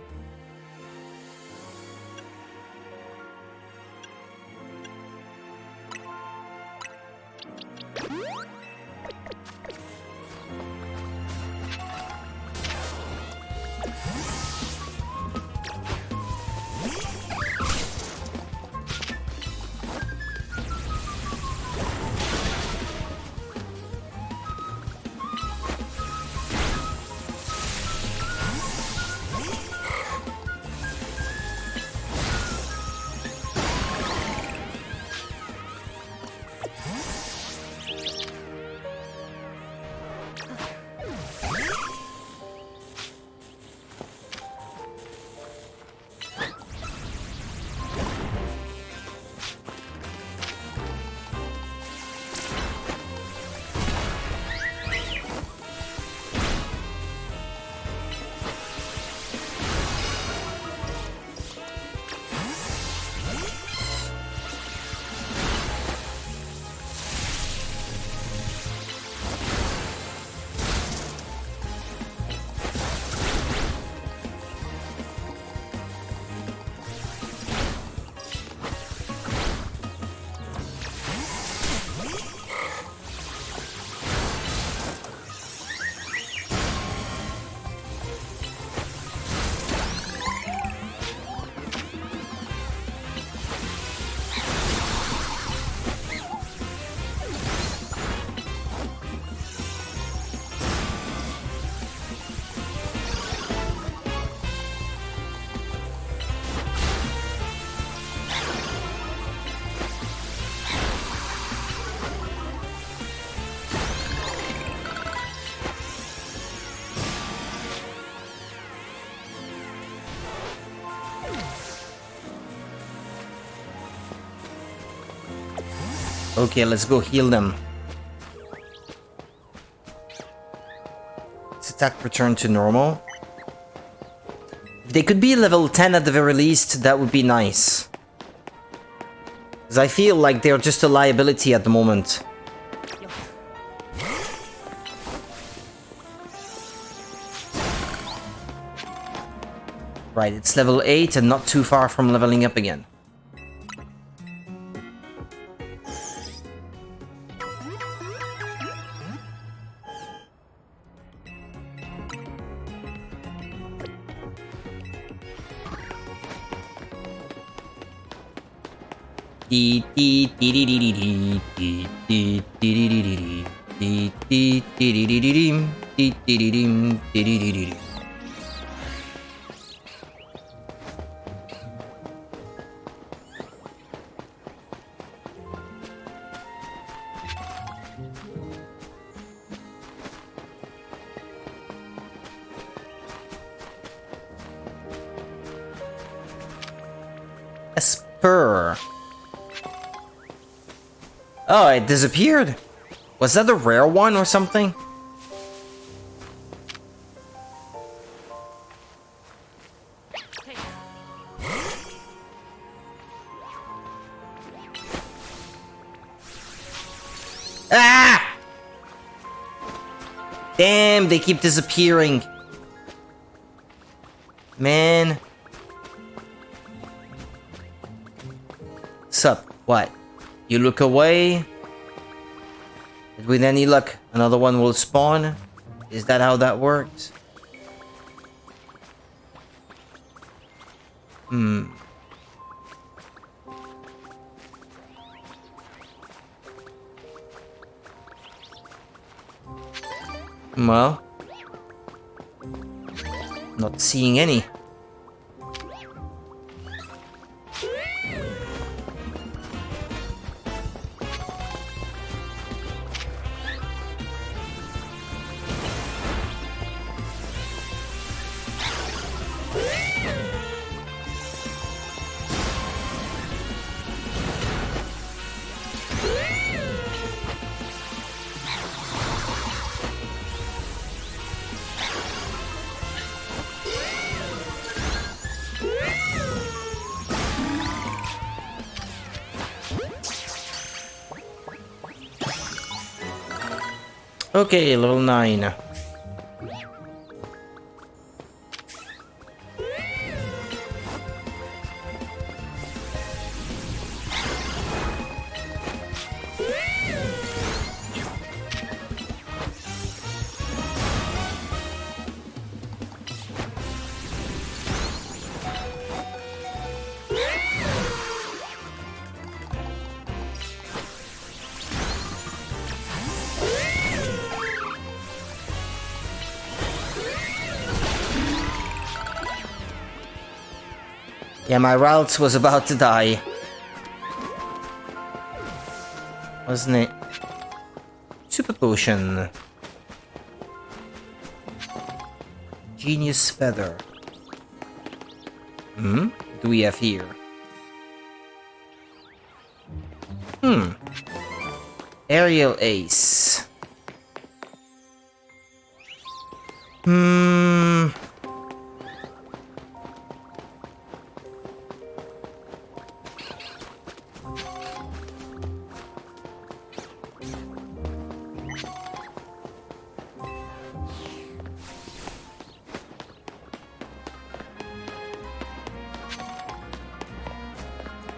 Speaker 1: Okay, let's go heal them. Its attack return to normal. If they could be level 10 at the very least, that would be nice. Because I feel like they're just a liability at the moment. Right, it's level 8 and not too far from leveling up again. A spur. Oh, it disappeared. Was that a rare one or something? Ah! Damn, they keep disappearing. Man. Sup? What? You look away? With any luck, another one will spawn? Is that how that works? Well, not seeing any. Okay, level 9. Yeah, my route was about to die. Wasn't it? Super potion. Genius feather. What do we have here? Aerial ace.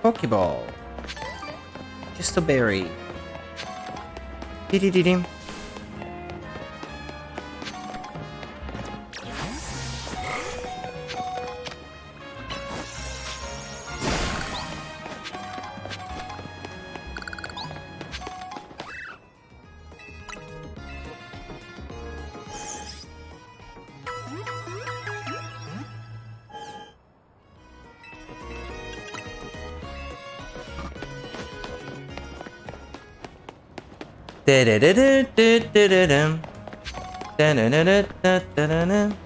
Speaker 1: Pokeball. Just a berry. Dee-dee-dee-dee. Da-da-da-da-da-da-da-dum. Da-da-da-da-da-da-da-dum.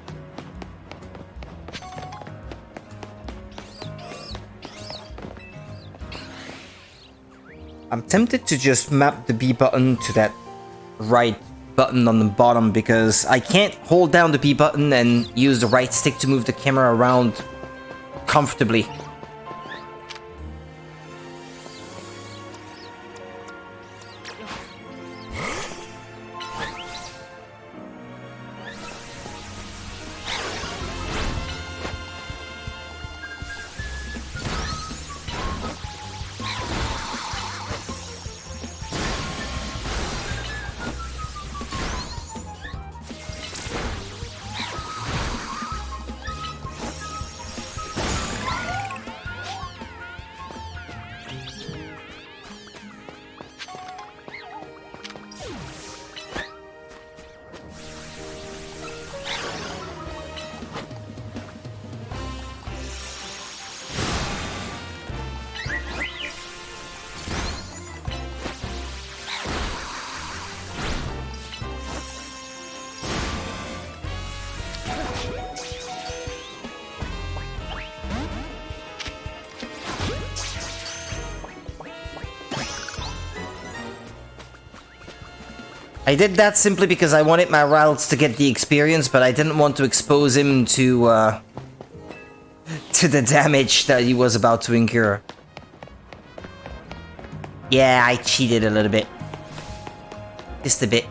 Speaker 1: I'm tempted to just map the B button to that right button on the bottom because I can't hold down the B button and use the right stick to move the camera around comfortably. I did that simply because I wanted my routes to get the experience, but I didn't want to expose him to the damage that he was about to incur. Yeah, I cheated a little bit. Just a bit.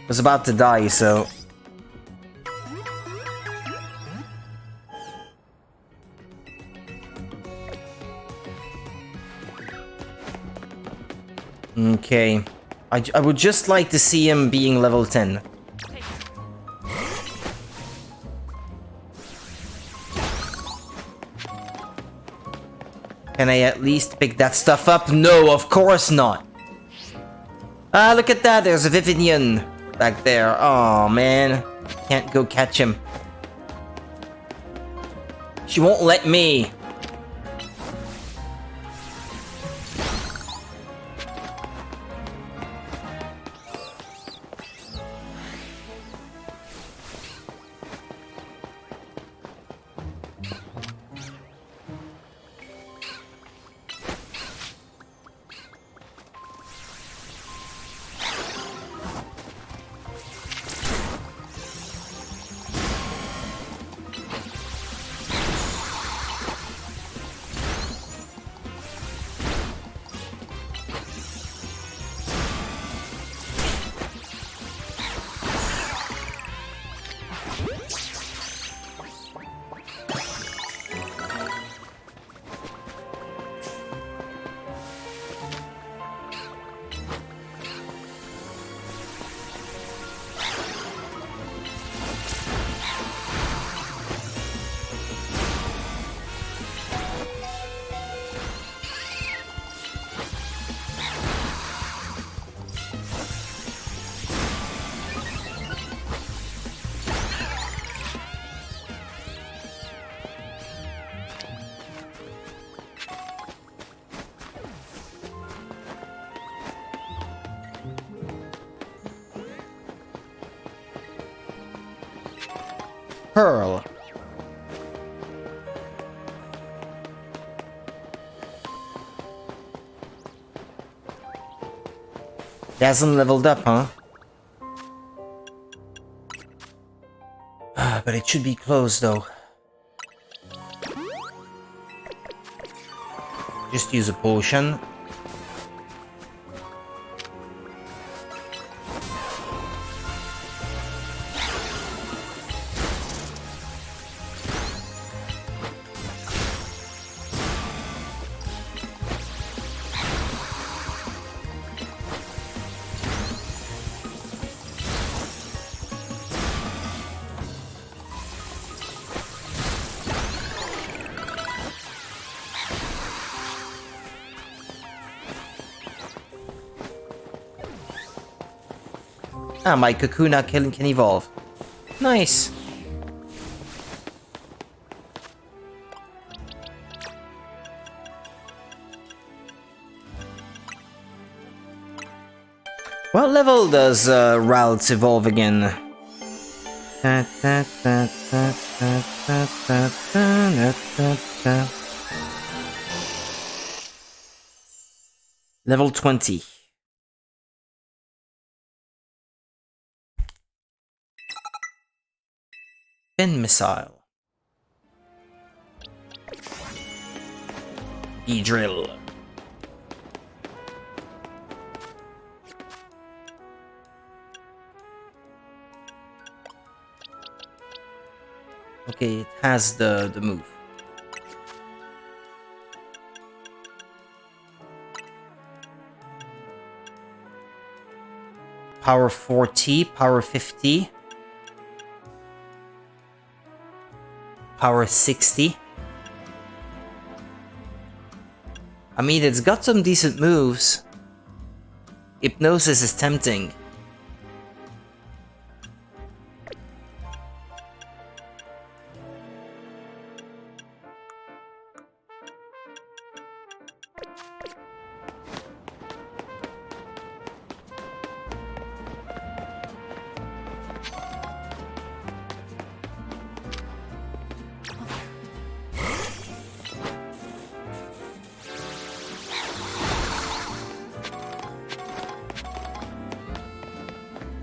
Speaker 1: Was about to die, so... Okay. I would just like to see him being level 10. Can I at least pick that stuff up? No, of course not. Ah, look at that. There's a Vivian back there. Oh man. Can't go catch him. She won't let me. Pearl. He hasn't leveled up, huh? But it should be close, though. Just use a potion. Ah, my Kakuna can evolve. Nice. What level does Ralts evolve again? Level 20. Pin missile. E-drill. Okay, it has the move. Power 40, power 50. Power 60. I mean, it's got some decent moves. Hypnosis is tempting.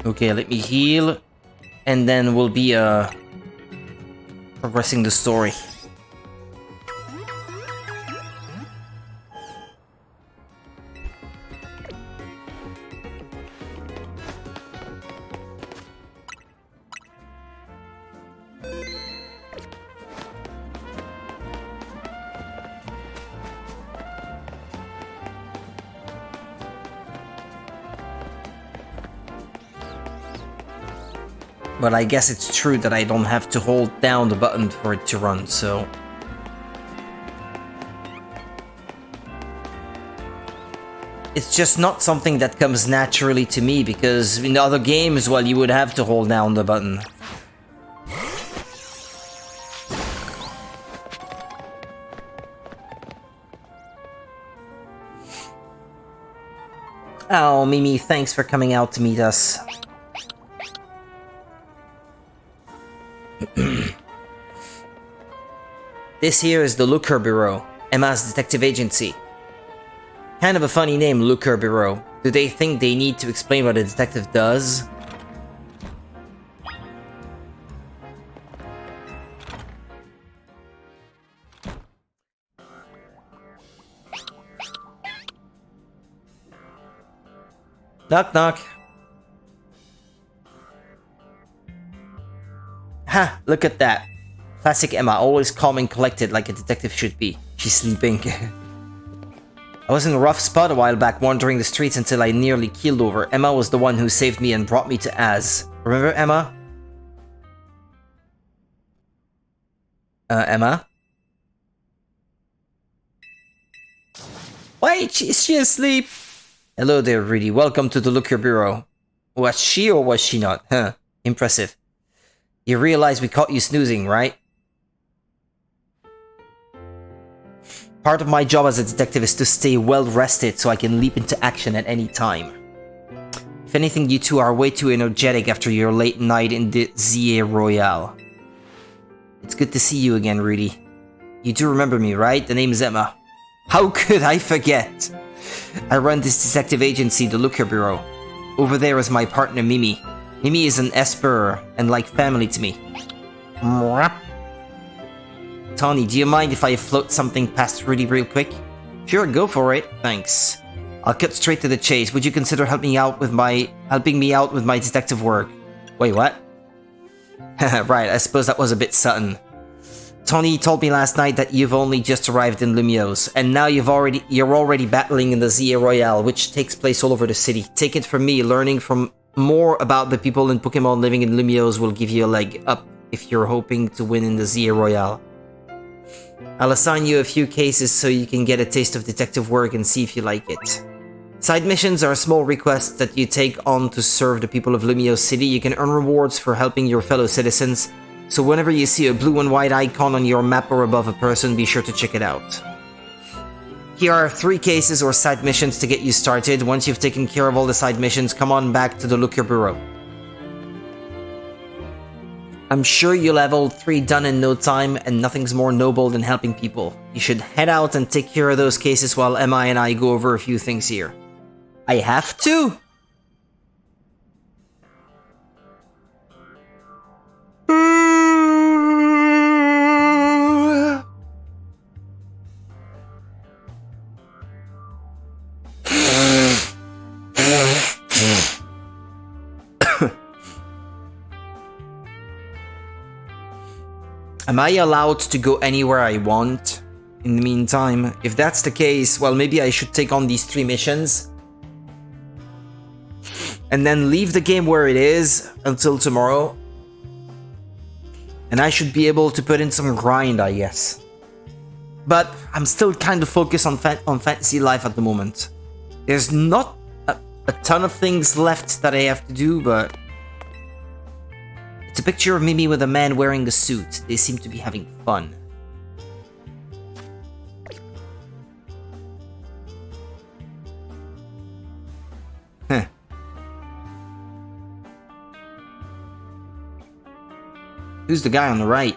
Speaker 1: Okay, let me heal. And then we'll be progressing the story. But I guess it's true that I don't have to hold down the button for it to run, so... It's just not something that comes naturally to me, because in other games, well, you would have to hold down the button. Oh, Mimi, thanks for coming out to meet us. This here is the Looker Bureau, Emma's detective agency. Kind of a funny name, Looker Bureau. Do they think they need to explain what a detective does? Knock knock. Ha, look at that. Classic Emma, always calm and collected like a detective should be. She's sleeping. I was in a rough spot a while back wandering the streets until I nearly keeled over. Emma was the one who saved me and brought me to Az. Remember Emma? Emma? Wait, is she asleep? Hello there, Rudy. Welcome to the Looker Bureau. Was she or was she not? Huh. Impressive. You realize we caught you snoozing, right? Part of my job as a detective is to stay well rested so I can leap into action at any time. If anything, you two are way too energetic after your late night in the ZA Royale. It's good to see you again, Rudy. You do remember me, right? The name is Emma. How could I forget? I run this detective agency, the Looker Bureau. Over there is my partner, Mimi. Mimi is an Esper and like family to me. Tony, do you mind if I float something past Rudy real quick? Sure, go for it. Thanks. I'll cut straight to the chase. Would you consider helping me out with my detective work? Wait, what? Right, I suppose that was a bit sudden. Tony told me last night that you've only just arrived in Lumiose, and now you're already battling in the ZA Royale, which takes place all over the city. Take it from me, learning from more about the people in Pokémon living in Lumiose will give you a leg up if you're hoping to win in the ZA Royale. I'll assign you a few cases so you can get a taste of detective work and see if you like it. Side missions are small requests that you take on to serve the people of Lumiose City. You can earn rewards for helping your fellow citizens, so whenever you see a blue and white icon on your map or above a person, be sure to check it out. Here are 3 cases or side missions to get you started. Once you've taken care of all the side missions, come on back to the Looker Bureau. I'm sure you'll have all 3 done in no time, and nothing's more noble than helping people. You should head out and take care of those cases while Emma and I go over a few things here. I have to? Am I allowed to go anywhere I want in the meantime? If that's the case, well, maybe I should take on these 3 missions and then leave the game where it is until tomorrow. And I should be able to put in some grind, I guess. But I'm still kind of focused on Fantasy Life at the moment. There's not a ton of things left that I have to do, but... It's a picture of Mimi with a man wearing a suit. They seem to be having fun. Huh. Who's the guy on the right?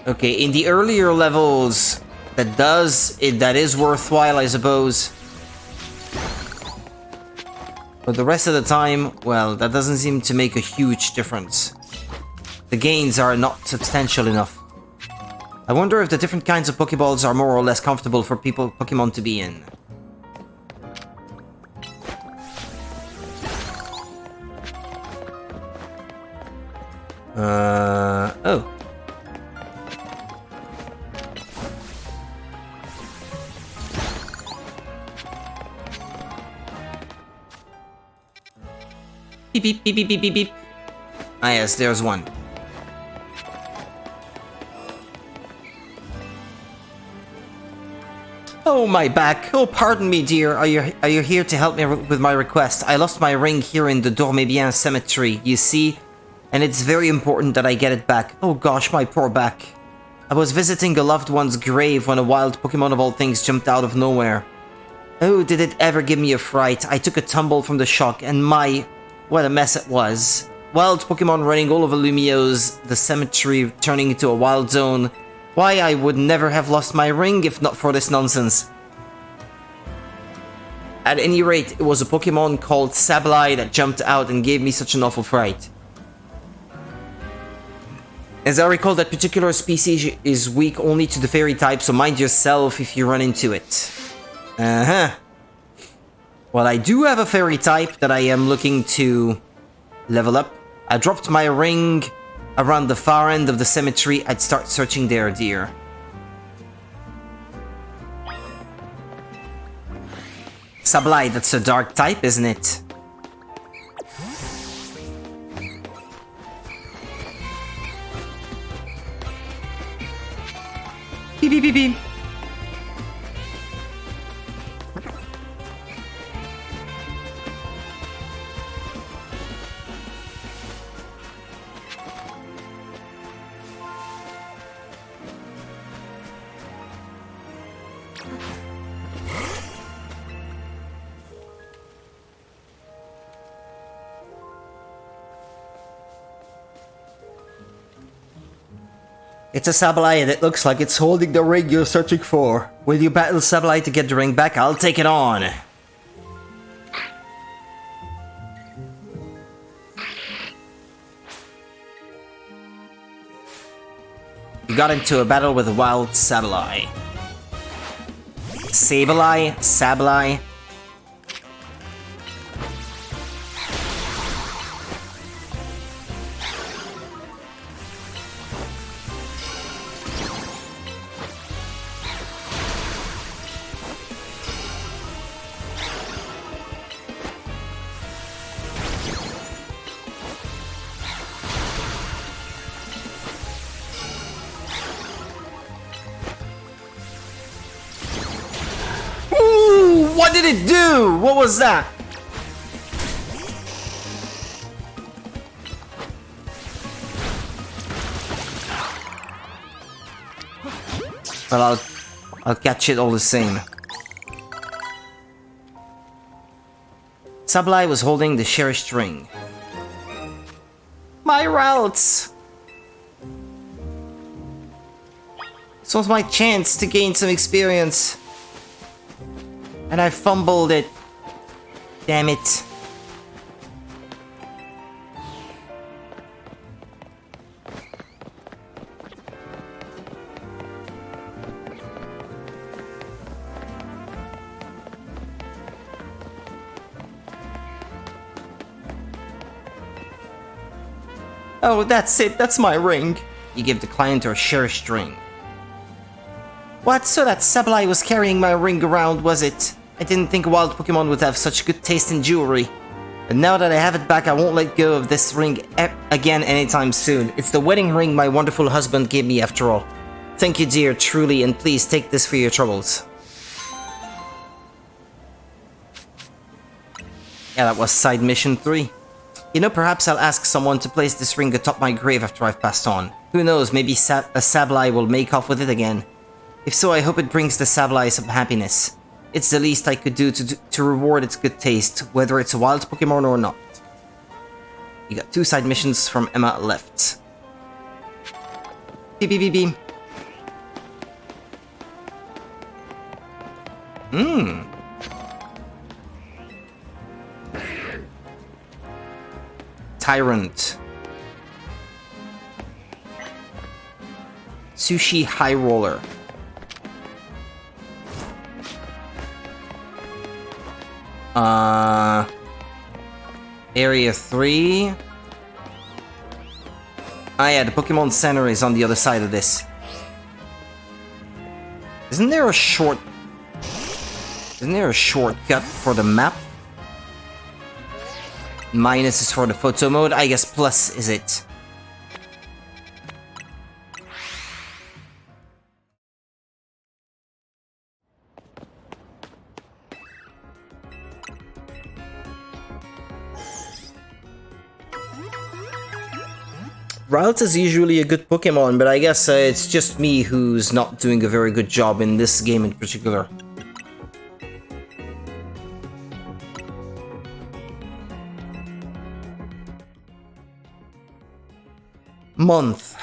Speaker 1: Okay, in the earlier levels, that is worthwhile, I suppose. But the rest of the time, well, that doesn't seem to make a huge difference. The gains are not substantial enough. I wonder if the different kinds of Pokeballs are more or less comfortable for Pokemon to be in. Oh. Beep, beep, beep, beep, beep, beep, beep. Ah, yes, there's one. Oh, my back. Oh, pardon me, dear. Are you here to help me with my request? I lost my ring here in the Dormébien cemetery, you see? And it's very important that I get it back. Oh gosh, my poor back. I was visiting a loved one's grave when a wild Pokemon of all things jumped out of nowhere. Oh, did it ever give me a fright. I took a tumble from the shock, and what a mess it was. Wild Pokemon running all over Lumiose, the cemetery turning into a wild zone. Why, I would never have lost my ring if not for this nonsense. At any rate, it was a Pokemon called Sableye that jumped out and gave me such an awful fright. As I recall, that particular species is weak only to the fairy type, so mind yourself if you run into it. Uh-huh. Well, I do have a fairy type that I am looking to level up. I dropped my ring around the far end of the cemetery. I'd start searching there, dear. Sableye, that's a dark type, isn't it? Beep, beep, beep, beep. It's a Sableye and it looks like it's holding the ring you're searching for. Will you battle Sableye to get the ring back? I'll take it on. You got into a battle with a wild Sableye. Sableye. What did it do? What was that? Well, I'll catch it all the same. Sableye was holding the cherished ring. My routes! This was my chance to gain some experience. And I fumbled it. Damn it. Oh, that's it. That's my ring. You give the client her cherished ring. What? So that Sableye was carrying my ring around, was it? I didn't think wild Pokemon would have such good taste in jewelry. But now that I have it back, I won't let go of this ring again anytime soon. It's the wedding ring my wonderful husband gave me after all. Thank you, dear, truly, and please take this for your troubles. Yeah, that was side mission 3. You know, perhaps I'll ask someone to place this ring atop my grave after I've passed on. Who knows, maybe a Sableye will make off with it again. If so, I hope it brings the Sableye some happiness. It's the least I could do to reward its good taste, whether it's a wild Pokemon or not. You got 2 side missions from Emma left. Beep beep beep beep. Tyrant. Sushi High Roller. Area 3. Ah yeah, the Pokemon Center is on the other side of this. Isn't there a shortcut for the map? Minus is for the photo mode. I guess plus is it. Ralts is usually a good Pokemon, but I guess it's just me who's not doing a very good job in this game in particular. Month.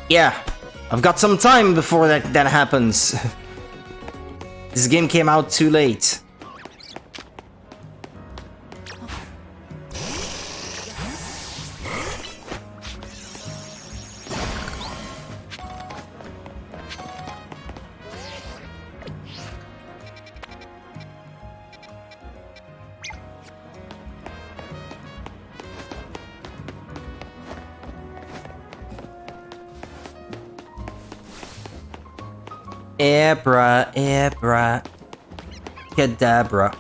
Speaker 1: Yeah, I've got some time before that happens. This game came out too late. Abra, abra, cadabra.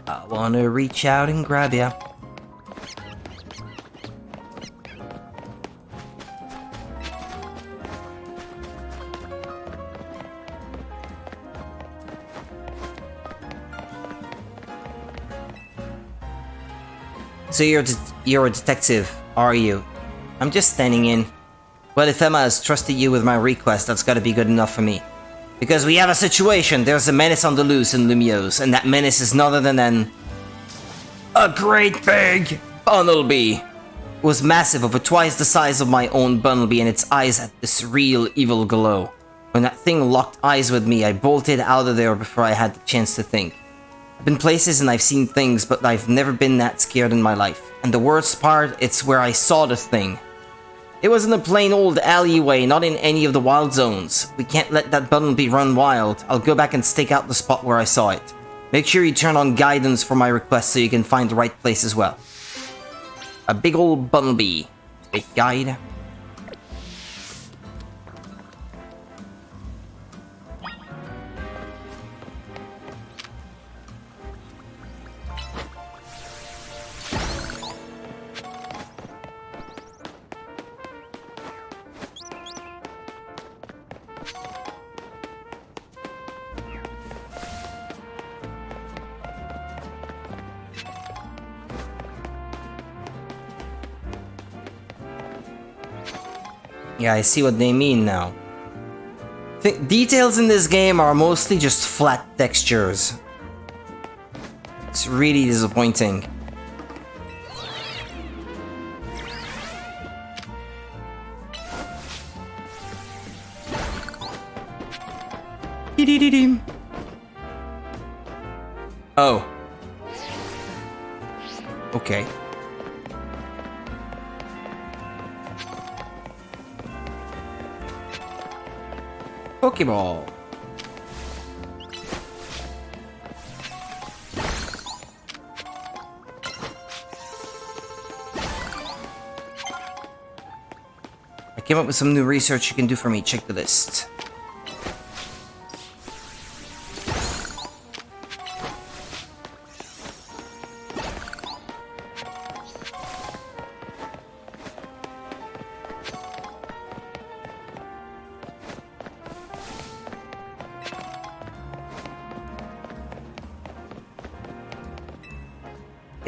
Speaker 1: I wanna reach out and grab ya. So you're a detective, are you? I'm just standing in. Well, if Emma has trusted you with my request, that's gotta be good enough for me. Because we have a situation, there's a menace on the loose in Lumiose, and that menace is none other than... a great big Bunnelby! It was massive, over twice the size of my own Bunnelby, and its eyes had this real evil glow. When that thing locked eyes with me, I bolted out of there before I had the chance to think. I've been places and I've seen things, but I've never been that scared in my life. And the worst part, it's where I saw the thing. It was in a plain old alleyway, not in any of the wild zones. We can't let that Bunnelby run wild. I'll go back and stake out the spot where I saw it. Make sure you turn on guidance for my request so you can find the right place as well. A big old Bunnelby. Big guide. Yeah, I see what they mean now. Details in this game are mostly just flat textures. It's really disappointing. Oh. Okay. Pokeball. I came up with some new research you can do for me. Check the list.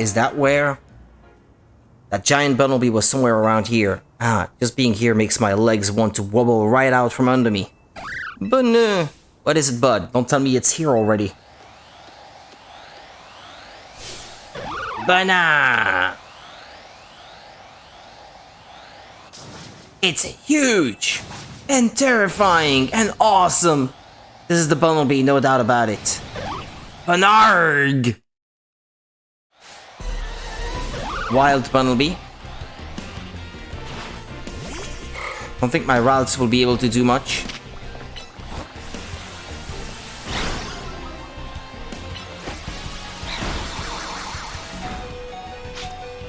Speaker 1: Is that where? That giant Bumblebee was somewhere around here. Just being here makes my legs want to wobble right out from under me. But no. What is it, bud? Don't tell me it's here already. Banana! It's huge! And terrifying and awesome! This is the Bumblebee, no doubt about it. Banarg! Wild Bumblebee. Don't think my routes will be able to do much.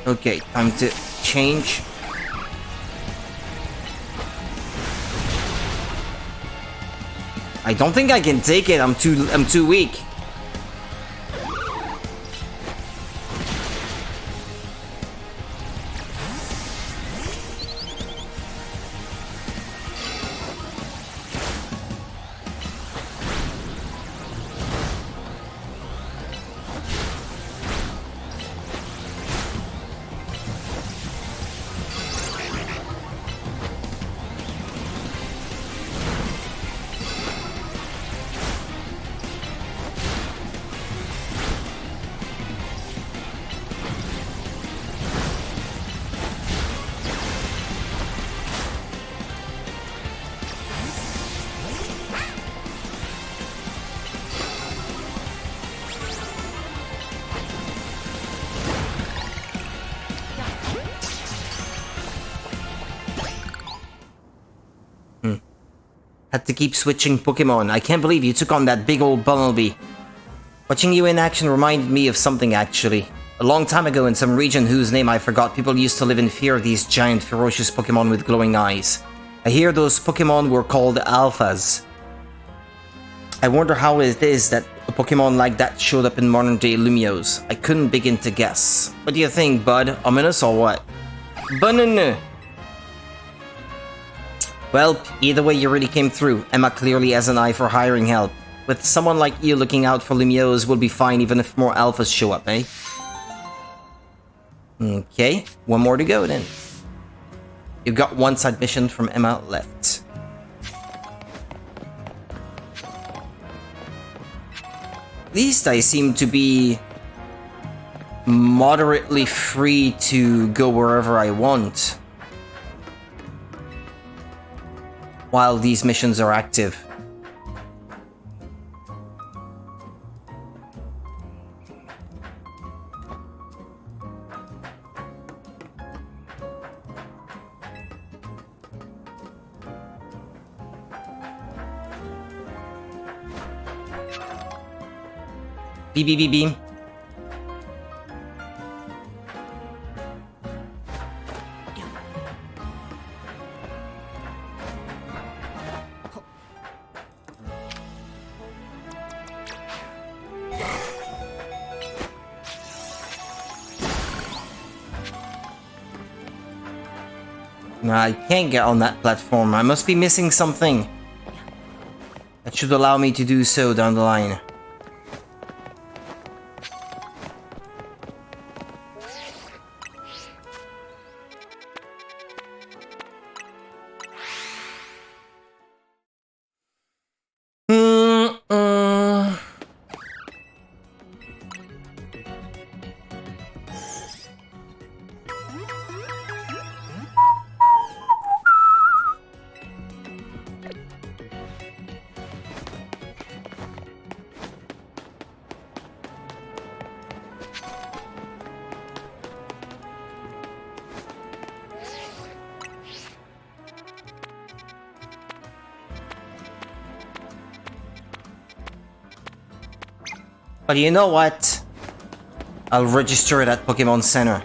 Speaker 1: Okay, time to change. I don't think I can take it. I'm too weak. Had to keep switching Pokemon. I can't believe you took on that big old Bumblebee. Watching you in action reminded me of something, actually. A long time ago in some region whose name I forgot, people used to live in fear of these giant ferocious Pokemon with glowing eyes. I hear those Pokemon were called Alphas. I wonder how it is that a Pokemon like that showed up in modern-day Lumiose. I couldn't begin to guess. What do you think, bud? Ominous or what? Banana! Well, either way you really came through. Emma clearly has an eye for hiring help. With someone like you looking out for Lumiose, we'll be fine even if more Alphas show up, eh? Okay, one more to go then. You've got one side mission from Emma left. At least I seem to be moderately free to go wherever I want while these missions are active. Beep, beep, beep, beep. No, I can't get on that platform. I must be missing something. That should allow me to do so down the line. But you know what? I'll register it at Pokémon Center.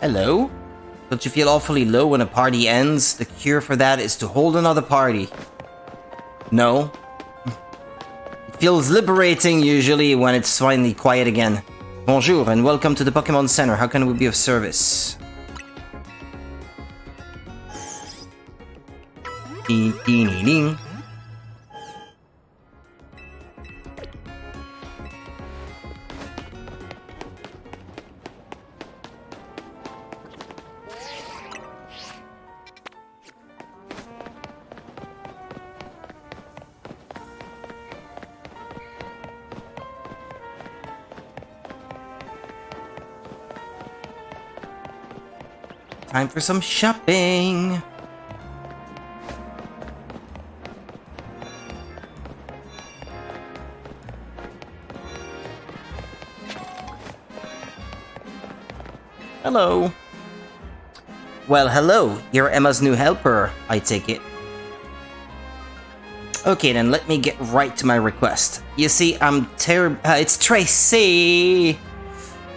Speaker 1: Hello? Don't you feel awfully low when a party ends? The cure for that is to hold another party. No? It feels liberating usually when it's finally quiet again. Bonjour and welcome to the Pokémon Center. How can we be of service? Ding, ding, ding, ding. Time for some shopping. Hello. Well, hello. You're Emma's new helper, I take it. Okay, then let me get right to my request. You see, it's Tracy!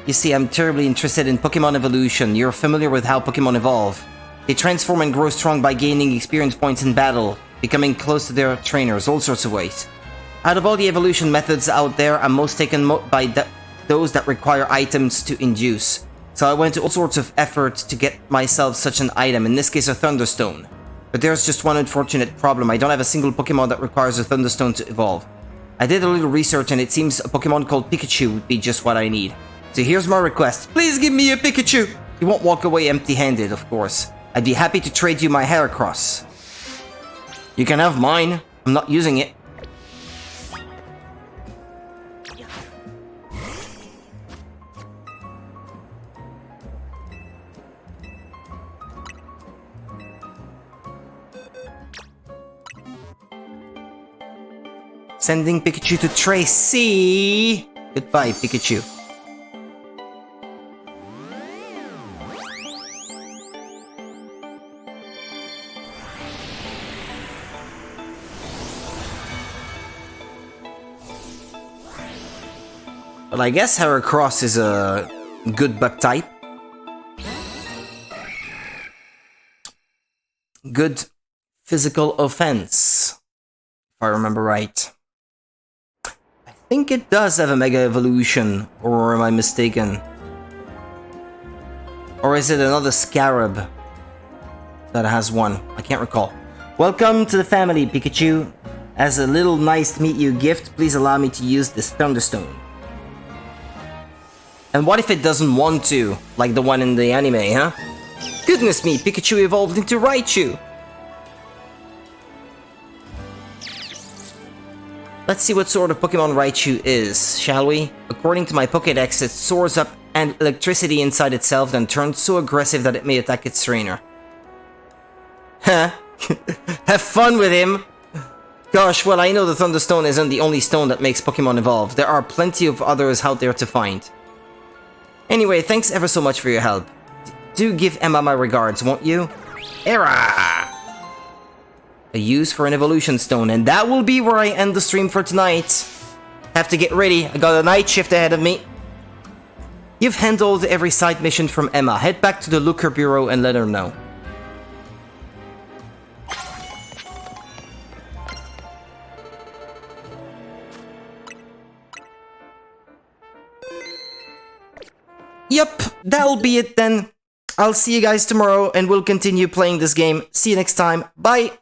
Speaker 1: You see, I'm terribly interested in Pokémon evolution. You're familiar with how Pokémon evolve. They transform and grow strong by gaining experience points in battle, becoming close to their trainers, all sorts of ways. Out of all the evolution methods out there, I'm most taken by those that require items to induce. So I went to all sorts of effort to get myself such an item, in this case a Thunderstone. But there's just one unfortunate problem. I don't have a single Pokémon that requires a Thunderstone to evolve. I did a little research and it seems a Pokémon called Pikachu would be just what I need. So here's my request. Please give me a Pikachu! You won't walk away empty-handed, of course. I'd be happy to trade you my Heracross. You can have mine. I'm not using it. Sending Pikachu to Tracy! Goodbye, Pikachu. Well, I guess Heracross is a good bug type. Good physical offense, if I remember right. I think it does have a Mega Evolution, or am I mistaken? Or is it another Scarab that has one? I can't recall. Welcome to the family, Pikachu. As a little nice to meet you gift, please allow me to use this Thunderstone. And what if it doesn't want to, like the one in the anime, huh? Goodness me, Pikachu evolved into Raichu! Let's see what sort of Pokemon Raichu is, shall we? According to my Pokédex, it soars up and electricity inside itself, then turns so aggressive that it may attack its trainer. Huh? Have fun with him! Gosh, well, I know the Thunderstone isn't the only stone that makes Pokemon evolve. There are plenty of others out there to find. Anyway, thanks ever so much for your help. Do give Emma my regards, won't you? Era! A use for an evolution stone, and that will be where I end the stream for tonight. Have to get ready, I got a night shift ahead of me. You've handled every side mission from Emma. Head back to the Looker Bureau and let her know. Yup, that'll be it then. I'll see you guys tomorrow and we'll continue playing this game. See you next time. Bye!